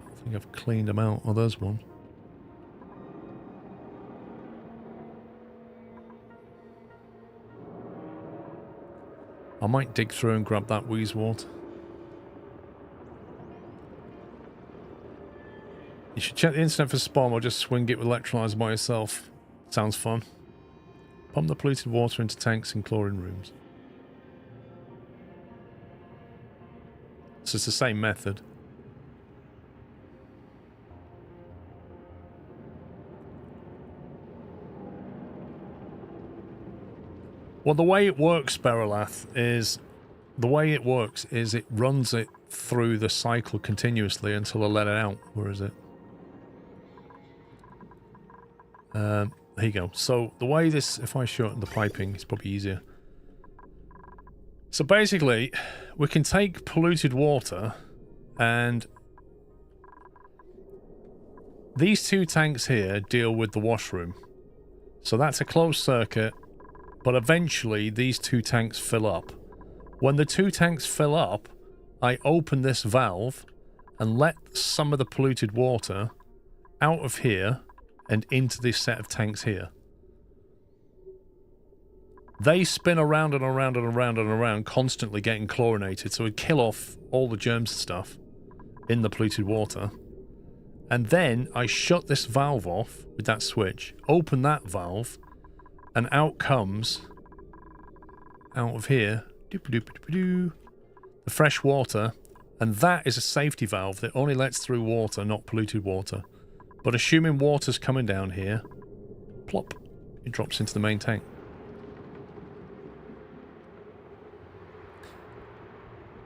I think I've cleaned them out. Oh, there's one. I might dig through and grab that Wheezewort. You should check the internet for spawn or just swing it with Electrolyzer by yourself. Sounds fun. Pump the polluted water into tanks in chlorine rooms. So it's the same method. Well, the way it works, Berolath, is... The way it works is it runs it through the cycle continuously until I let it out. Where is it? Here you go. So, the way this... If I shorten the piping, it's probably easier. So, basically, we can take polluted water and... These two tanks here deal with the washroom. So, that's a closed circuit. But eventually, these two tanks fill up. When the two tanks fill up, I open this valve and let some of the polluted water out of here and into this set of tanks here. They spin around and around and around and around, constantly getting chlorinated, so it kill off all the germs and stuff in the polluted water. And then I shut this valve off with that switch, open that valve, and out comes out of here. The fresh water. And that is a safety valve that only lets through water, not polluted water. But assuming water's coming down here, plop, it drops into the main tank.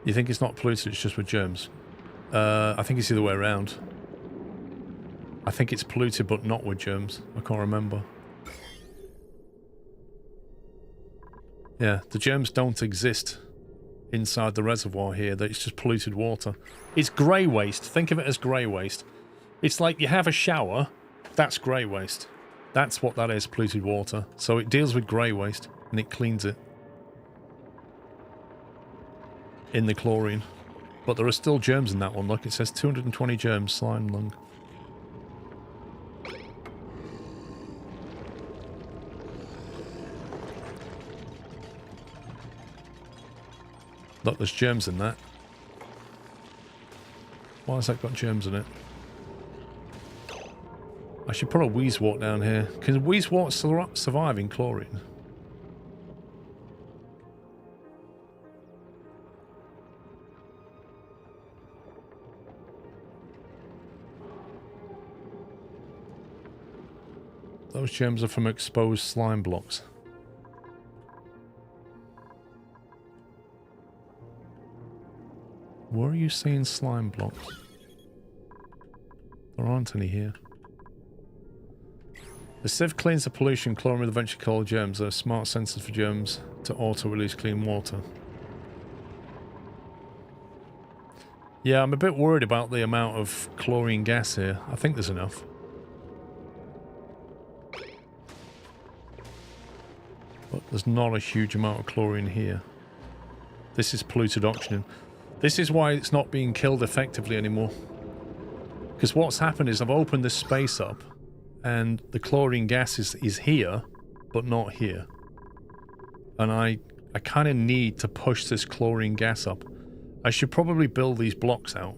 You think it's not polluted, it's just with germs? I think it's the other way around. I think it's polluted but not with germs. I can't remember. Yeah, the germs don't exist inside the reservoir here. It's just polluted water. It's grey waste. Think of it as grey waste. It's like you have a shower, that's grey waste. That's what that is, polluted water. So it deals with grey waste and it cleans it in the chlorine. But there are still germs in that one. Look, it says 220 germs, slime lung. Look, there's germs in that. Why has that got germs in it? I should put a Wheezewort down here. Can Wheezewort survive in chlorine? Those germs are from exposed slime blocks. Where are you seeing slime blocks? There aren't any here. The sieve cleans the pollution. Chlorine will eventually kill germs. There are smart sensors for germs to auto-release clean water. Yeah, I'm a bit worried about the amount of chlorine gas here. I think there's enough. But there's not a huge amount of chlorine here. This is polluted oxygen. This is why it's not being killed effectively anymore. Because what's happened is I've opened this space up and the chlorine gas is here, but not here. And I kind of need to push this chlorine gas up. I should probably build these blocks out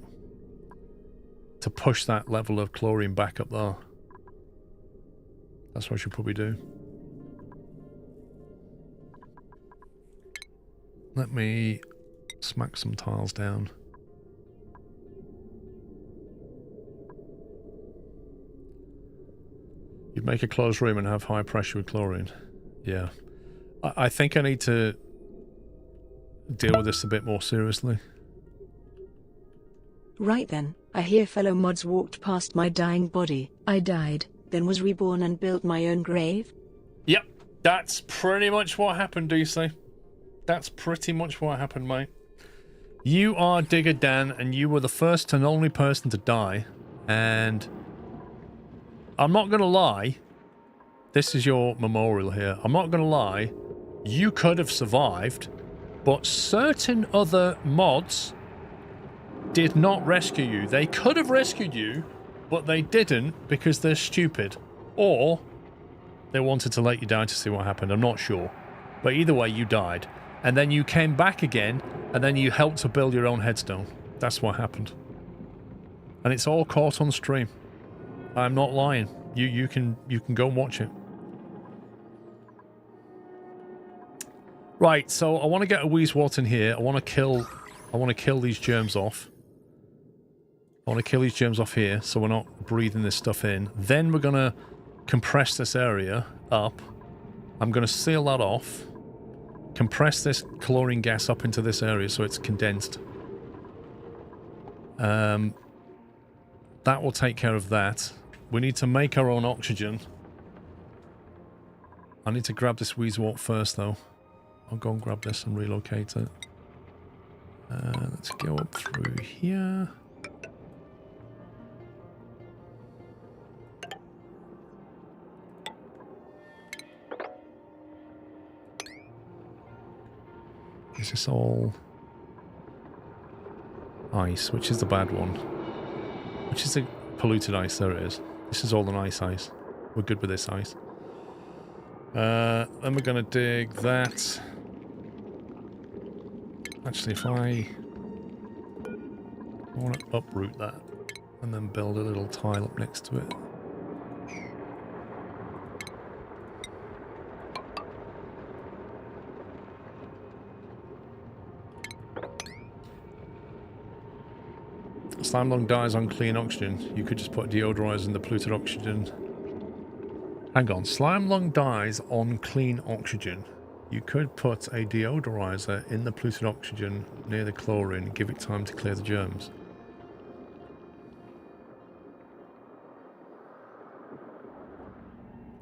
to push that level of chlorine back up there. That's what I should probably do. Let me smack some tiles down. You'd make a closed room and have high pressure with chlorine. Yeah. I think I need to deal with this a bit more seriously. Right then, I hear fellow mods walked past my dying body. I died, then was reborn and built my own grave? Yep. That's pretty much what happened, DC. That's pretty much what happened, mate. You are Digger Dan, and you were the first and only person to die. And I'm not going to lie. This is your memorial here. I'm not going to lie. You could have survived, but certain other mods did not rescue you. They could have rescued you, but they didn't because they're stupid. Or they wanted to let you die to see what happened. I'm not sure. But either way, you died. And then you came back again, and then you helped to build your own headstone. That's what happened. And it's all caught on stream. I'm not lying. You can go and watch it. Right, so I want to get a Wheezewort in here. I want to kill these germs off. I want to kill these germs off here, so we're not breathing this stuff in. Then we're gonna compress this area up. I'm gonna seal that off. Compress this chlorine gas up into this area so it's condensed. That will take care of that. We need to make our own oxygen. I need to grab this Wheezewort first, though. I'll go and grab this and relocate it. Let's go up through here. Is this all ice? Which is the bad one? Which is the polluted ice? There it is. This is all the nice ice. We're good with this ice. Then we're going to dig that. Actually, if I want to uproot that and then build a little tile up next to it. Slime lung dies on clean oxygen. You could just put deodorizer in the polluted oxygen. Hang on. Slime lung dies on clean oxygen. You could put a deodorizer in the polluted oxygen near the chlorine. Give it time to clear the germs.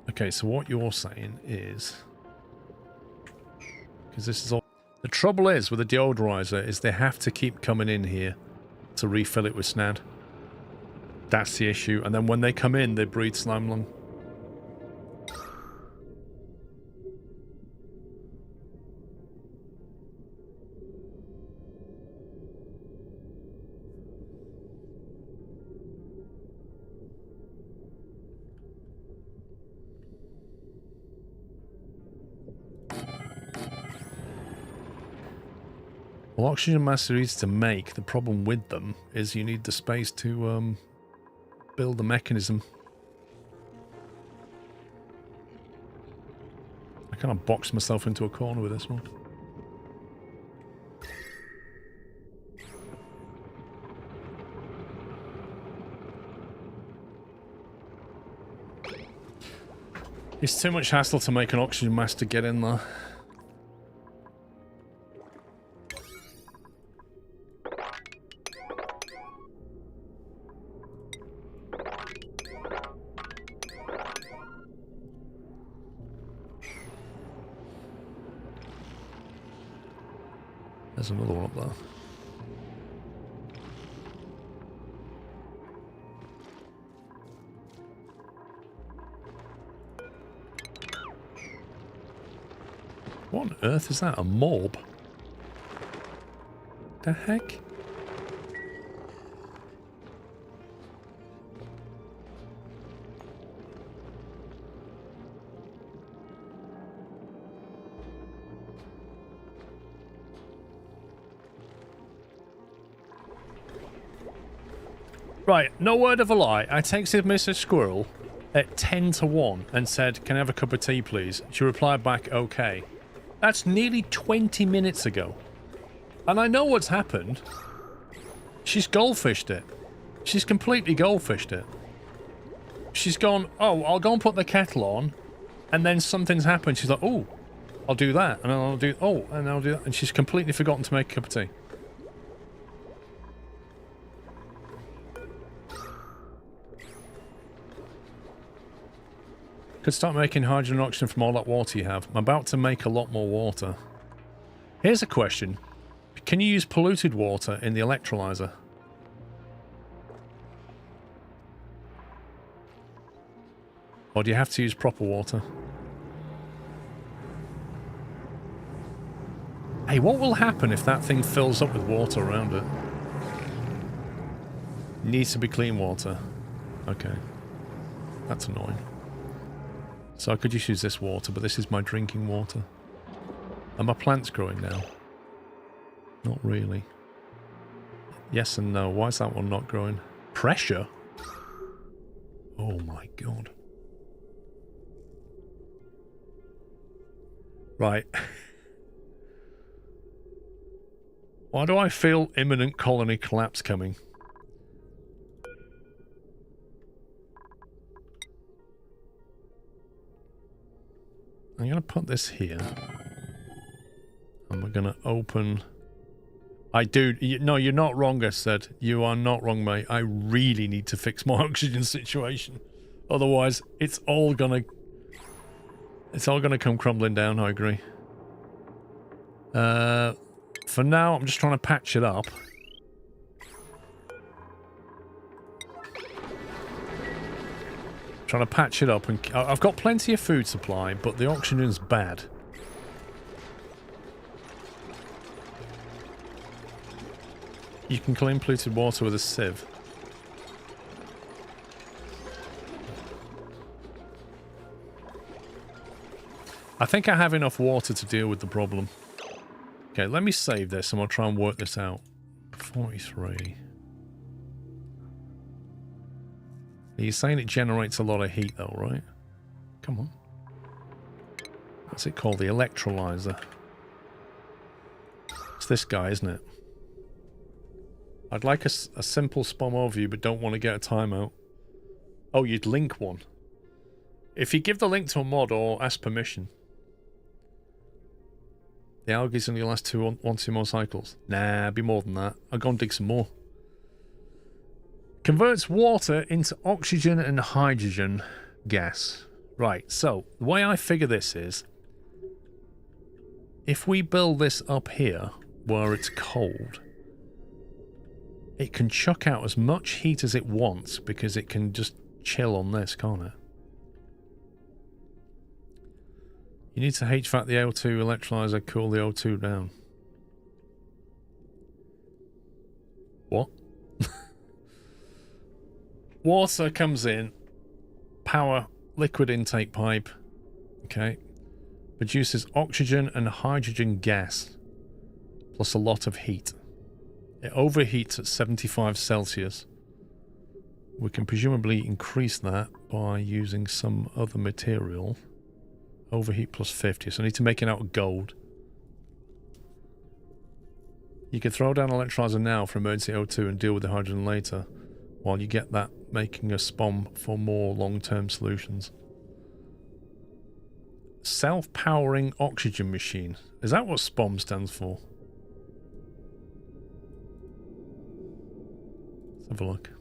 Okay, so what you're saying is... Because this is all... The trouble is with the deodorizer is they have to keep coming in here to refill it with SNAD. That's the issue. And then when they come in, they breathe slime lung. Well, oxygen masks are easy to make. The problem with them is you need the space to build the mechanism. I kind of boxed myself into a corner with this one. It's too much hassle to make an oxygen mask to get in there. There's another one up there. What on earth is that? A mob? The heck? Right, no word of a lie. I texted Mrs. Squirrel at 10 to 1 and said, "Can I have a cup of tea, please?" She replied back, "Okay." That's nearly 20 minutes ago. And I know what's happened. She's goldfished it. She's completely goldfished it. She's gone, "Oh, I'll go and put the kettle on." And then something's happened. She's like, "Oh, I'll do that." And then I'll do, "Oh, and I'll do that." And she's completely forgotten to make a cup of tea. Could start making hydrogen and oxygen from all that water you have. I'm about to make a lot more water. Here's a question. Can you use polluted water in the electrolyzer? Or do you have to use proper water? Hey, what will happen if that thing fills up with water around it? Needs to be clean water. Okay. That's annoying. So I could just use this water, but this is my drinking water. Are my plants growing now? Not really. Yes and no. Why is that one not growing? Pressure? Oh my god. Right. Why do I feel imminent colony collapse coming? I'm going to put this here. And we're going to open... No, you're not wrong, I said. You are not wrong, mate. I really need to fix my oxygen situation. Otherwise, it's all going to come crumbling down, I agree. For now, I'm just trying to patch it up. Trying to patch it up, and I've got plenty of food supply, but the oxygen's bad. You can clean polluted water with a sieve. I think I have enough water to deal with the problem. Okay, let me save this and we'll try and work this out. 43. You're saying it generates a lot of heat though, right? Come on. What's it called? The electrolyzer. It's this guy, isn't it? I'd like a simple SPOM overview, but don't want to get a timeout. Oh, you'd link one. If you give the link to a mod or ask permission. The algae's only last one, two more cycles. Nah, be more than that. I'll go and dig some more. Converts water into oxygen and hydrogen gas. Right, so the way I figure this is, if we build this up here where it's cold, it can chuck out as much heat as it wants because it can just chill on this, can't it? You need to HVAC the O2 electrolyzer, cool the O2 down. What? Water comes in, power, liquid intake pipe, okay, produces oxygen and hydrogen gas, plus a lot of heat. It overheats at 75 Celsius. We can presumably increase that by using some other material. Overheat plus 50, so I need to make it out of gold. You can throw down electrolyzer now for emergency O2 and deal with the hydrogen later, while you get that making a SPOM for more long-term solutions. Self-powering oxygen machine. Is that what SPOM stands for? Let's have a look.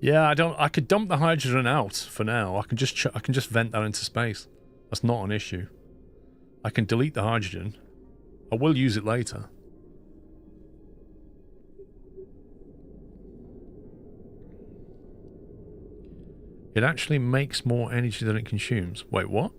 Yeah, I could dump the hydrogen out for now. I can just vent that into space. That's not an issue. I can delete the hydrogen. I will use it later. It actually makes more energy than it consumes. Wait, what?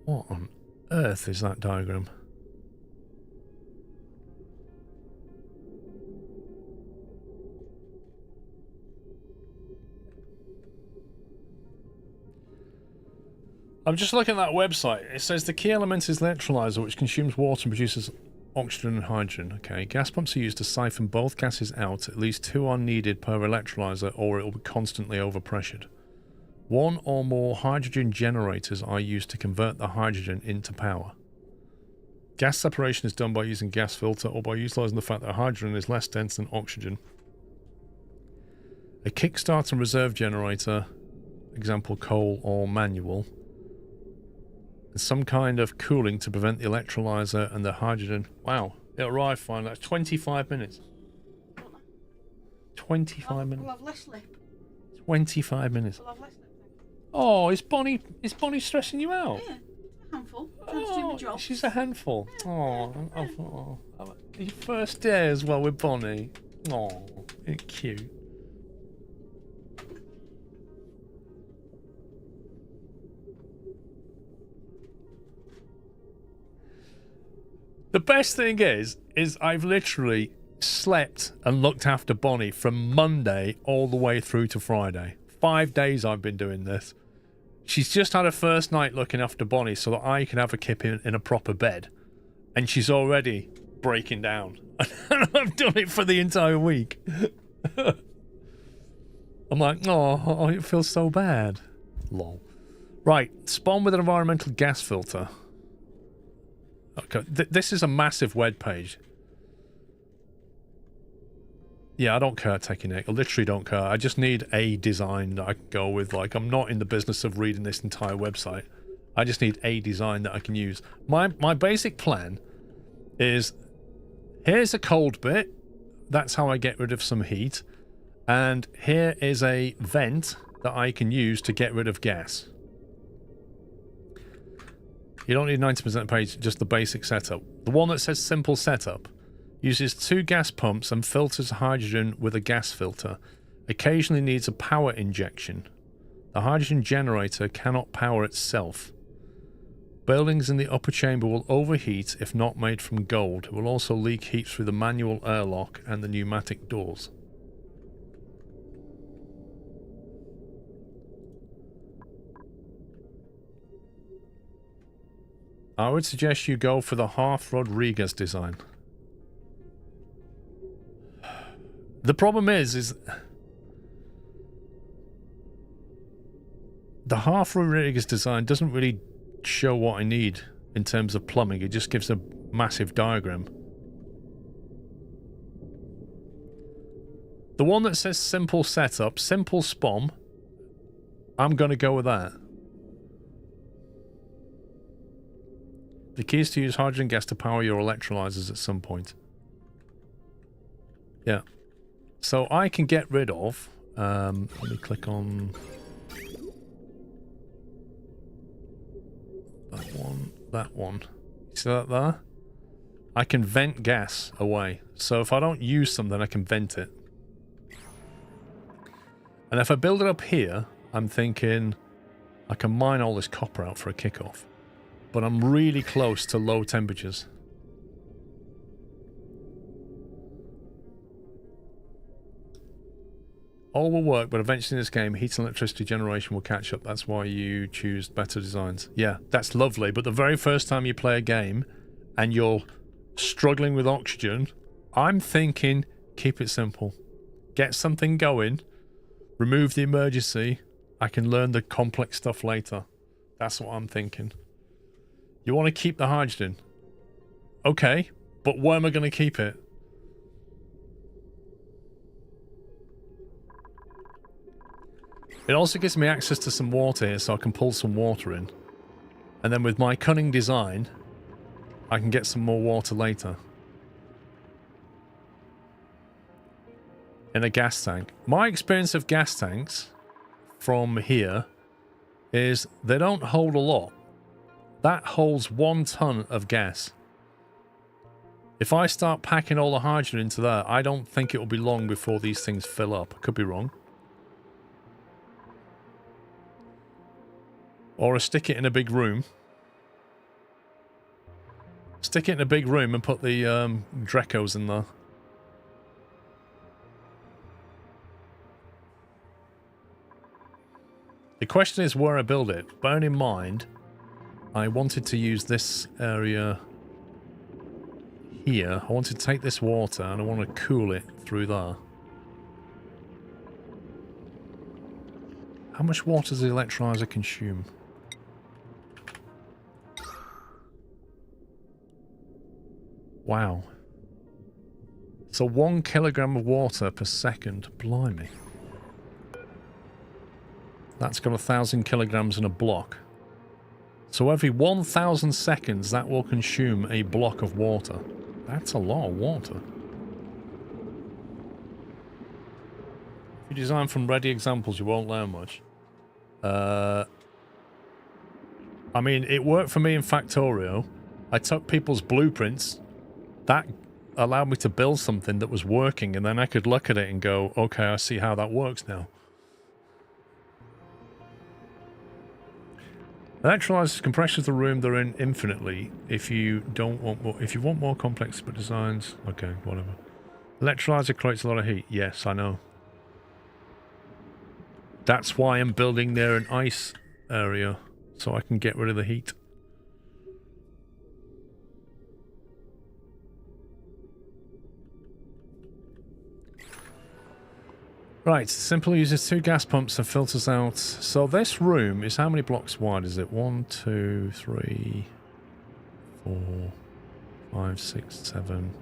What on earth is that diagram? I'm just looking at that website. It says the key element is the electrolyzer, which consumes water and produces oxygen and hydrogen. Okay, gas pumps are used to siphon both gases out. At least 2 are needed per electrolyzer, or it will be constantly overpressured. 1 or more hydrogen generators are used to convert the hydrogen into power. Gas separation is done by using gas filter or by utilizing the fact that hydrogen is less dense than oxygen. A kickstart and reserve generator, example coal or manual, and some kind of cooling to prevent the electrolyzer and the hydrogen. Wow, it'll arrive fine. That's 25 minutes. 25 minutes. We'll have less lip. 25 minutes. We'll have less lip. Oh, is Bonnie stressing you out? Yeah, a handful. Trying to do my job. She's a handful. Oh, your first day as well with Bonnie. Oh, it's cute. The best thing is I've literally slept and looked after Bonnie from Monday all the way through to Friday. 5 days I've been doing this. She's just had her first night looking after Bonnie so that I can have a kip in a proper bed. And she's already breaking down. I've done it for the entire week. I'm like, oh, it feels so bad. Lol. Right, spawn with an environmental gas filter. Okay, this is a massive web page. Yeah, I don't care taking it. I literally don't care. I just need a design that I can go with. Like, I'm not in the business of reading this entire website. I just need a design that I can use. My basic plan is, here's a cold bit. That's how I get rid of some heat. And here is a vent that I can use to get rid of gas. You don't need 90% page, just the basic setup. The one that says simple setup uses 2 gas pumps and filters hydrogen with a gas filter. Occasionally needs a power injection. The hydrogen generator cannot power itself. Buildings in the upper chamber will overheat if not made from gold. It will also leak heat through the manual airlock and the pneumatic doors. I would suggest you go for the Half Rodriguez design. The problem is The half-room rig's design doesn't really show what I need in terms of plumbing. It just gives a massive diagram. The one that says simple setup, simple spom, I'm going to go with that. The key is to use hydrogen gas to power your electrolyzers at some point. Yeah. So I can get rid of... let me click on... that one. See that there? I can vent gas away. So if I don't use some, then I can vent it. And if I build it up here, I'm thinking I can mine all this copper out for a kickoff. But I'm really close to low temperatures. All will work, but eventually in this game, heat and electricity generation will catch up. That's why you choose better designs. Yeah, that's lovely, but the very first time you play a game and you're struggling with oxygen, I'm thinking, keep it simple. Get something going, remove the emergency, I can learn the complex stuff later. That's what I'm thinking. You want to keep the hydrogen? Okay, but where am I going to keep it? It also gives me access to some water here, so I can pull some water in. And then with my cunning design, I can get some more water later. In a gas tank. My experience of gas tanks from here is they don't hold a lot. That holds 1 ton of gas. If I start packing all the hydrogen into there, I don't think it will be long before these things fill up. I could be wrong. Or I stick it in a big room. Stick it in a big room and put the Dracos in there. The question is where I build it. Bearing in mind, I wanted to use this area here. I wanted to take this water and I want to cool it through there. How much water does the electrolyzer consume? Wow. So 1 kilogram of water per second. Blimey. That's got 1,000 kilograms in a block. So every 1,000 seconds that will consume a block of water. That's a lot of water. If you design from ready examples, you won't learn much. I mean, it worked for me in Factorio. I took people's blueprints. That allowed me to build something that was working, and then I could look at it and go, okay, I see how that works now. Electrolyzers compresses the room they're in infinitely if you don't want more. If you want more complex designs, okay, whatever. Electrolyzer creates a lot of heat. Yes, I know. That's why I'm building near an ice area, so I can get rid of the heat. Right, Simple uses 2 gas pumps and filters out. So this room is how many blocks wide is it? 1, 2, 3, 4, 5, 6, 7,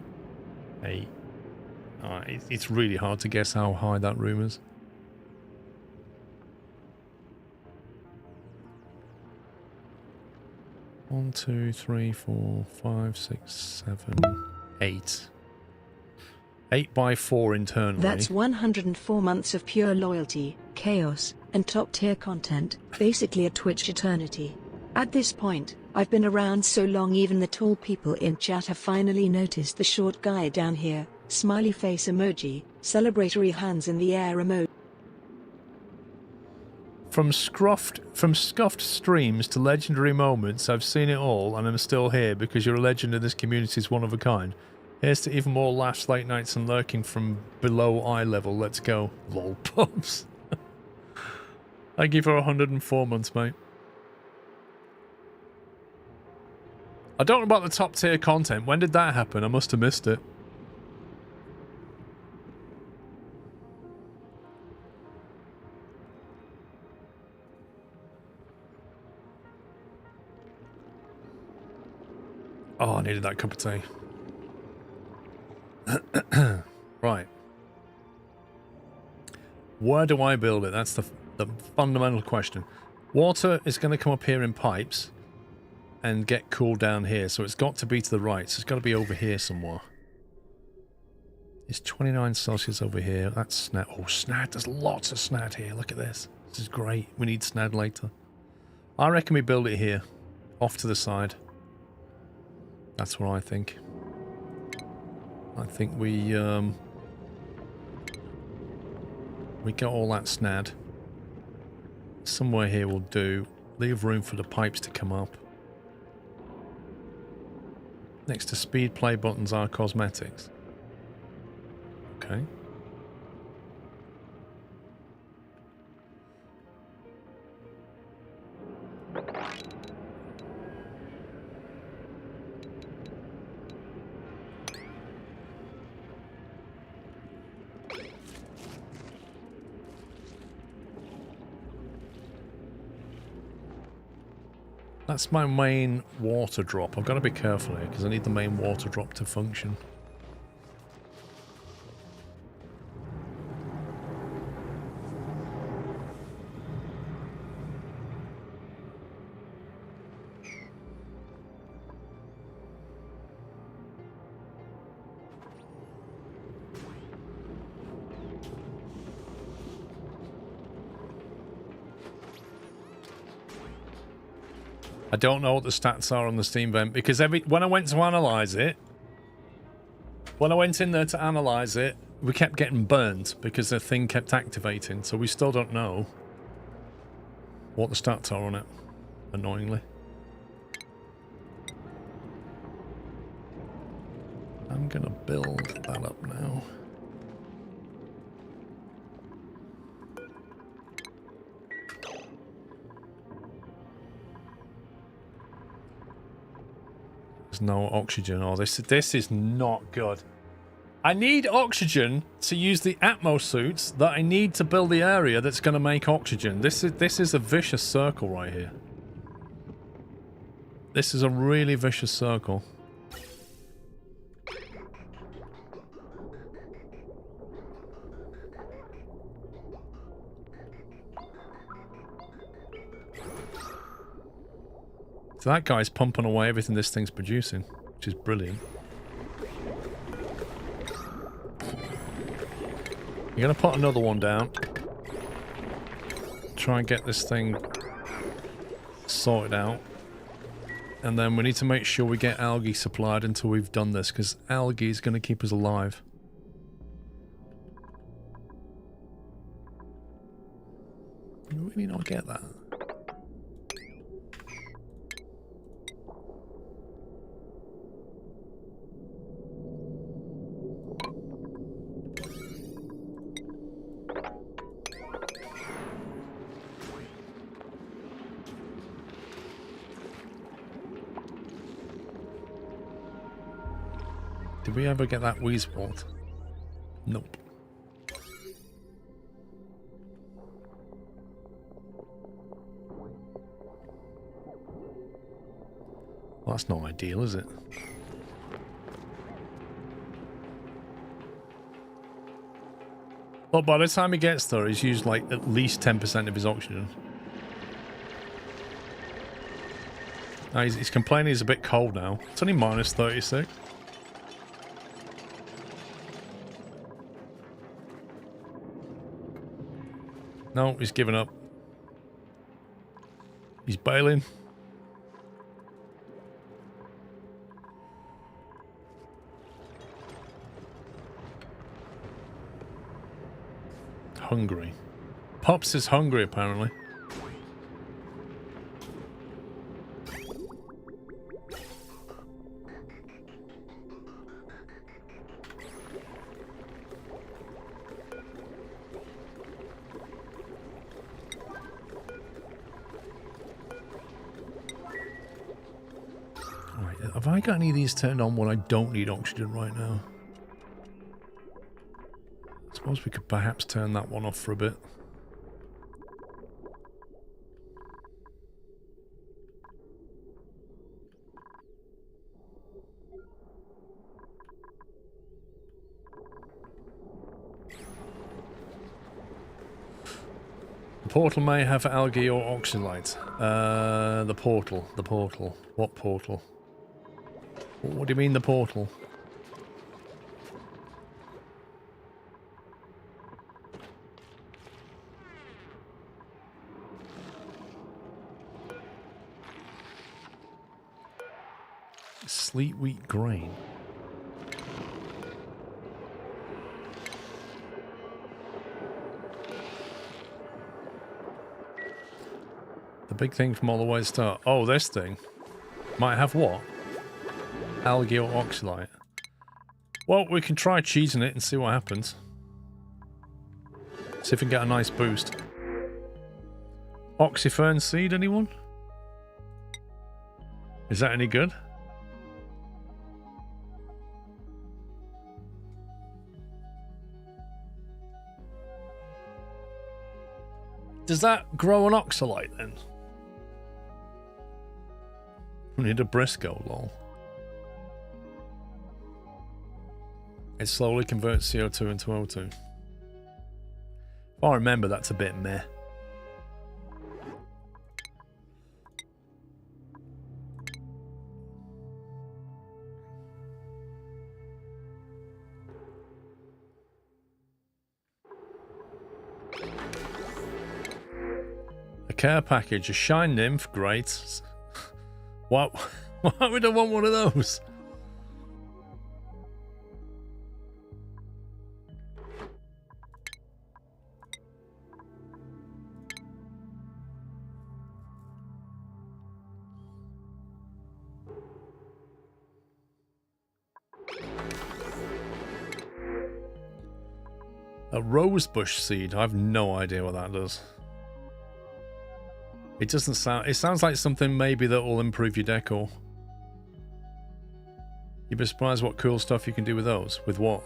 8. It's really hard to guess how high that room is. One, 2, 3, 4, 5, 6, 7, 8. 8 by 4 internally. That's 104 months of pure loyalty, chaos, and top-tier content, basically a Twitch eternity. At this point, I've been around so long even the tall people in chat have finally noticed the short guy down here, smiley face emoji, celebratory hands in the air emoji. From scuffed streams to legendary moments, I've seen it all and I'm still here because you're a legend and this community is one of a kind. Here's to even more laughs, late nights, and lurking from below eye level. Let's go. Lol pumps. I give her 104 months, mate. I don't know about the top tier content. When did that happen? I must have missed it. Oh, I needed that cup of tea. Right. Where do I build it? That's the fundamental question. Water is going to come up here in pipes and get cooled down here. So it's got to be to the right. So it's got to be over here somewhere. It's 29 Celsius over here. That's snad. Oh, snad. There's lots of snad here. Look at this. This is great. We need snad later. I reckon we build it here. Off to the side. That's what I think. I think we get all that snad. Somewhere here will do. Leave room for the pipes to come up. Next to speed play buttons are cosmetics. Okay. That's my main water drop. I've got to be careful here because I need the main water drop to function. I don't know what the stats are on the steam vent because when I went to analyze it, when I went in there to analyze it, we kept getting burnt because the thing kept activating. So we still don't know what the stats are on it, annoyingly. I'm gonna build that up now. No oxygen. Oh, this is not good. I need oxygen to use the Atmos suits that I need to build the area that's going to make oxygen. This is a vicious circle right here. This is a really vicious circle. So that guy's pumping away everything this thing's producing, which is brilliant. You're going to put another one down. Try and get this thing sorted out. And then we need to make sure we get algae supplied until we've done this, because algae is going to keep us alive. You really not get that. Did we ever get that Wheezewort? Nope. Well, that's not ideal, is it? Well, by the time he gets there, he's used like at least 10% of his oxygen. He's complaining he's a bit cold now. It's only minus 36. No, he's given up. He's bailing. Hungry. Pops is hungry, apparently. Have I got any of these turned on when I don't need oxygen right now? I suppose we could perhaps turn that one off for a bit. Portal may have algae or oxylite. The portal. The portal. What portal? What do you mean the portal? Sleet wheat grain. The big thing from all the way to start. Oh, this thing might have what? Algae or oxylite. Well, we can try cheesing it and see what happens. See if we can get a nice boost. Oxyfern seed, anyone? Is that any good? Does that grow an oxylite then? We need a Briscoe, lol. It slowly converts CO2 into O2. If I remember, that's a bit meh. A care package, a shine nymph, great. What? Why would I want one of those? A rosebush seed. I have no idea what that does. It doesn't sound... It sounds like something maybe that will improve your decor. You'd be surprised what cool stuff you can do with those. With what?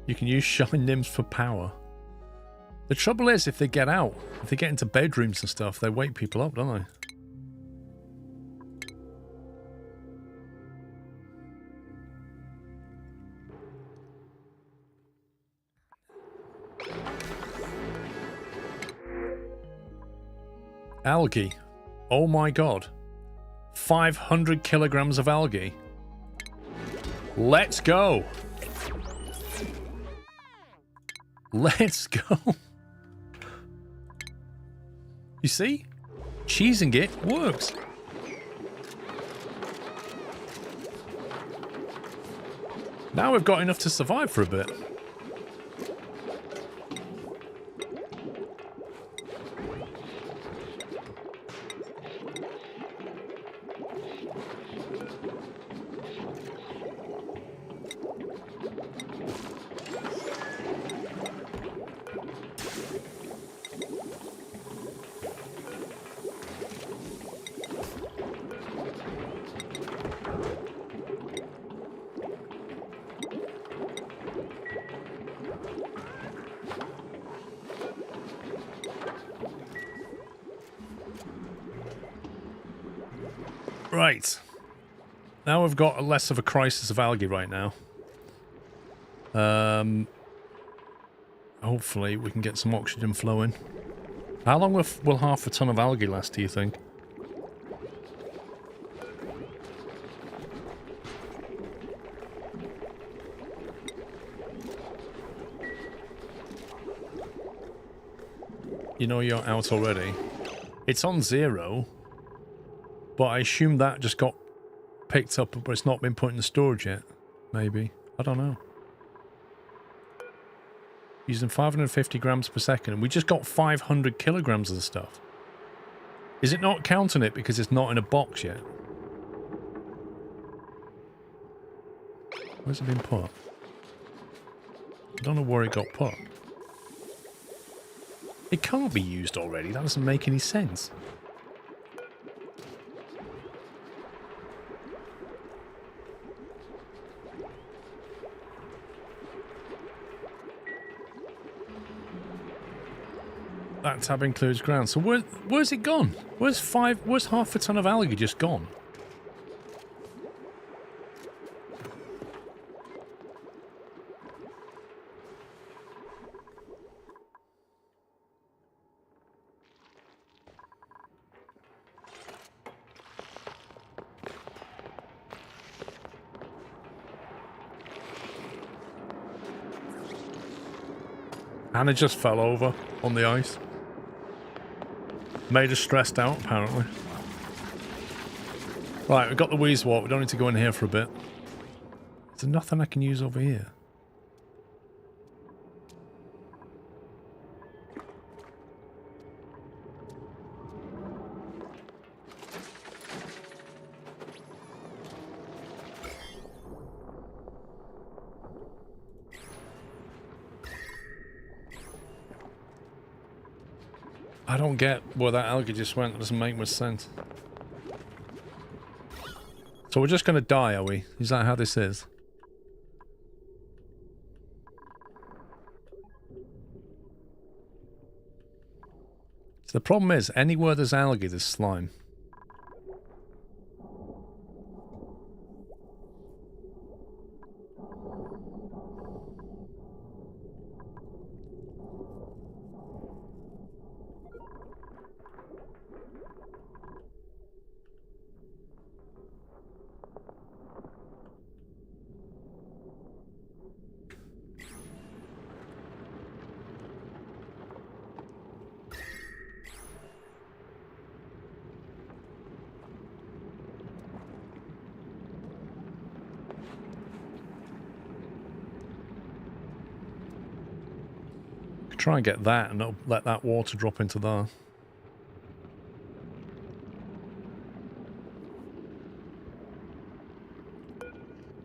You can use shine nymphs for power. The trouble is, if they get out, if they get into bedrooms and stuff, they wake people up, don't they? Algae. Oh my god. 500 kilograms of algae. Let's go. Let's go. You see? Cheesing it works. Now we've got enough to survive for a bit. Right. Now we've got less of a crisis of algae right now. Hopefully we can get some oxygen flowing. How long will half a ton of algae last, do you think? You know you're out already. It's on 0. But I assume that just got picked up, but it's not been put in the storage yet. Maybe. I don't know. Using 550 grams per second, and we just got 500 kilograms of the stuff. Is it not counting it because it's not in a box yet? Where's it been put? I don't know where it got put. It can't be used already. That doesn't make any sense. That tab includes ground. So where's it gone? Where's half a ton of algae just gone? Hannah just fell over on the ice. Made us stressed out, apparently. Right, we've got the Wheezewort. We don't need to go in here for a bit. Is there nothing I can use over here? I don't get where that algae just went. That doesn't make much sense. So we're just going to die, are we? Is that how this is? So the problem is, anywhere there's algae, there's slime. Try and get that and not let that water drop into there.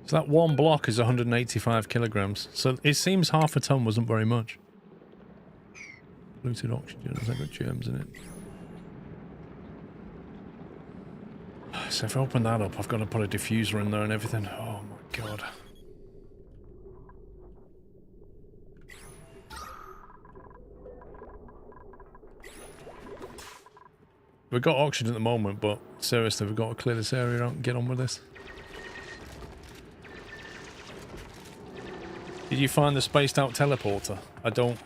So that one block is 185 kilograms. So it seems half a ton wasn't very much. Polluted oxygen, has that got germs in it? So if I open that up, I've got to put a diffuser in there and everything. Oh my god. We've got oxygen at the moment, but seriously, we've got to clear this area out and get on with this. Did you find the spaced out teleporter? I don't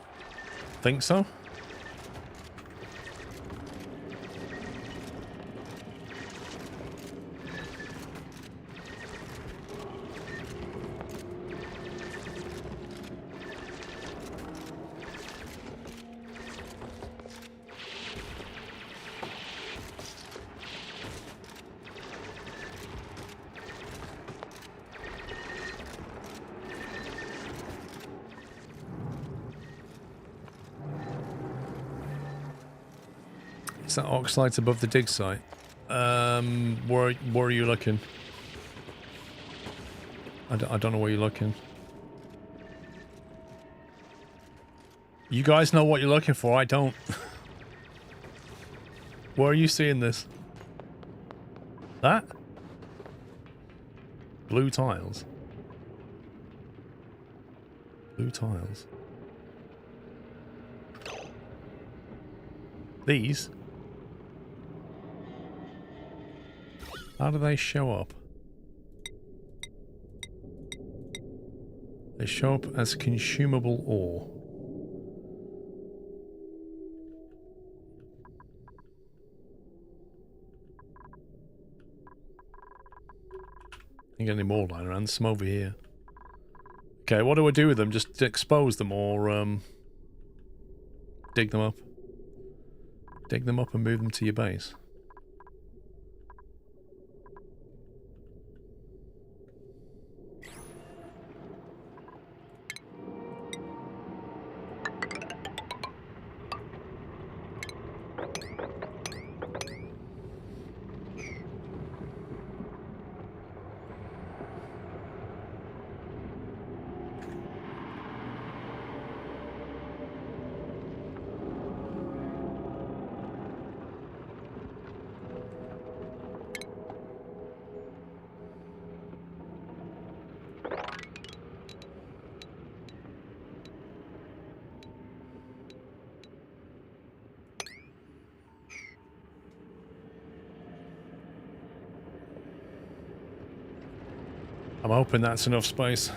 think so. Is that Oxylite above the dig site? Where are you looking? I don't know where you're looking. You guys know what you're looking for, I don't. Where are you seeing this? That? Blue tiles. Blue tiles. These? How do they show up? They show up as consumable ore. Ain't got any more lying around. Some over here. Okay, what do I do with them? Just expose them or dig them up? Dig them up and move them to your base. I'm hoping that's enough space.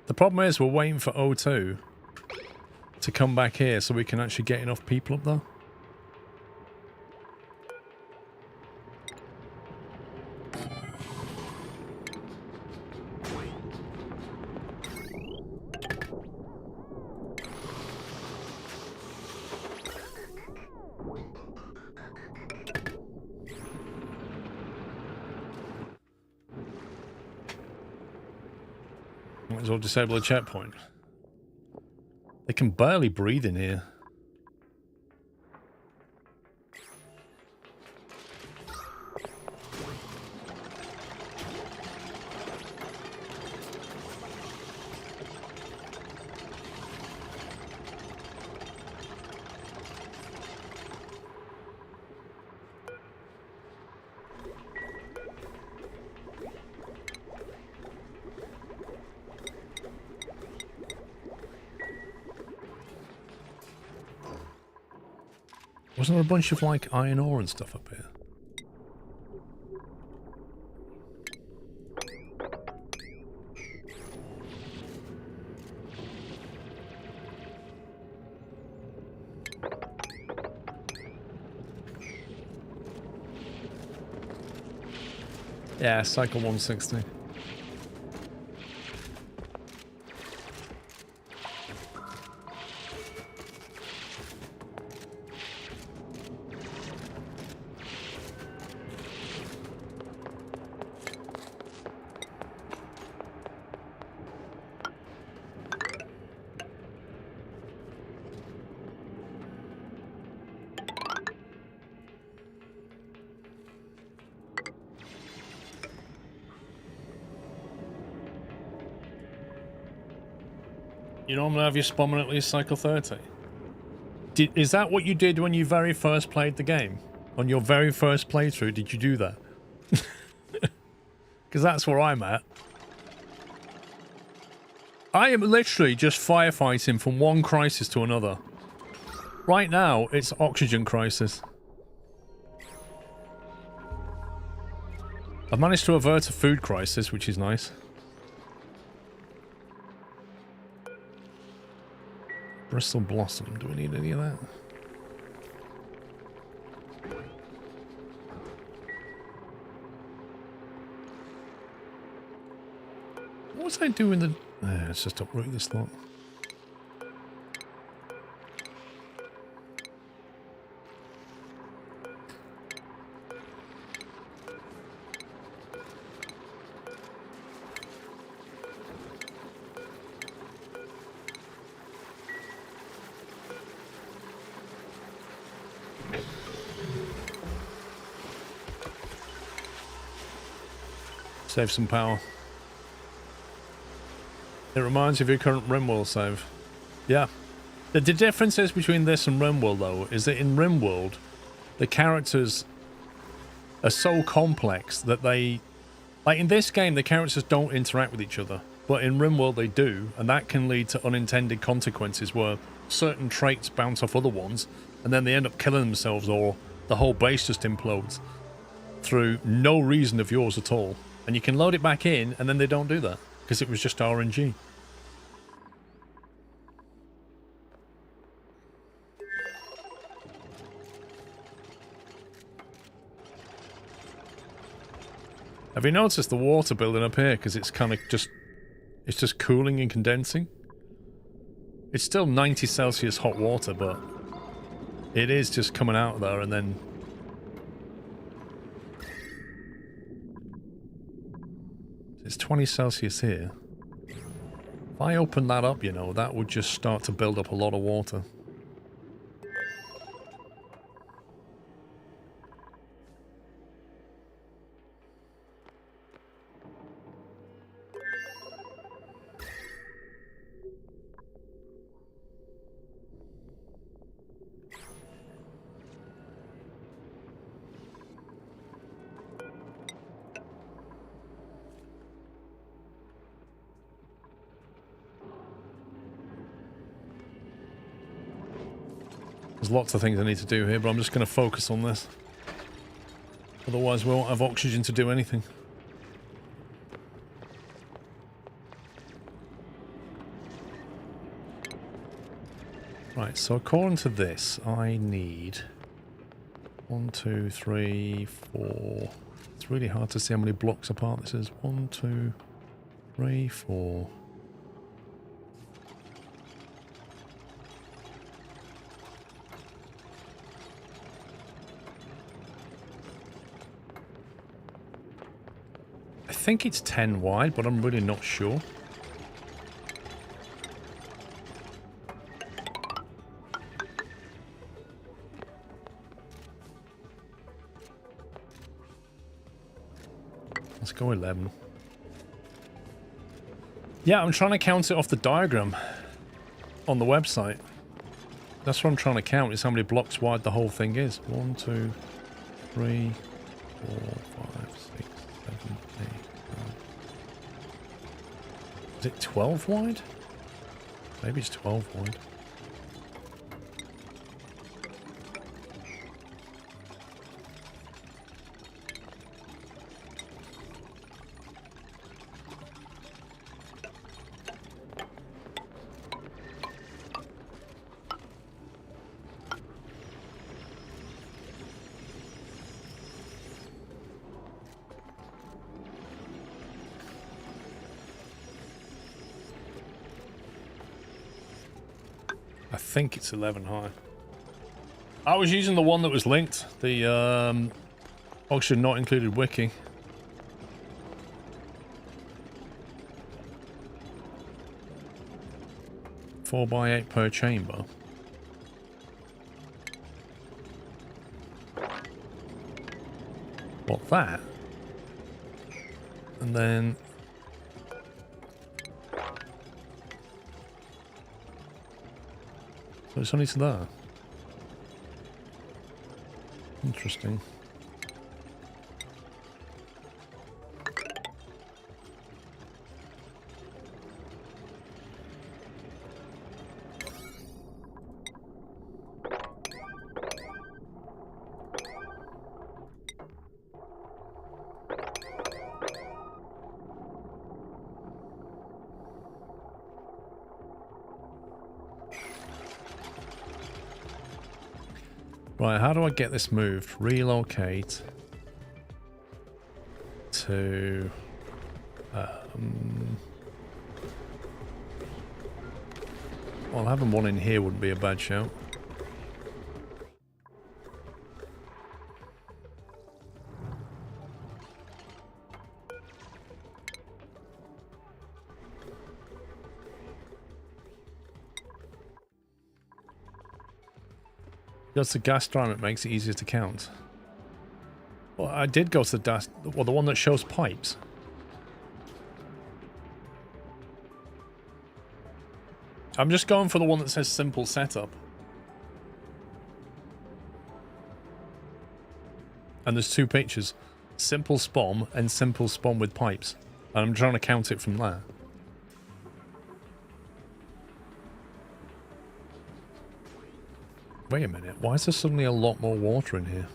The problem is we're waiting for O2 to come back here so we can actually get enough people up there. Might as well disable the checkpoint. They can barely breathe in here. Wasn't there a bunch of, like, iron ore and stuff up here? Yeah, cycle 160. You normally have your spawn at least cycle 30. Is that what you did when you very first played the game? On your very first playthrough, did you do that? Because that's where I'm at. I am literally just firefighting from one crisis to another. Right now, it's oxygen crisis. I've managed to avert a food crisis, which is nice. Bristol Blossom. Do we need any of that? What was I doing the... let's just uproot this lot. Save some power. It reminds you of your current RimWorld save. Yeah. The differences between this and RimWorld, though, is that in RimWorld, the characters are so complex that they... Like, in this game, the characters don't interact with each other. But in RimWorld, they do, and that can lead to unintended consequences where certain traits bounce off other ones, and then they end up killing themselves, or the whole base just implodes through no reason of yours at all. And you can load it back in, and then they don't do that, because it was just RNG. Have you noticed the water building up here? Because it's kind of just... It's just cooling and condensing. It's still 90 Celsius hot water, but... It is just coming out there, and then... It's 20 Celsius here. If I open that up, you know, that would just start to build up a lot of water. There's lots of things I need to do here, but I'm just going to focus on this. Otherwise we won't have oxygen to do anything. Right, so according to this, I need 1, 2, 3, 4. It's really hard to see how many blocks apart this is. 1, 2, 3, 4. I think it's 10 wide, but I'm really not sure. Let's go 11. Yeah, I'm trying to count it off the diagram on the website. That's what I'm trying to count, is how many blocks wide the whole thing is. 1, 2, 3, 4, 5, 6, 7, 8, 9. Is it 12 wide? Maybe it's 12 wide. I think it's 11 high. I was using the one that was linked, the oxygen not included wiki. Four by 8 per chamber. What, that? And then so it's only to there. Interesting. Right, how do I get this moved? Relocate to well, having one in here wouldn't be a bad shout. Goes to gas drum, it makes it easier to count. Well, I did go to the gas, well, the one that shows pipes. I'm just going for the one that says simple setup. And there's two pictures. Simple spawn and simple spawn with pipes. And I'm trying to count it from there. Wait a minute, why is there suddenly a lot more water in here?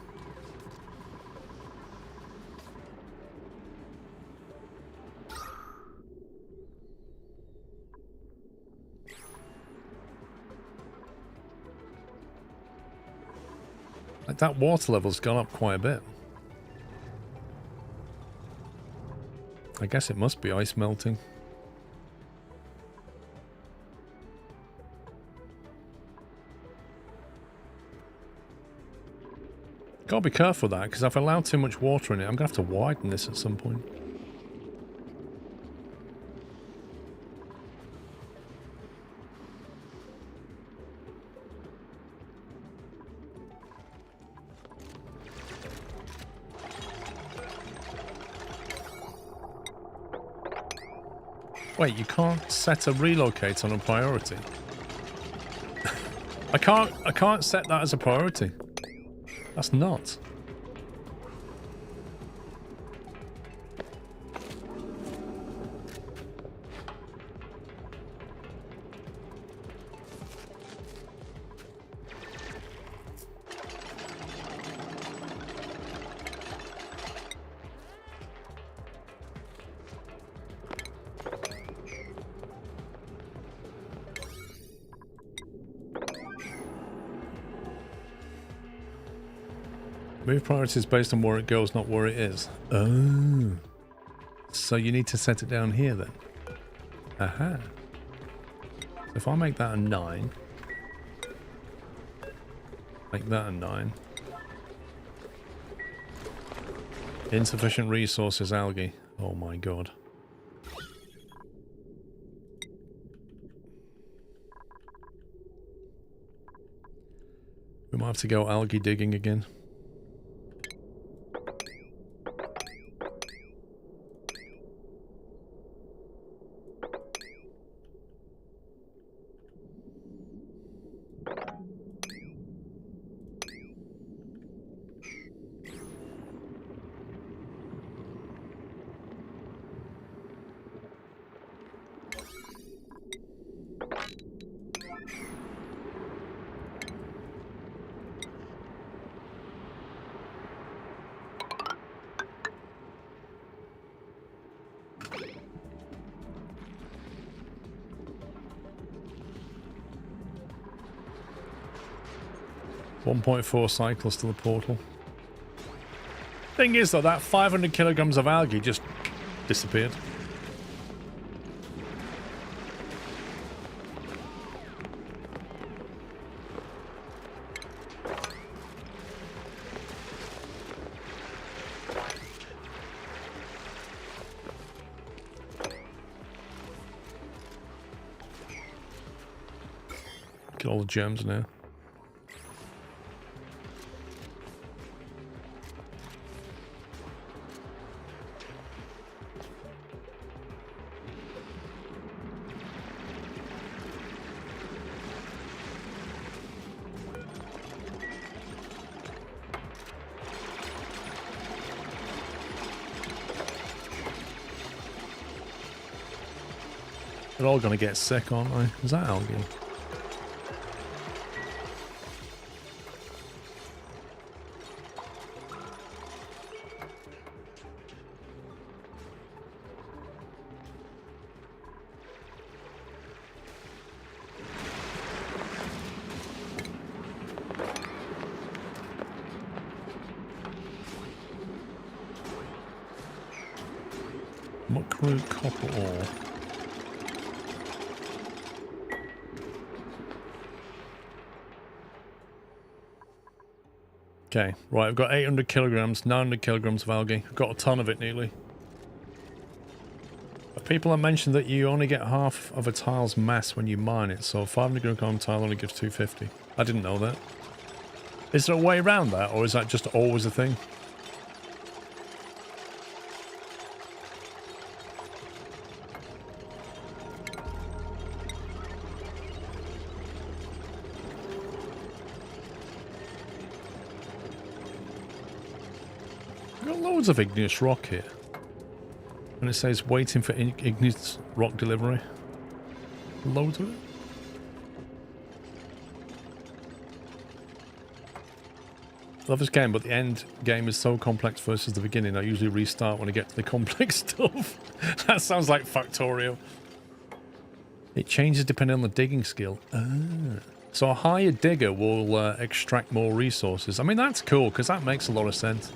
Like, that water level's gone up quite a bit. I guess it must be ice melting. Gotta be careful with that, because if I allow too much water in it, I'm gonna have to widen this at some point. Wait, you can't set a relocate on a priority. I can't set that as a priority. That's nuts. Move priorities based on where it goes, not where it is. Oh. So you need to set it down here then. Aha. So if I make that a 9. Make that a 9. Insufficient resources, algae. Oh my god. We might have to go algae digging again. 1.4 cycles to the portal. Thing is, though, that 500 kilograms of algae just disappeared. Get all the germs now. They're all going to get sick, aren't they? Is that algae? Muckroot copper ore. Okay, right, I've got 800 kilograms, 900 kilograms of algae. I've got a ton of it nearly. People have mentioned that you only get half of a tile's mass when you mine it, so a 500 gram tile only gives 250. I didn't know that. Is there a way around that, or is that just always a thing? I've got loads of igneous rock here. And it says waiting for igneous rock delivery. Loads of it. Love this game, but the end game is so complex versus the beginning. I usually restart when I get to the complex stuff. That sounds like Factorio. It changes depending on the digging skill. So a higher digger will extract more resources. I mean, that's cool, because that makes a lot of sense.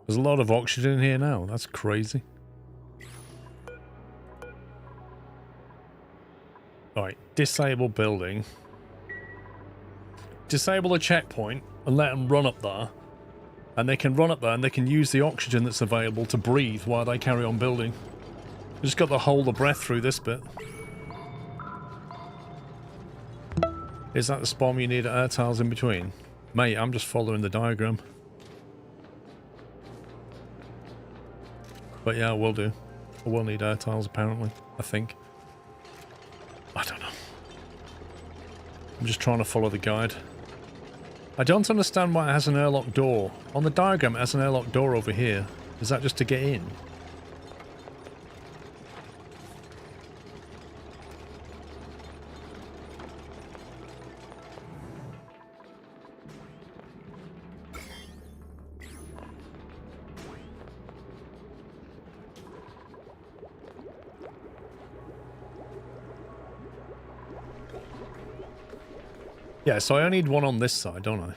There's a lot of oxygen in here now. That's crazy. Alright, disable building. Disable the checkpoint and let them run up there. And they can run up there and they can use the oxygen that's available to breathe while they carry on building. We just got to hold the breath through this bit. Is that the spawn you need air tiles in between? Mate, I'm just following the diagram. But yeah, I will do. I will need air tiles apparently, I think. I don't know. I'm just trying to follow the guide. I don't understand why it has an airlock door. On the diagram it has an airlock door over here. Is that just to get in? Yeah, so I only need one on this side, don't I?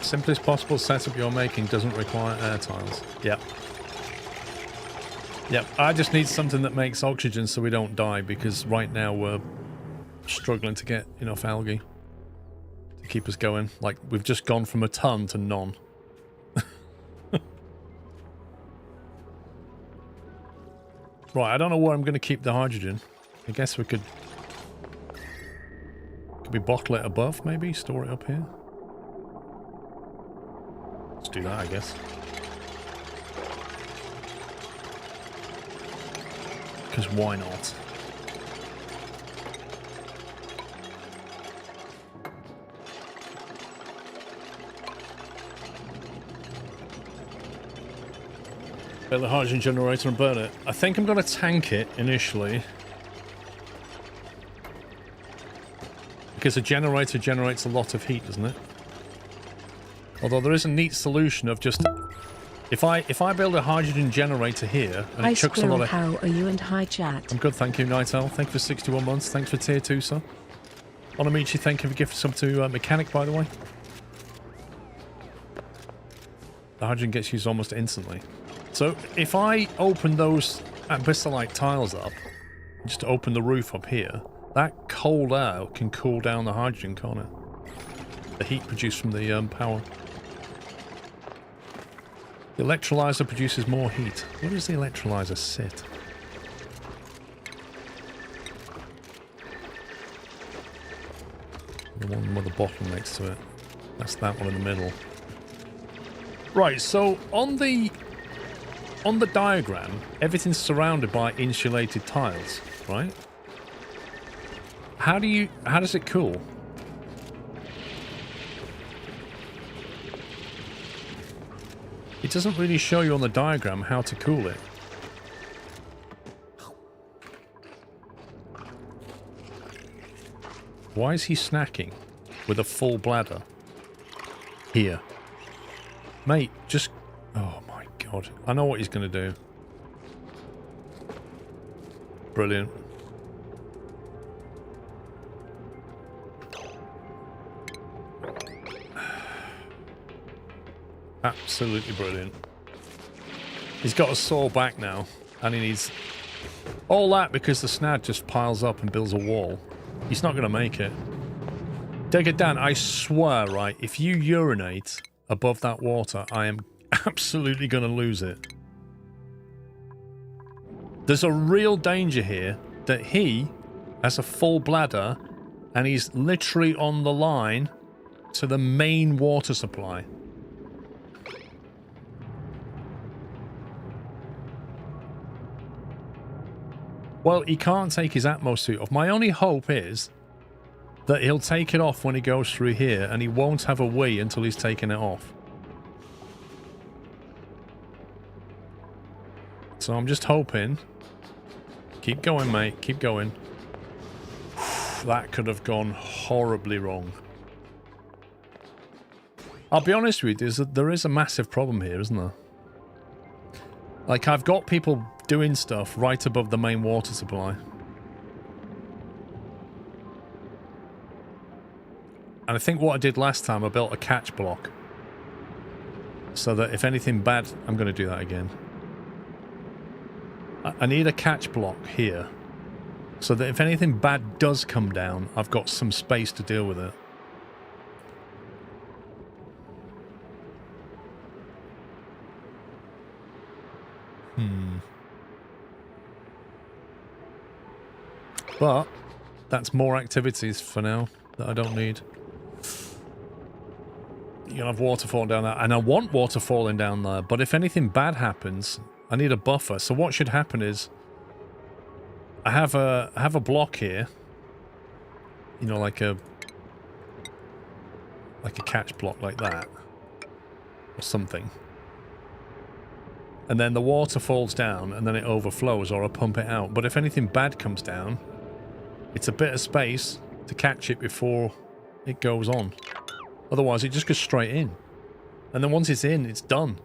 Simplest possible setup you're making doesn't require air tiles. Yep. Yep, I just need something that makes oxygen so we don't die, because right now we're struggling to get enough algae to keep us going. Like, we've just gone from a ton to none. Right, I don't know where I'm going to keep the hydrogen. I guess we could we bottle it above, maybe? Store it up here? Let's do that, I guess. Because why not? Build the hydrogen generator and burn it. I think I'm going to tank it initially. Because a generator generates a lot of heat, doesn't it? Although there is a neat solution of just... If I build a hydrogen generator here, and it chucks a lot of... How are you and hi chat? I'm good, thank you, Nightel. Thank you for 61 months. Thanks for tier 2, sir. Onamichi, thank you for gifting some to Mechanic, by the way. The hydrogen gets used almost instantly. So, if I open those abyssalite tiles up, just open the roof up here, that cold air can cool down the hydrogen, can't it? The heat produced from the power. The electrolyzer produces more heat. Where does the electrolyzer sit? The one with the bottlenecks to it. That's that one in the middle. Right, so on the diagram, everything's surrounded by insulated tiles, right? How does it cool? It doesn't really show you on the diagram how to cool it. Why is he snacking with a full bladder? Here. Mate, just... Oh my god. I know what he's going to do. Brilliant. Absolutely brilliant. He's got a sore back now, and he needs... All that because the snad just piles up and builds a wall. He's not going to make it. Digger Dan, I swear, right, if you urinate above that water, I am absolutely going to lose it. There's a real danger here that he has a full bladder and he's literally on the line to the main water supply. Well, he can't take his Atmos suit off. My only hope is that he'll take it off when he goes through here and he won't have a wee until he's taken it off. So I'm just hoping. Keep going, mate. Keep going. That could have gone horribly wrong. I'll be honest with you, there is a massive problem here, isn't there? Like, I've got people doing stuff right above the main water supply. And I think what I did last time, I built a catch block. So that if anything bad... I'm going to do that again. I need a catch block here. So that if anything bad does come down, I've got some space to deal with it. But that's more activities for now that I don't need. You're gonna have water falling down there, and I want water falling down there, but if anything bad happens, I need a buffer. So what should happen is I have a block here. You know, like a catch block like that. Or something. And then the water falls down and then it overflows, or I pump it out. But if anything bad comes down, it's a bit of space to catch it before it goes on. Otherwise, it just goes straight in. And then once it's in, it's done.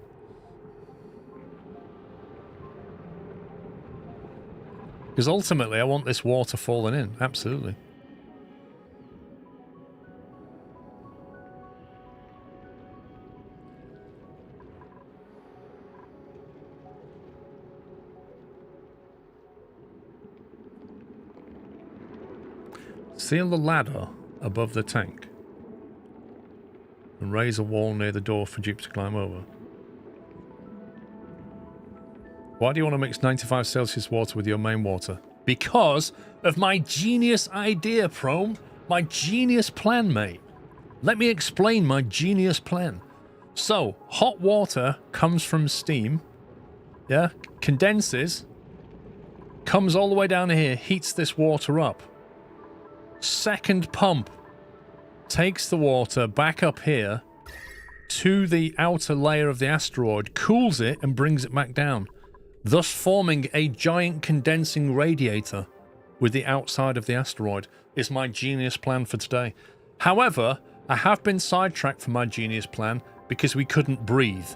Because ultimately, I want this water falling in. Absolutely. Seal the ladder above the tank. And raise a wall near the door for Jeep to climb over. Why do you want to mix 95 Celsius water with your main water? Because of my genius idea, Prome. My genius plan, mate. Let me explain my genius plan. So, hot water comes from steam. Yeah? Condenses. Comes all the way down here. Heats this water up. Second pump. Takes the water back up here to the outer layer of the asteroid. Cools it and brings it back down. Thus forming a giant condensing radiator with the outside of the asteroid is my genius plan for today. However, I have been sidetracked from my genius plan because we couldn't breathe.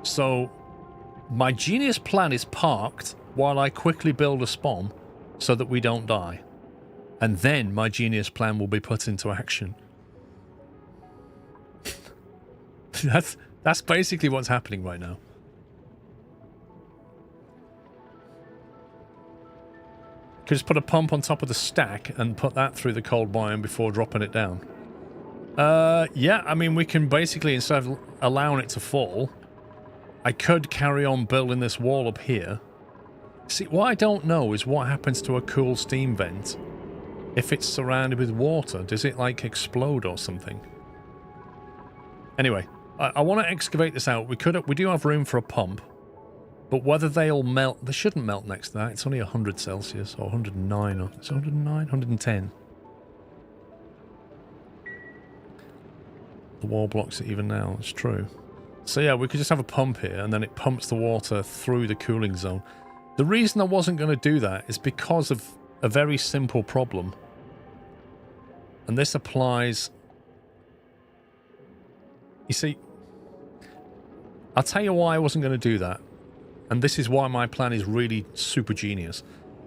So, my genius plan is parked while I quickly build a spawn so that we don't die. And then my genius plan will be put into action. That's basically what's happening right now. Could just put a pump on top of the stack and put that through the cold biome before dropping it down. Yeah, I mean, we can basically, instead of allowing it to fall, I could carry on building this wall up here. See, what I don't know is what happens to a cool steam vent if it's surrounded with water. Does it, like, explode or something? Anyway, I want to excavate this out. We do have room for a pump. But whether they'll melt... They shouldn't melt next to that. It's only 100 Celsius, or 109. Or, is it 109? 110. The wall blocks it even now. It's true. So yeah, we could just have a pump here, and then it pumps the water through the cooling zone. The reason I wasn't going to do that is because of a very simple problem. And this applies... You see... I'll tell you why I wasn't going to do that. And this is why my plan is really super genius.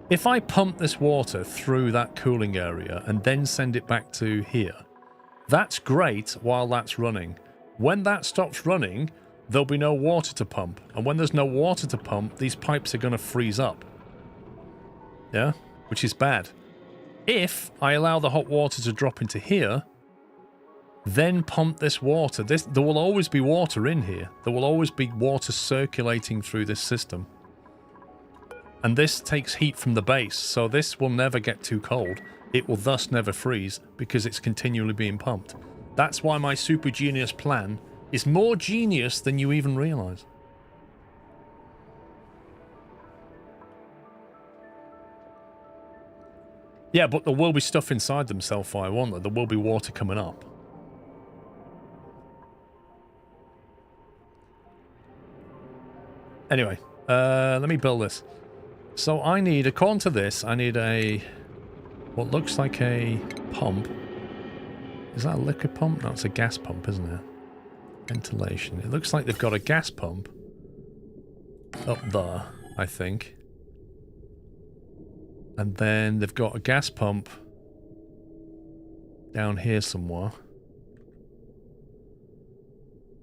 If I pump this water through that cooling area and then send it back to here, that's great while that's running. When that stops running, there'll be no water to pump. And when there's no water to pump, these pipes are going to freeze up. Yeah? Which is bad. If I allow the hot water to drop into here, then pump this water. There will always be water in here. There will always be water circulating through this system. And this takes heat from the base, so this will never get too cold. It will thus never freeze because it's continually being pumped. That's why my super genius plan is more genius than you even realize. Yeah, but there will be stuff inside them, Self-fire, won't there? There will be water coming up. Anyway, let me build this. So I need, according to this, I need a... what looks like a pump. Is that a liquid pump? No, it's a gas pump, isn't it? Ventilation. It looks like they've got a gas pump up there, I think. And then they've got a gas pump down here somewhere.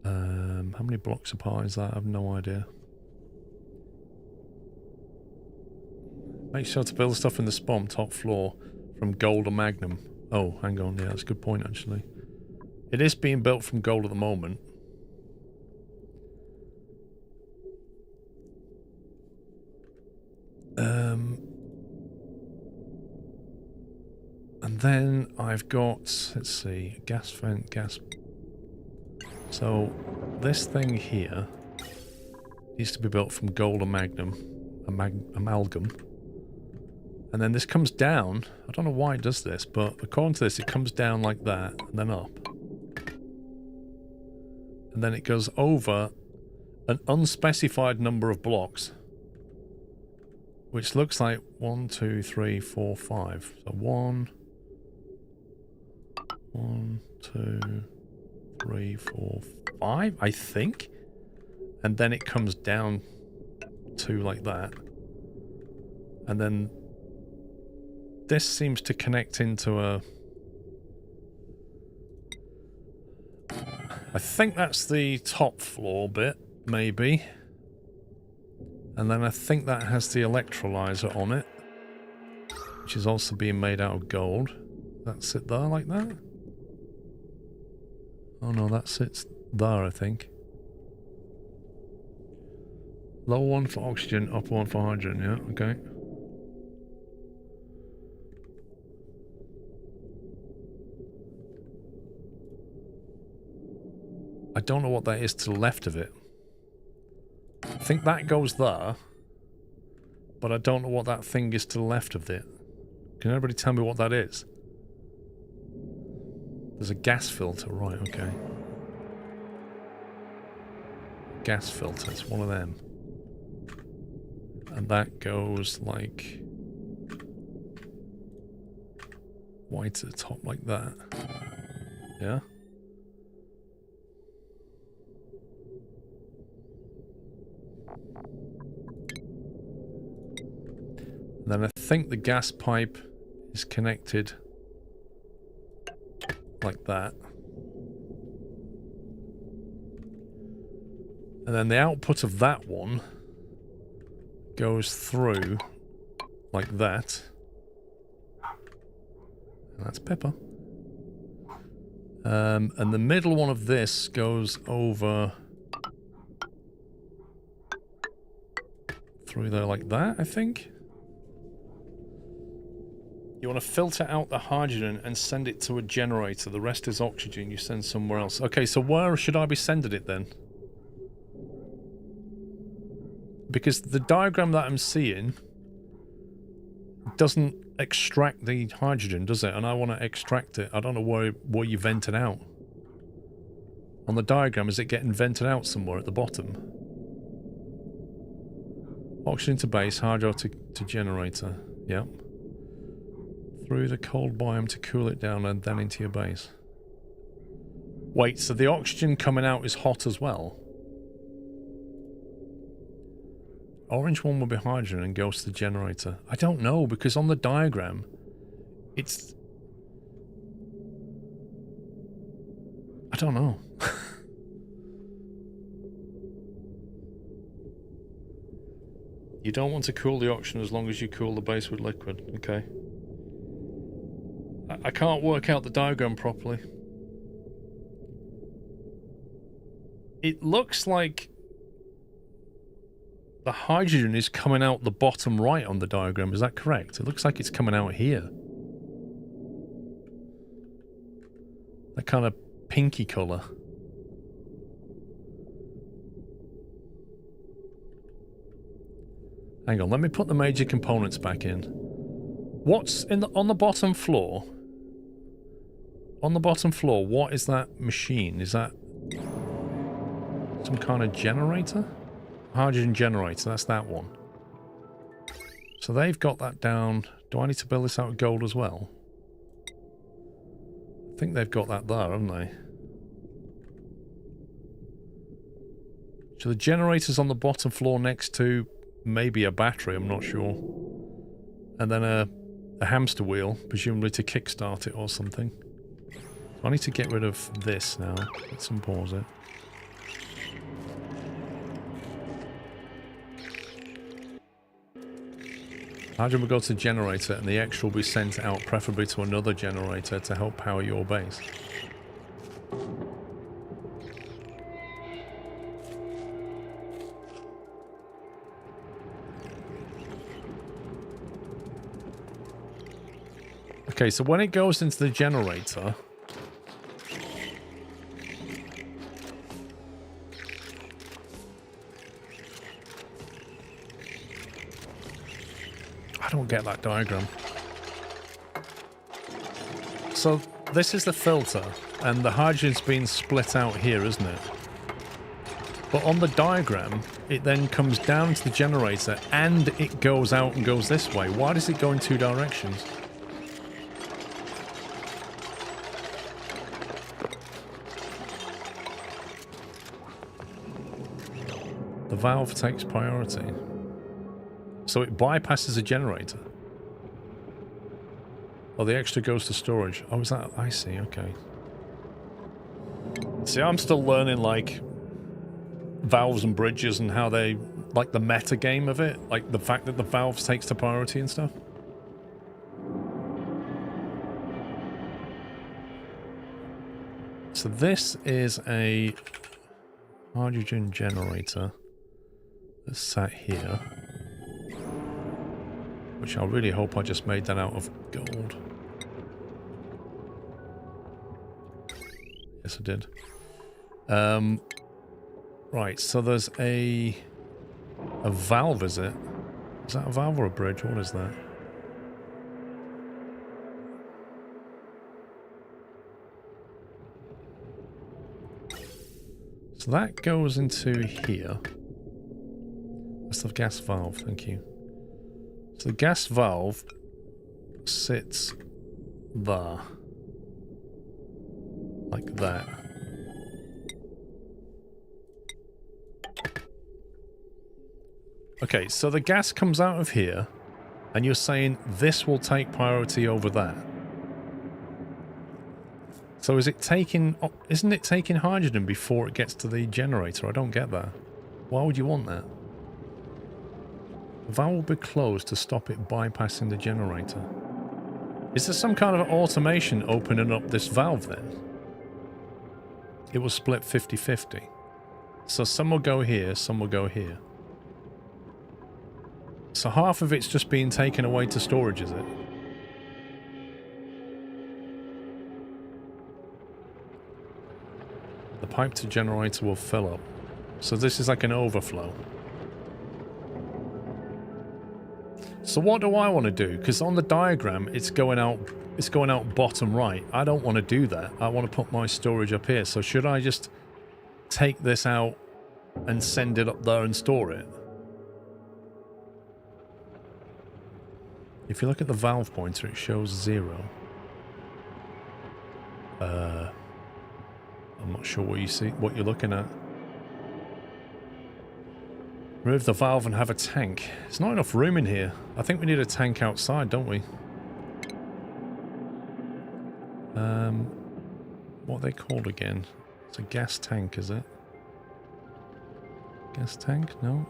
How many blocks apart is that? I have no idea. Make sure to build stuff in the spawn top floor from gold or magnum. Oh, hang on. Yeah, that's a good point, actually. It is being built from gold at the moment. And then I've got, let's see, gas vent, gas... So, this thing here needs to be built from gold or magnum, amalgam. And then this comes down. I don't know why it does this, but according to this, it comes down like that, and then up. And then it goes over an unspecified number of blocks. Which looks like 1, 2, 3, 4, 5. So 1, 2, 3, 4, 5, I think. And then it comes down to like that. And then this seems to connect into a... I think that's the top floor bit, maybe. And then I think that has the electrolyzer on it, which is also being made out of gold. That sit there like that? Oh no, that sits there, I think. Lower one for oxygen, upper one for hydrogen, yeah, okay. I don't know what that is to the left of it. I think that goes there, but I don't know what that thing is to the left of it. Can anybody tell me what that is? There's a gas filter, right, okay. Gas filter, it's one of them. And that goes like white to the top like that. Yeah? And then I think the gas pipe is connected like that. And then the output of that one goes through like that. And that's pepper. And the middle one of this goes over through there like that, I think. You want to filter out the hydrogen and send it to a generator. The rest is oxygen you send somewhere else. Okay, so where should I be sending it then? Because the diagram that I'm seeing doesn't extract the hydrogen, does it? And I want to extract it. I don't know where you vent it out. On the diagram, is it getting vented out somewhere at the bottom? Oxygen to base, hydro to generator. Yep. Through the cold biome to cool it down and then into your base. Wait, so the oxygen coming out is hot as well? Orange one will be hydrogen and goes to the generator. I don't know, because on the diagram, it's... I don't know. You don't want to cool the oxygen as long as you cool the base with liquid. Okay. I can't work out the diagram properly. It looks like the hydrogen is coming out the bottom right on the diagram. Is that correct? It looks like it's coming out here. That kind of pinky colour. Hang on, let me put the major components back in. What's in on the bottom floor? On the bottom floor, what is that machine? Is that some kind of generator? Hydrogen generator, that's that one. So they've got that down. Do I need to build this out of gold as well? I think they've got that there, haven't they? So the generator's on the bottom floor next to maybe a battery, I'm not sure. And then a hamster wheel, presumably to kickstart it or something. So I need to get rid of this now. Let's unpause it. Hydrogen will go to the generator and the extra will be sent out, preferably to another generator to help power your base. Okay, so when it goes into the generator... I don't get that diagram. So this is the filter, and the hydrogen's been split out here, isn't it? But on the diagram, it then comes down to the generator, and it goes out and goes this way. Why does it go in two directions? The valve takes priority. So it bypasses a generator. Oh, the extra goes to storage. Oh, is that... I see, okay. See, I'm still learning, like, valves and bridges and how they... Like, the meta game of it. Like, the fact that the valves takes to priority and stuff. So this is a hydrogen generator that's sat here. Which I really hope I just made that out of gold. Yes, I did. Right, so there's a valve, is it? Is that a valve or a bridge? What is that? So that goes into here. That's the gas valve, thank you. So the gas valve sits there. Like that. Okay, so the gas comes out of here, and you're saying this will take priority over that. So is it taking... Isn't it taking hydrogen before it gets to the generator? I don't get that. Why would you want that? The valve will be closed to stop it bypassing the generator. Is there some kind of automation opening up this valve then? It will split 50-50. So some will go here, some will go here. So half of it's just being taken away to storage, is it? The pipe to generator will fill up. So this is like an overflow. So what do I want to do? Because on the diagram it's going out bottom right. I don't want to do that. I want to put my storage up here. So should I just take this out and send it up there and store it? If you look at the valve pointer, it shows 0. I'm not sure what you're looking at. Remove the valve and have a tank. There's not enough room in here. I think we need a tank outside, don't we? What are they called again? It's a gas tank, is it? Gas tank? No.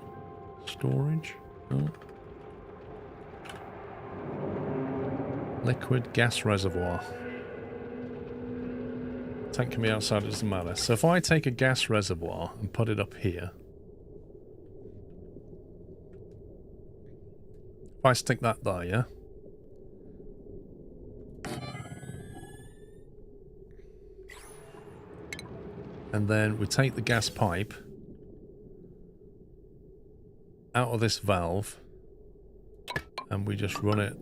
Storage? No. Liquid gas reservoir. Tank can be outside, it doesn't matter. So if I take a gas reservoir and put it up here. If I stick that there, yeah? And then we take the gas pipe out of this valve and we just run it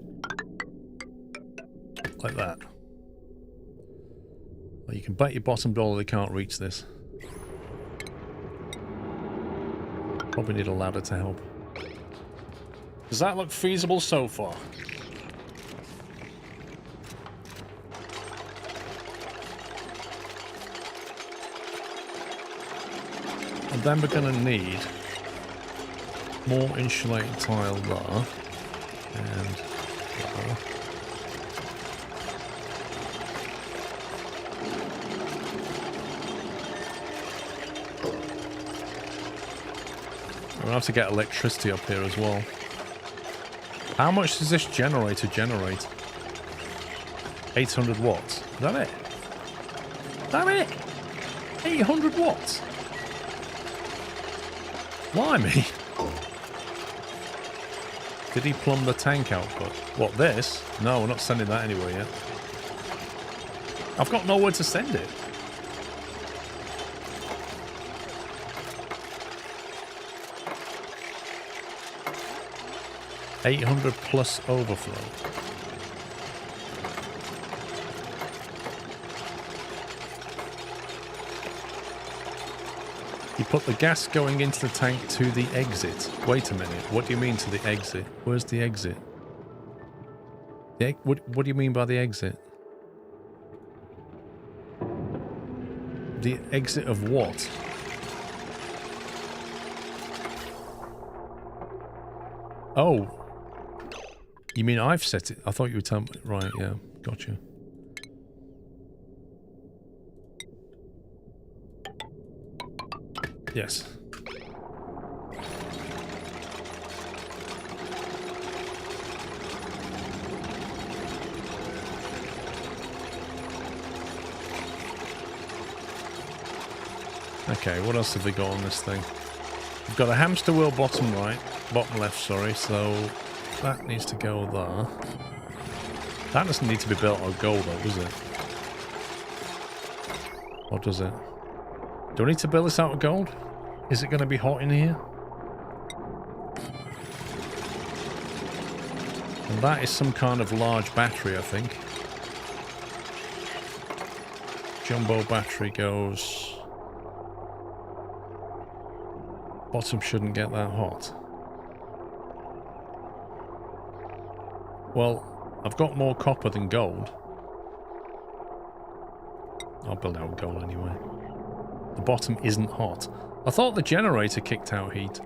like that. Well, you can bet your bottom dollar they can't reach this. Probably need a ladder to help. Does that look feasible so far? And then we're going to need more insulated tile there. And there. We'll have to get electricity up here as well. How much does this generator generate? 800 watts. Is that it? Is that it? 800 watts? Blimey. Did he plumb the tank output? What, this? No, we're not sending that anywhere yet. I've got nowhere to send it. $800 plus overflow. You put the gas going into the tank to the exit. Wait a minute. What do you mean to the exit? Where's the exit? What do you mean by the exit? The exit of what? Oh. You mean I've set it? I thought you were telling me. Right, yeah. Gotcha. Yes. Okay, what else have we got on this thing? We've got a hamster wheel bottom left, sorry, so that needs to go there. That doesn't need to be built out of gold though, does it? Or does it? Do I need to build this out of gold? Is it going to be hot in here? And that is some kind of large battery, I think. Jumbo battery goes... Bottom shouldn't get that hot. Well, I've got more copper than gold. I'll build out gold anyway. The bottom isn't hot. I thought the generator kicked out heat.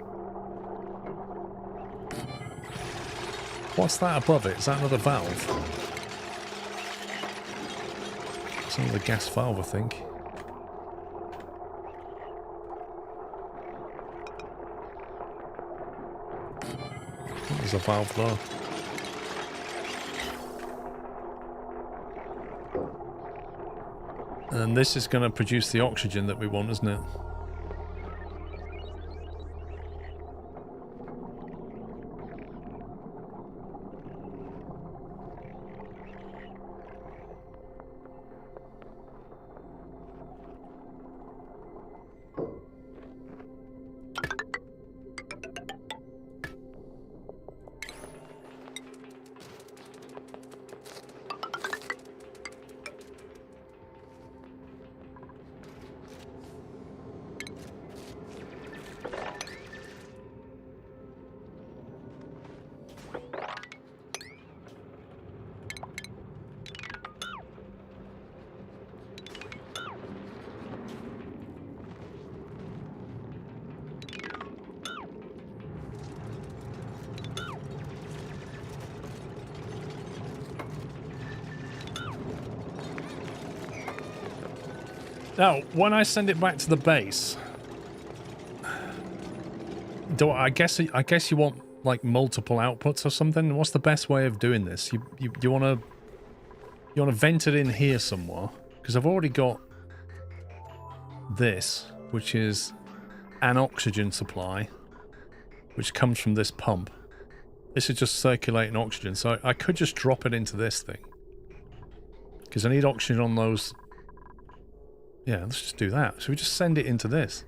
What's that above it? Is that another valve? It's another gas valve, I think. There's a valve there. And this is going to produce the oxygen that we want, isn't it? Now, when I send it back to the base, I guess you want like multiple outputs or something. What's the best way of doing this? You want to vent it in here somewhere, because I've already got this, which is an oxygen supply, which comes from this pump. This is just circulating oxygen, so I could just drop it into this thing, because I need oxygen on those. Yeah, let's just do that. So we just send it into this.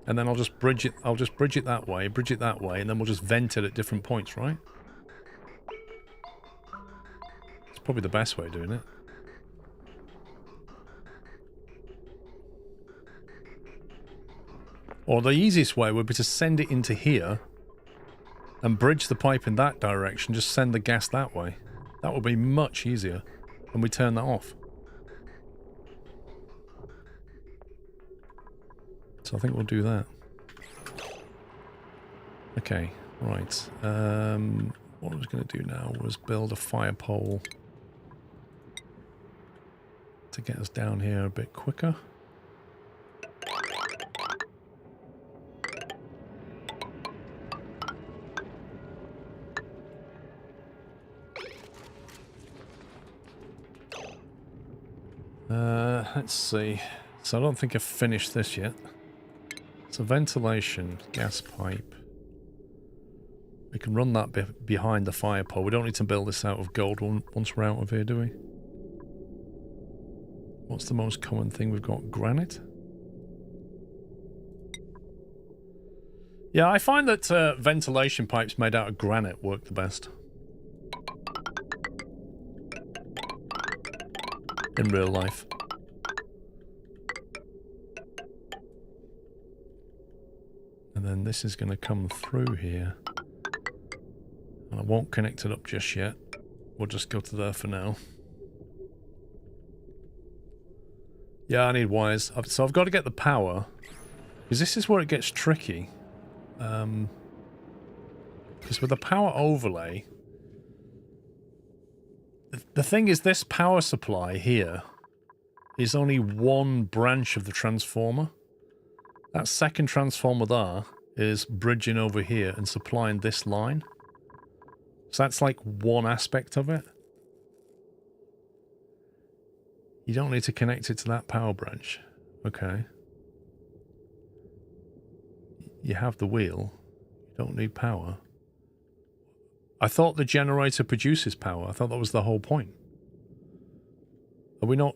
And then I'll just bridge it that way, and then we'll just vent it at different points, right? It's probably the best way of doing it. Or the easiest way would be to send it into here and bridge the pipe in that direction, just send the gas that way. That would be much easier. And we turn that off. So I think we'll do that. Okay, right. What I was going to do now was build a fire pole to get us down here a bit quicker. Let's see. So I don't think I've finished this yet. So ventilation, gas pipe. We can run that behind the fire pole. We don't need to build this out of gold once we're out of here, do we? What's the most common thing we've got? Granite? Yeah, I find that ventilation pipes made out of granite work the best. In real life. And then this is going to come through here. And I won't connect it up just yet. We'll just go to there for now. Yeah, I need wires. So I've got to get the power. Because this is where it gets tricky. Because with the power overlay... The thing is, this power supply here is only one branch of the transformer. That second transformer there is bridging over here and supplying this line. So that's like one aspect of it. You don't need to connect it to that power branch. Okay. You have the wheel. You don't need power. I thought the generator produces power. I thought that was the whole point. Are we not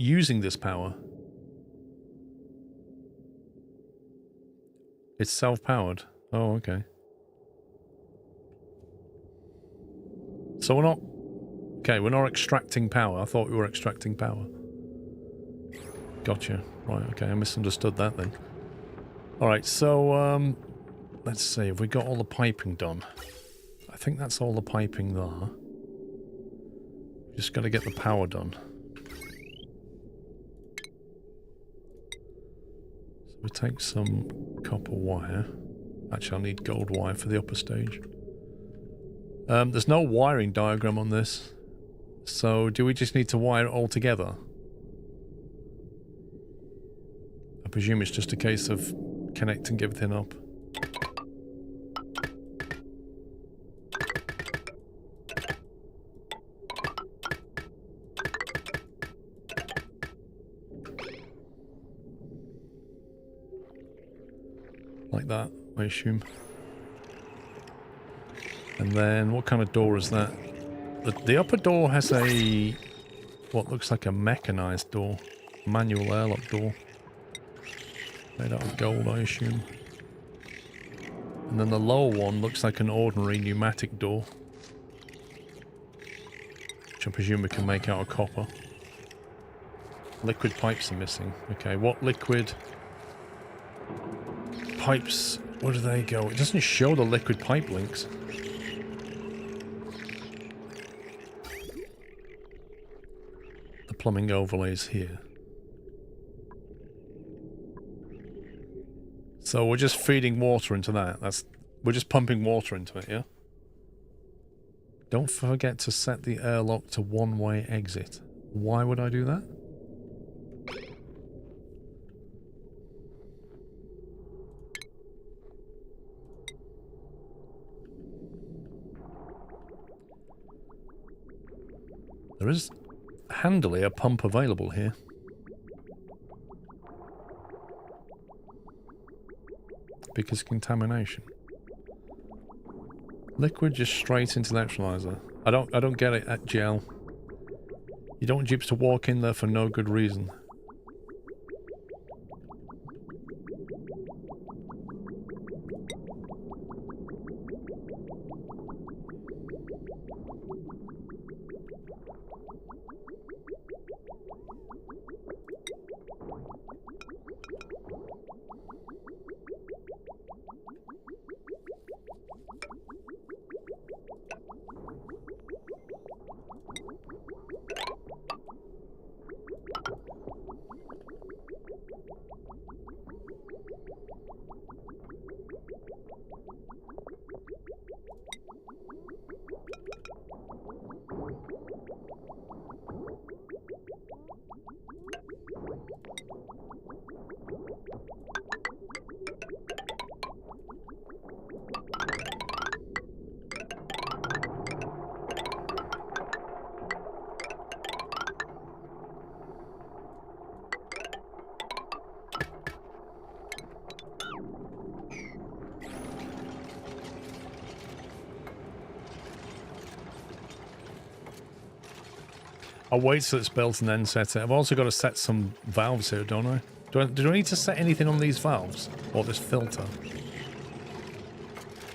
using this power? It's self-powered. Oh, okay. So we're not... Okay, we're not extracting power. I thought we were extracting power. Gotcha. Right, okay, I misunderstood that then. Alright, so, let's see. Have we got all the piping done? I think that's all the piping there. Just got to get the power done. So we take some copper wire. Actually, I'll need gold wire for the upper stage. There's no wiring diagram on this. So, do we just need to wire it all together? I presume it's just a case of connecting everything up. Like that, I assume. And then, what kind of door is that? The upper door has a... what looks like a mechanized door. Manual airlock door. Made out of gold, I assume. And then the lower one looks like an ordinary pneumatic door. Which I presume we can make out of copper. Liquid pipes are missing. Okay, what liquid... pipes... where do they go? It doesn't show the liquid pipe links. The plumbing overlays here. So we're just feeding water into that. We're just pumping water into it, yeah? Don't forget to set the airlock to one-way exit. Why would I do that? There is handily a pump available here. Because contamination. Liquid just straight into the electrolyzer. I don't get it at gel. You don't want Jeeps to walk in there for no good reason. I'll wait till it's built and then set it. I've also got to set some valves here, don't I? Do I need to set anything on these valves? Or this filter?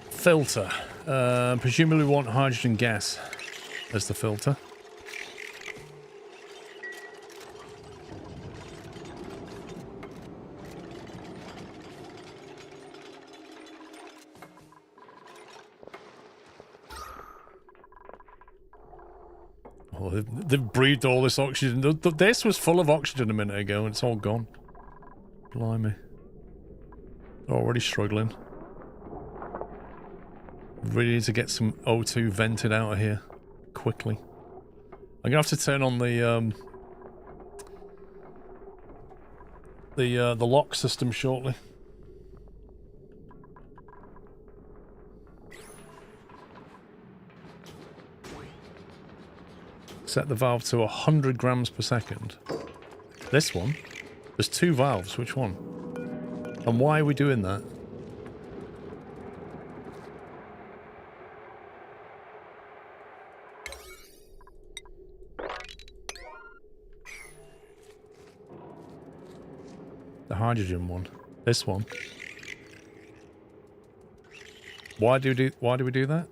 Filter. Presumably we want hydrogen gas as the filter. Oh, they've breathed all this oxygen. This was full of oxygen a minute ago and it's all gone. Blimey. They're already struggling. Really need to get some O2 vented out of here quickly. I'm gonna have to turn on the lock system shortly. Set the valve to 100 grams per second. This one? There's 2 valves. Which one? And why are we doing that? The hydrogen one. This one. Why do we do that?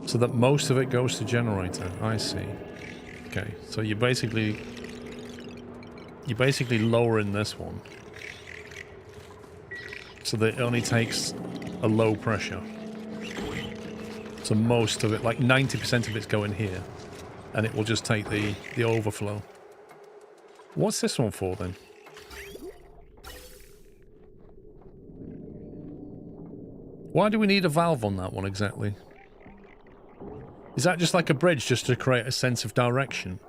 So that most of it goes to generator. I see. Okay, so you're basically lowering this one. So that it only takes a low pressure. So most of it, like 90% of it's going here. And it will just take the overflow. What's this one for then? Why do we need a valve on that one exactly? Is that just like a bridge just to create a sense of direction?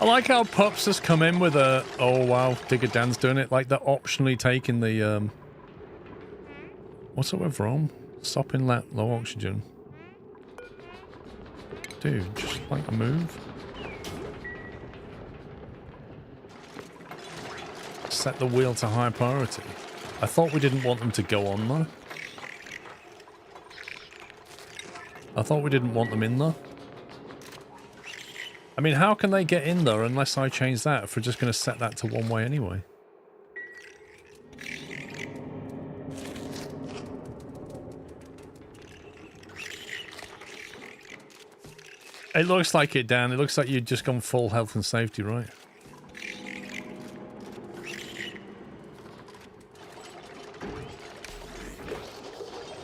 I like how Pups has come in with a, oh wow, Digger Dan's doing it, like they're optionally taking the, what's it with Rome? Stopping low oxygen. Dude, just like move. Set the wheel to high priority. I thought we didn't want them to go on though. I thought we didn't want them in there. I mean, how can they get in there unless I change that if we're just going to set that to one way anyway? It looks like it, Dan. It looks like you've just gone full health and safety, right?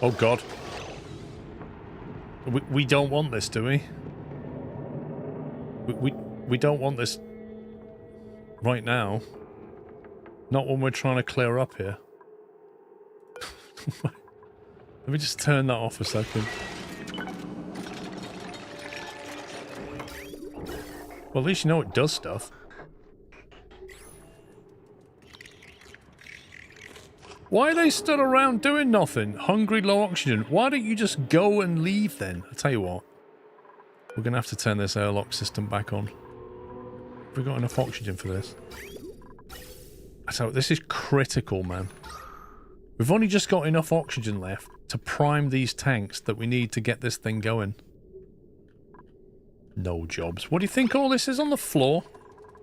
Oh, God. We don't want this, do we? We don't want this right now. Not when we're trying to clear up here. Let me just turn that off a second. Well, at least you know it does stuff. Why are they stood around doing nothing? Hungry, low oxygen. Why don't you just go and leave then? I'll tell you what. We're going to have to turn this airlock system back on. Have we got enough oxygen for this? I tell you what, this is critical, man. We've only just got enough oxygen left to prime these tanks that we need to get this thing going. No jobs. What do you think all this is on the floor?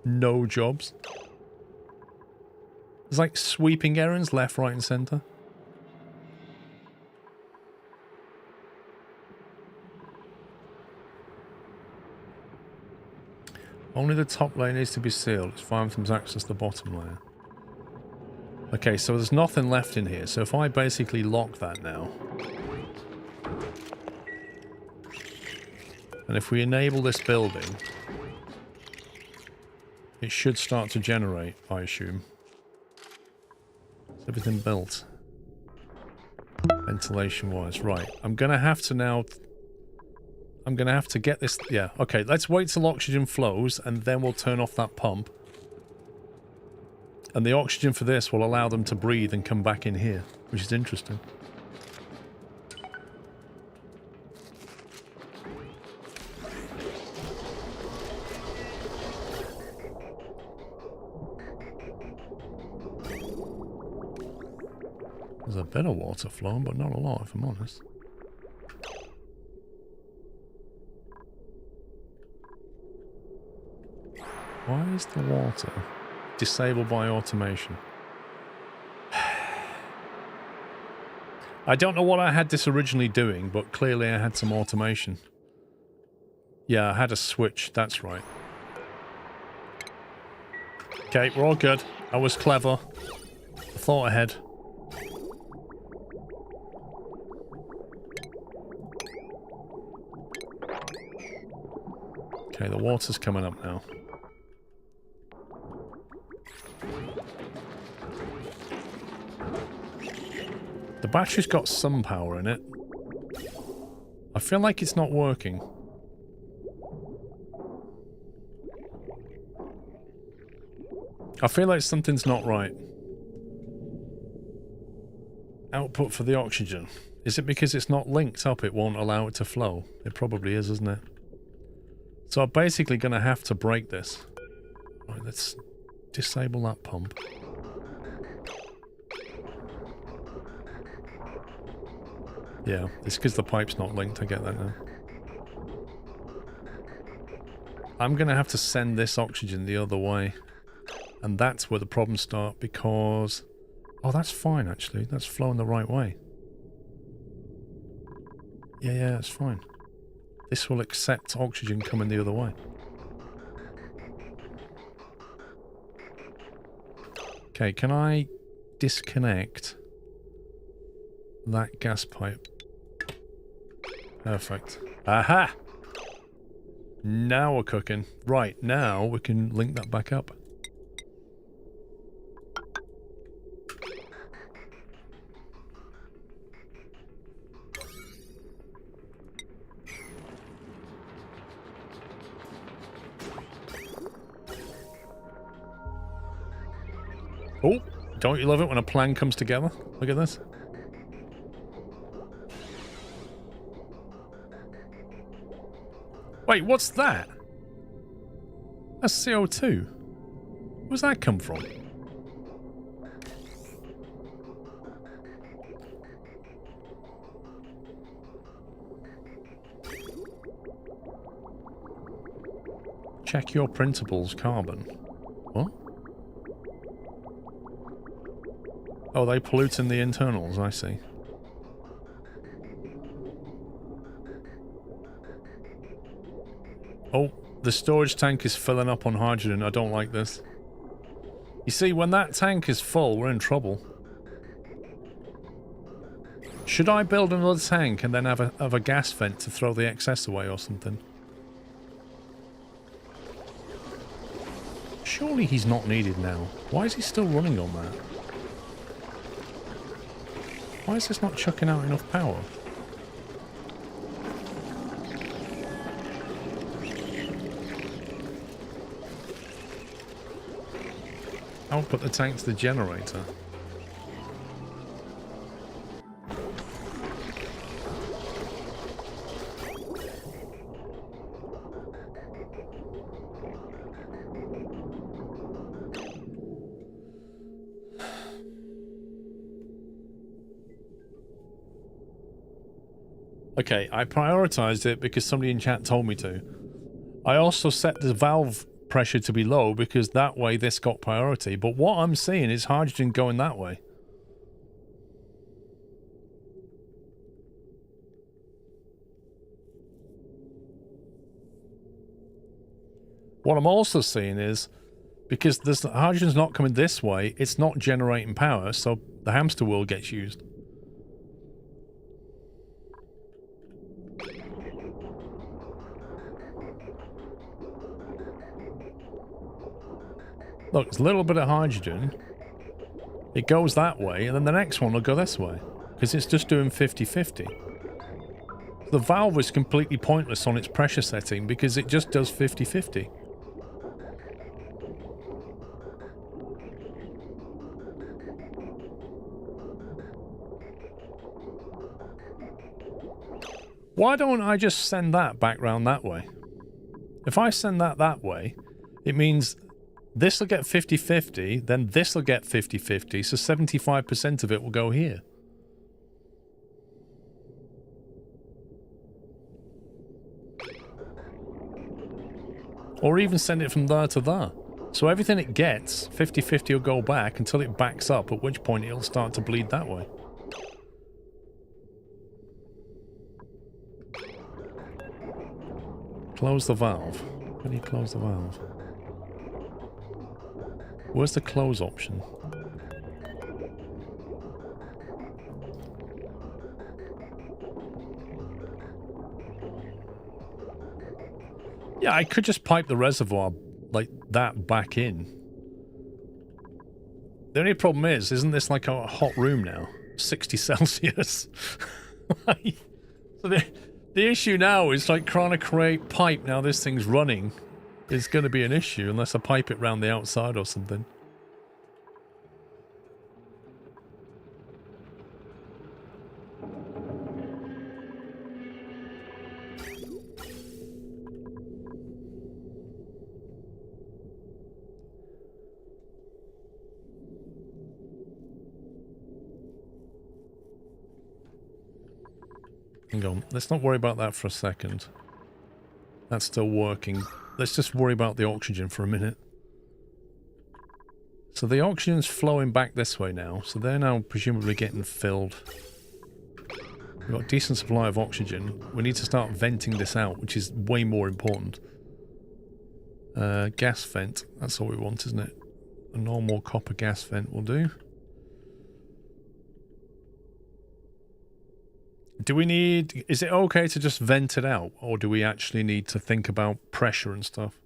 No jobs. There's like sweeping errands left, right and centre. Only the top layer needs to be sealed. It's fine for them to access the bottom layer. Okay, so there's nothing left in here. So if I basically lock that now. And if we enable this building, it should start to generate, I assume. Is everything built? Ventilation-wise. Right. I'm going to have to now... I'm going to have to get this... Yeah, okay. Let's wait till oxygen flows, and then we'll turn off that pump. And the oxygen for this will allow them to breathe and come back in here, which is interesting. There's a bit of water flowing, but not a lot, if I'm honest. Why is the water disabled by automation? I don't know what I had this originally doing, but clearly I had some automation. Yeah, I had a switch, that's right. Okay, we're all good. I was clever. I thought ahead. Okay, the water's coming up now. The battery's got some power in it. I feel like it's not working. I feel like something's not right. Output for the oxygen. Is it because it's not linked up it won't allow it to flow? It probably is, isn't it? So I'm basically going to have to break this. Right, let's disable that pump. Yeah, it's because the pipe's not linked. I get that now. I'm going to have to send this oxygen the other way. And that's where the problems start because... Oh, that's fine, actually. That's flowing the right way. Yeah, that's fine. This will accept oxygen coming the other way. Okay, can I disconnect that gas pipe? Perfect. Aha! Now we're cooking. Right, now we can link that back up. Oh, don't you love it when a plan comes together? Look at this. Wait, what's that? That's CO2. Where's that come from? Check your printables, carbon. What? Oh, they pollute in the internals, I see. Oh, the storage tank is filling up on hydrogen. I don't like this. You see, when that tank is full, we're in trouble. Should I build another tank and then have a gas vent to throw the excess away or something? Surely he's not needed now. Why is he still running on that? Why is this not chucking out enough power? I'll put the tank to the generator. Okay, I prioritized it because somebody in chat told me to. I also set the valve pressure to be low because that way this got priority. But what I'm seeing is hydrogen going that way. What I'm also seeing is because this hydrogen's not coming this way, it's not generating power, so the hamster wheel gets used. Look, it's a little bit of hydrogen. It goes that way, and then the next one will go this way. Because it's just doing 50-50. The valve is completely pointless on its pressure setting because it just does 50-50. Why don't I just send that back round that way? If I send that way, it means... this will get 50-50, then this will get 50-50, so 75% of it will go here. Or even send it from there to there. So everything it gets, 50-50 will go back until it backs up, at which point it'll start to bleed that way. Close the valve. How do you close the valve? Where's the close option? Yeah, I could just pipe the reservoir like that back in. The only problem is, isn't this like a hot room now? 60 Celsius. Like, so the issue now is like trying to create pipe now this thing's running is going to be an issue unless I pipe it round the outside or something. Hang on, let's not worry about that for a second. That's still working. Let's just worry about the oxygen for a minute. So the oxygen's flowing back this way now, so they're now presumably getting filled. We've got a decent supply of oxygen. We need to start venting this out, which is way more important. Gas vent, that's all we want, isn't it? A normal copper gas vent will do. Do we need... Is it okay to just vent it out? Or do we actually need to think about pressure and stuff?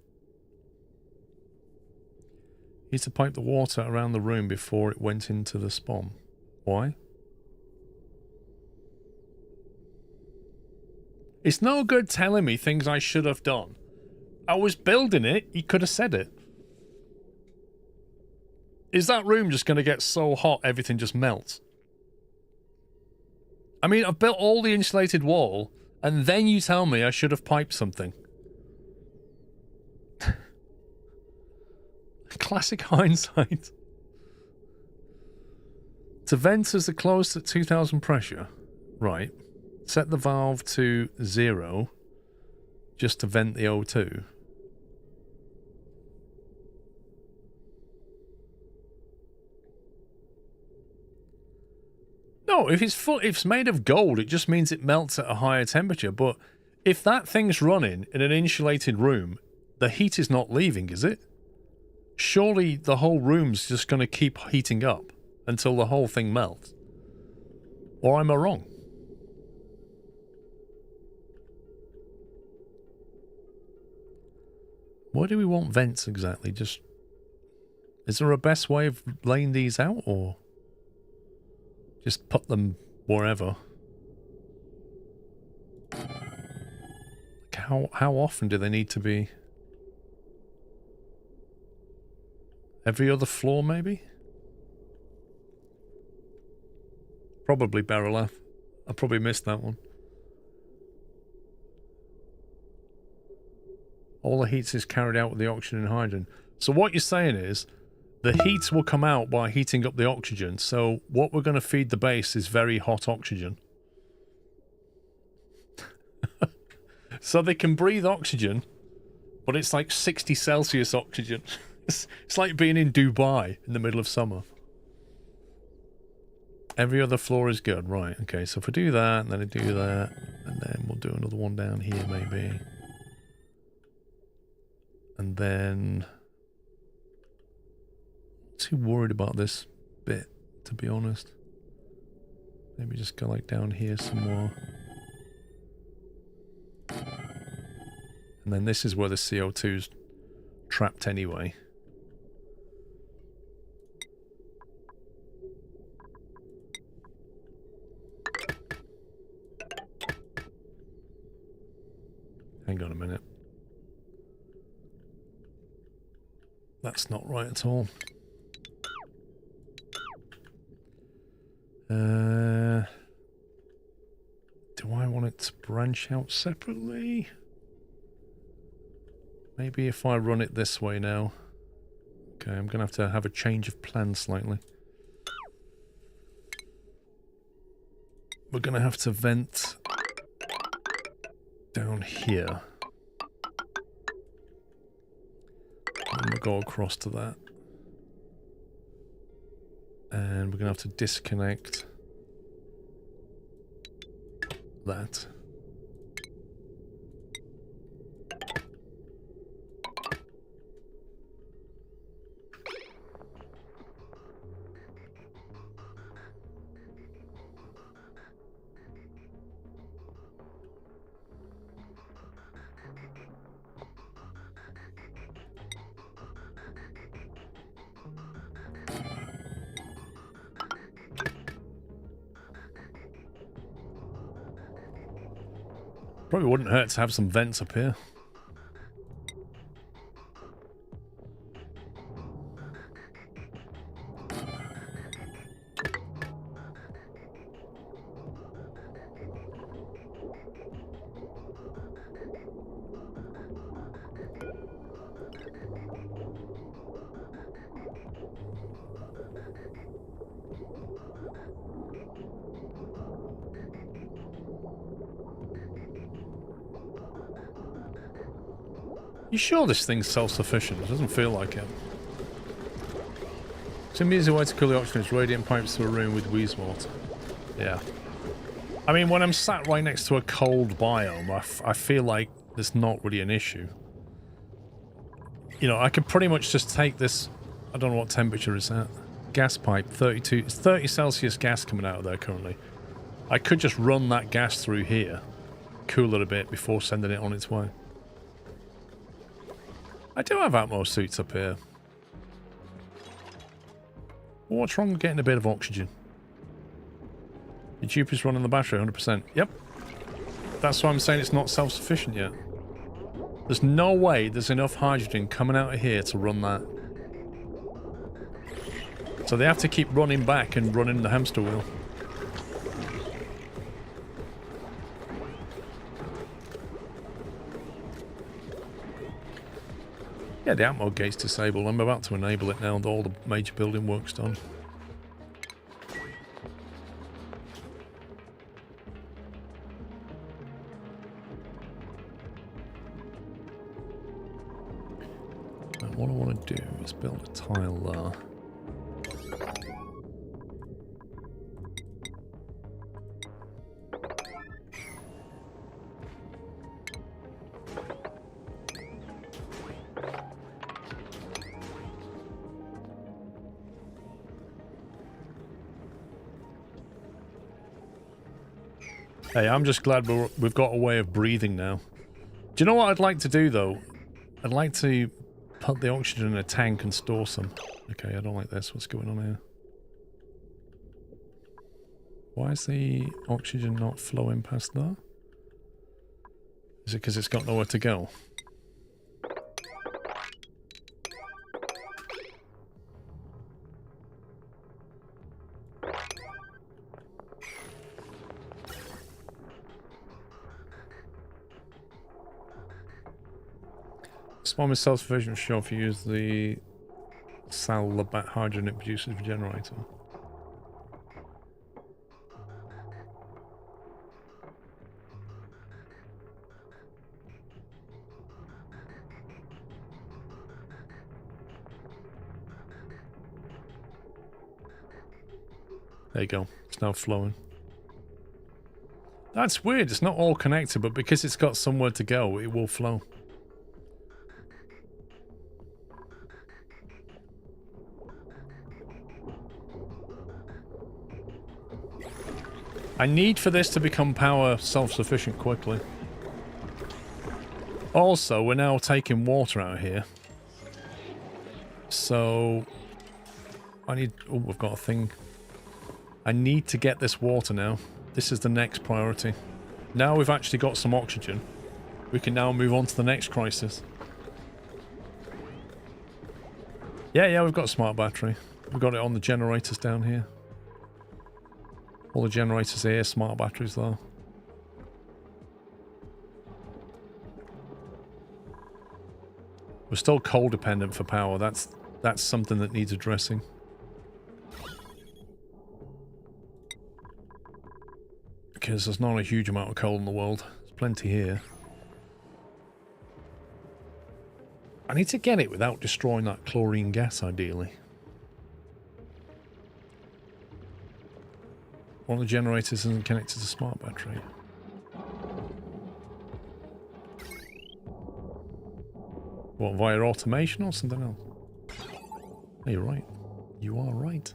Need to pipe the water around the room before it went into the spawn. Why? It's no good telling me things I should have done. I was building it, you could have said it. Is that room just going to get so hot everything just melts? I mean, I've built all the insulated wall, and then you tell me I should have piped something. Classic hindsight. To vent as the closed at 2000 pressure. Right. Set the valve to 0 just to vent the O2. No, if it's made of gold, it just means it melts at a higher temperature. But if that thing's running in an insulated room, the heat is not leaving, is it? Surely the whole room's just going to keep heating up until the whole thing melts. Or am I wrong? Why do we want vents exactly? Just... Is there a best way of laying these out, or... Just put them wherever? How often do they need to be? Every other floor, maybe? Probably Barrel. I probably missed that one. All the heat is carried out with the oxygen and hydrogen. So what you're saying is, the heat will come out by heating up the oxygen, so what we're going to feed the base is very hot oxygen. So they can breathe oxygen, but it's like 60 Celsius oxygen. It's like being in Dubai in the middle of summer. Every other floor is good. Right, okay, so if I do that, and then I do that, and then we'll do another one down here maybe. And then... Too worried about this bit, to be honest. Maybe just go like down here some more. And then this is where the CO2's trapped anyway. Hang on a minute. That's not right at all. Do I want it to branch out separately? Maybe if I run it this way now. Okay, I'm going to have a change of plan slightly. We're going to have to vent down here. And we'll go across to that. And we're going to have to disconnect that. Probably wouldn't hurt to have some vents up here. You sure this thing's self-sufficient? It doesn't feel like it. Some easy way to cool the oxygen is radiant pipes to a room with Wheezewort. Yeah. I mean, when I'm sat right next to a cold biome, I feel like there's not really an issue. You know, I could pretty much just take this... I don't know what temperature is that. Gas pipe, 32... It's 30 Celsius gas coming out of there currently. I could just run that gas through here, cool it a bit before sending it on its way. I do have Atmo suits up here. What's wrong with getting a bit of oxygen? Your tube is running the battery 100%. Yep. That's why I'm saying it's not self-sufficient yet. There's no way there's enough hydrogen coming out of here to run that. So they have to keep running back and running the hamster wheel. Yeah, the Atmo gate's disabled. I'm about to enable it now. All the major building work's done. And what I want to do is build a tile there. Hey, I'm just glad we've got a way of breathing now. Do you know what I'd like to do, though? I'd like to put the oxygen in a tank and store some. Okay, I don't like this. What's going on here? Why is the oxygen not flowing past there? Is it because it's got nowhere to go? Spawn is self-sufficient, sure, if you use the cell hydrogen it produces for generator. There you go. It's now flowing. That's weird. It's not all connected, but because it's got somewhere to go, it will flow. I need for this to become power self-sufficient quickly. Also, we're now taking water out of here. So... I need... Oh, we've got a thing. I need to get this water now. This is the next priority. Now we've actually got some oxygen. We can now move on to the next crisis. Yeah, we've got a smart battery. We've got it on the generators down here. All the generators here, smart batteries there. We're still coal dependent for power. That's something that needs addressing. Because there's not a huge amount of coal in the world. There's plenty here. I need to get it without destroying that chlorine gas, ideally. One of the generators isn't connected to smart battery. What, via automation or something else? Oh, you're right. You are right.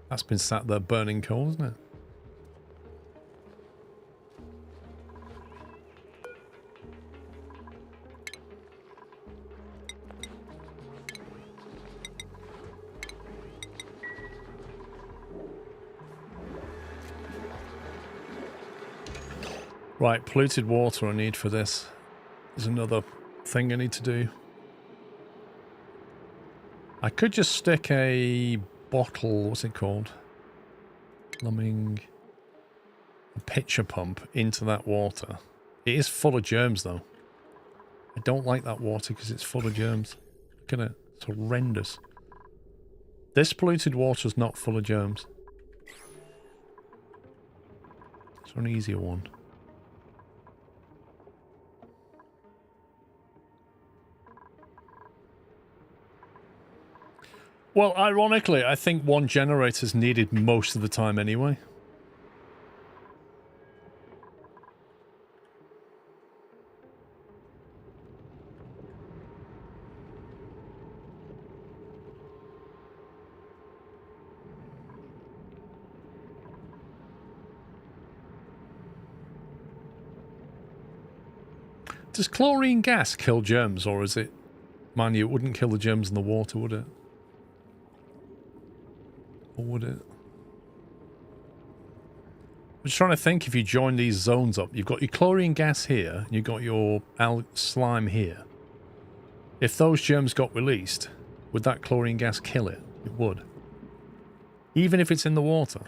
That's been sat there burning coal, isn't it? Right, polluted water I need for this. There's another thing I need to do. I could just stick a bottle, what's it called? Plumbing. A pitcher pump into that water. It is full of germs though. I don't like that water because it's full of germs. Look at it. It's horrendous. This polluted water is not full of germs. It's an easier one. Well, ironically, I think one generator is needed most of the time anyway. Does chlorine gas kill germs, or is it... Mind you, it wouldn't kill the germs in the water, would it? Or would it? I'm just trying to think, if you join these zones up, you've got your chlorine gas here, and you've got your slime here. If those germs got released, would that chlorine gas kill it? It would. Even if it's in the water.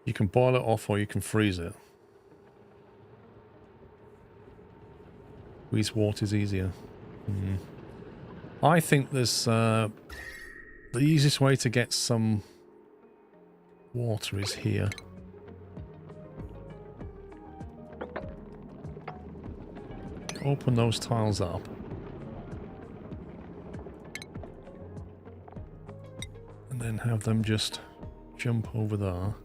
You can boil it off or you can freeze it. Wheezewort is easier. I think there's the easiest way to get some water is here. Open those tiles up. And then have them just jump over there.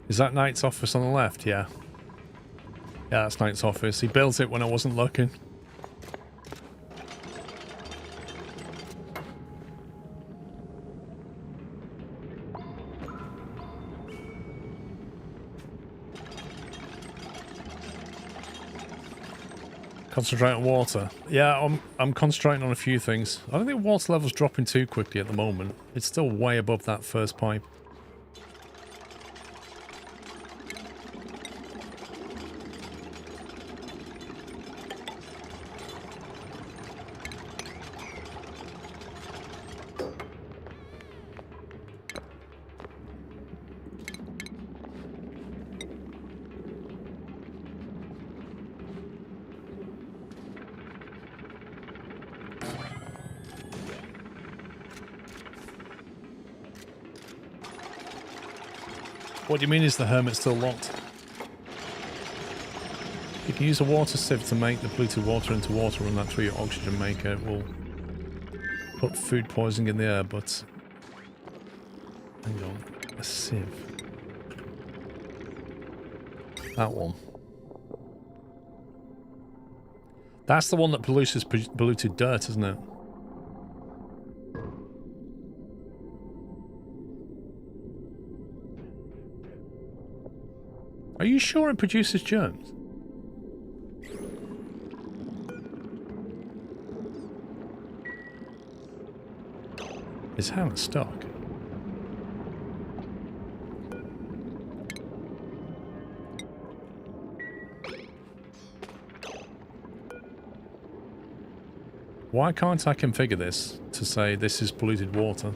Is that Knight's office on the left? Yeah. Yeah, that's Knight's office. He built it when I wasn't looking. Concentrate on water. Yeah, I'm concentrating on a few things. I don't think water level's dropping too quickly at the moment. It's still way above that first pipe. What do you mean is the hermit still locked? You can use a water sieve to make the polluted water into water, run that through your oxygen maker. It will put food poisoning in the air, but... Hang on. A sieve. That one. That's the one that produces polluted dirt, isn't it? Are you sure it produces germs? Is Hannah stuck? Why can't I configure this to say this is polluted water?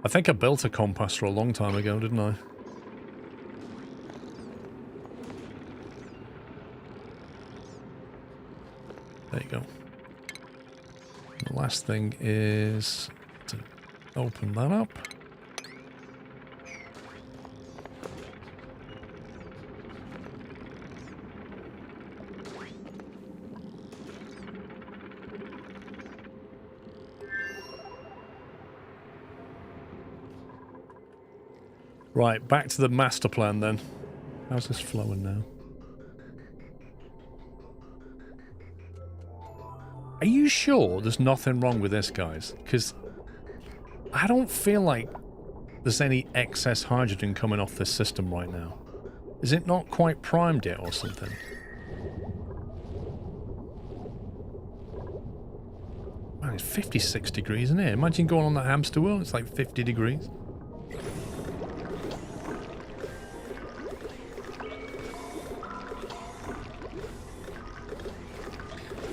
I think I built a composter a long time ago, didn't I? There you go. The last thing is to open that up. Right, back to the master plan then. How's this flowing now? Are you sure there's nothing wrong with this, guys? Because I don't feel like there's any excess hydrogen coming off this system right now. Is it not quite primed yet or something? Man, it's 56 degrees, isn't it? Imagine going on that hamster wheel, it's like 50 degrees.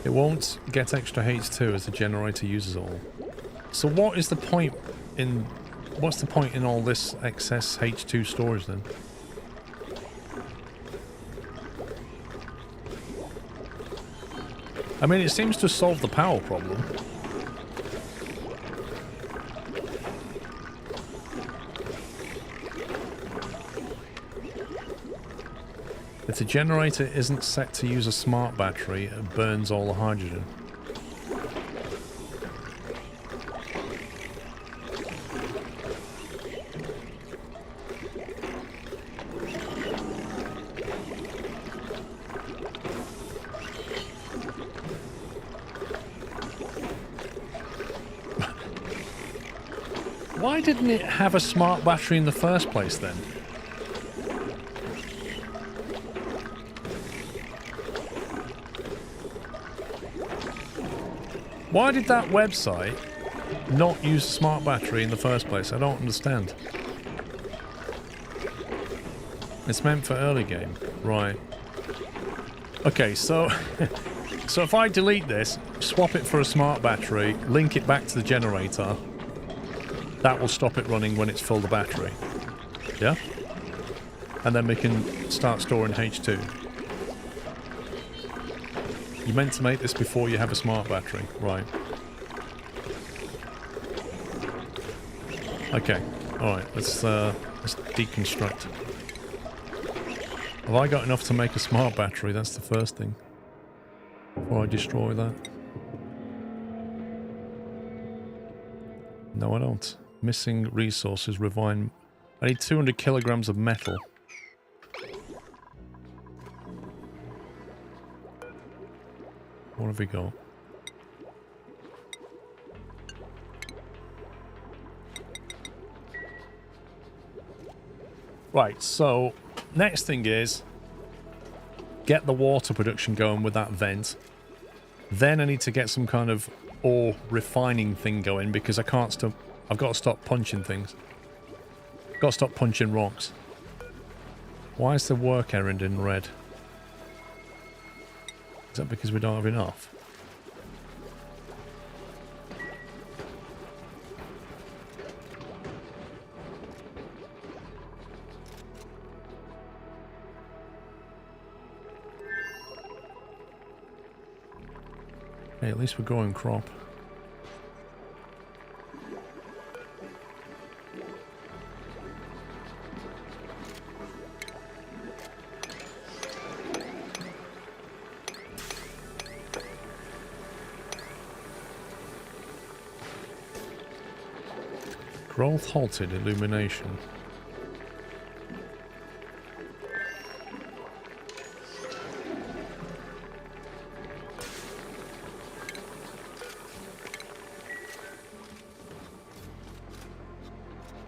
It won't get extra H2 as the generator uses all. So what is the point in... What's the point in all this excess H2 storage then? I mean, it seems to solve the power problem. If the generator isn't set to use a smart battery, it burns all the hydrogen. Why didn't it have a smart battery in the first place then? Why did that website not use a smart battery in the first place? I don't understand. It's meant for early game. Right. Okay, so... so if I delete this, swap it for a smart battery, link it back to the generator, that will stop it running when it's full the battery. Yeah? And then we can start storing H2. You meant to make this before you have a smart battery. Right. Okay. Alright, let's deconstruct. Have I got enough to make a smart battery? That's the first thing. Before I destroy that. No, I don't. Missing resources, refine... I need 200 kilograms of metal. What have we got? Right, so next thing is get the water production going with that vent. Then I need to get some kind of ore refining thing going because I can't stop. I've got to stop punching things. Got to stop punching rocks. Why is the work errand in red? Is that because we don't have enough? Hey, at least we're growing crop. Growth halted, illumination.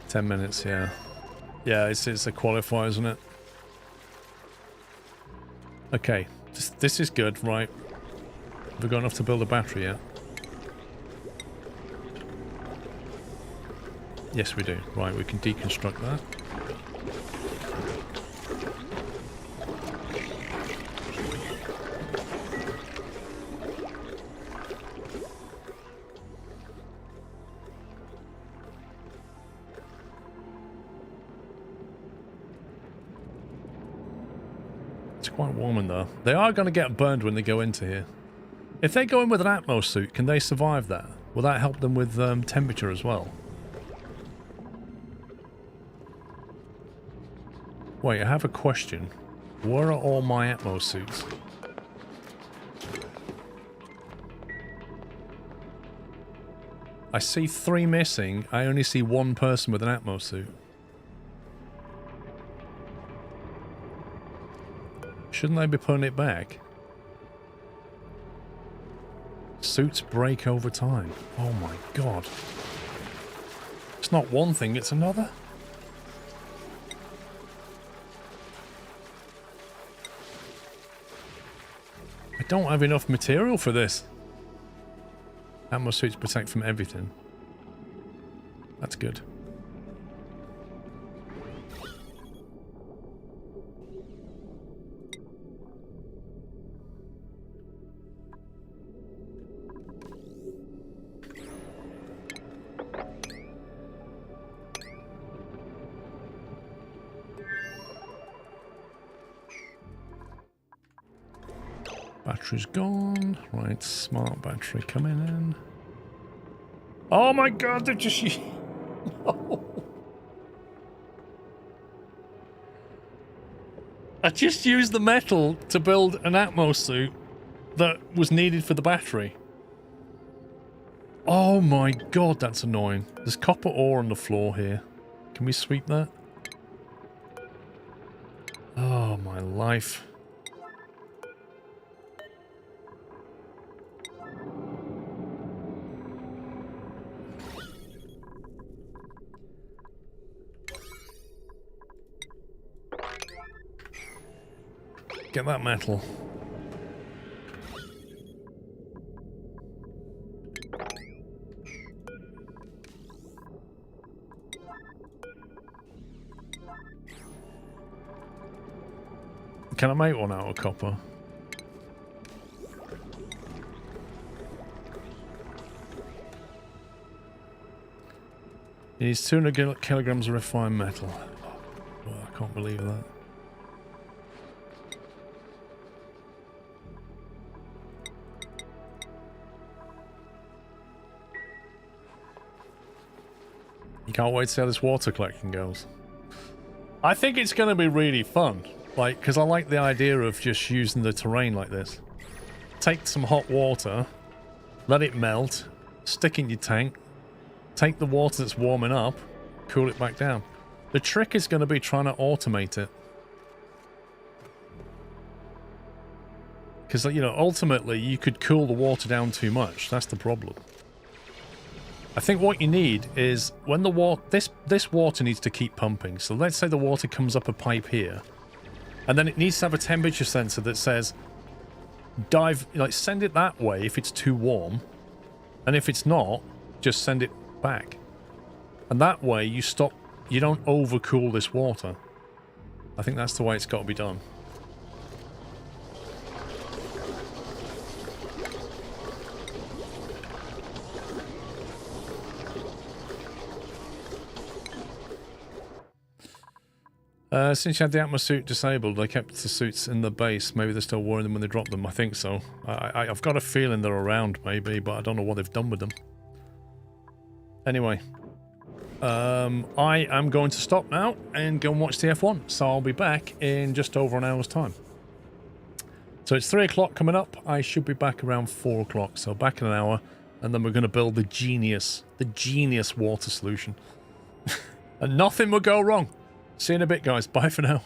$10 minutes, yeah. Yeah, it's a qualifier, isn't it? Okay, this is good, right? Have we got enough to build a battery yet? Yes, we do. Right, we can deconstruct that. quite warm in there. They are going to get burned when they go into here. If they go in with an Atmos suit, can they survive that? Will that help them with temperature as well? Wait, I have a question. Where are all my Atmos suits? I see 3 missing. I only see 1 person with an Atmos suit. Shouldn't they be putting it back? Suits break over time. Oh my god. It's not one thing, it's another. I don't have enough material for this. Atmos suits protect from everything. That's good. Battery's gone. Right, smart battery coming in. Oh my god, they're just... No. I just used the metal to build an Atmos suit that was needed for the battery. Oh my god, that's annoying. There's copper ore on the floor here. Can we sweep that? Oh my life. Get that metal. Can I make one out of copper? It needs 200 kilograms of refined metal. Oh, I can't believe that. You can't wait to see how this water collection goes. I think it's going to be really fun. Like, because I like the idea of just using the terrain like this. Take some hot water, let it melt, stick in your tank, take the water that's warming up, cool it back down. The trick is going to be trying to automate it. Because, you know, ultimately you could cool the water down too much. That's the problem. I think what you need is when the water... This water needs to keep pumping. So let's say the water comes up a pipe here. And then it needs to have a temperature sensor that says... send it that way if it's too warm. And if it's not, just send it back. And that way you stop... You don't overcool this water. I think that's the way it's got to be done. Since you had the Atmos suit disabled, I kept the suits in the base. Maybe they're still wearing them when they drop them. I think so. I've got a feeling they're around, maybe, but I don't know what they've done with them. Anyway, I am going to stop now and go and watch the F1. So I'll be back in just over an hour's time. So it's 3 o'clock coming up. I should be back around 4 o'clock. So back in an hour, and then we're going to build the genius water solution. And nothing will go wrong. See you in a bit, guys. Bye for now.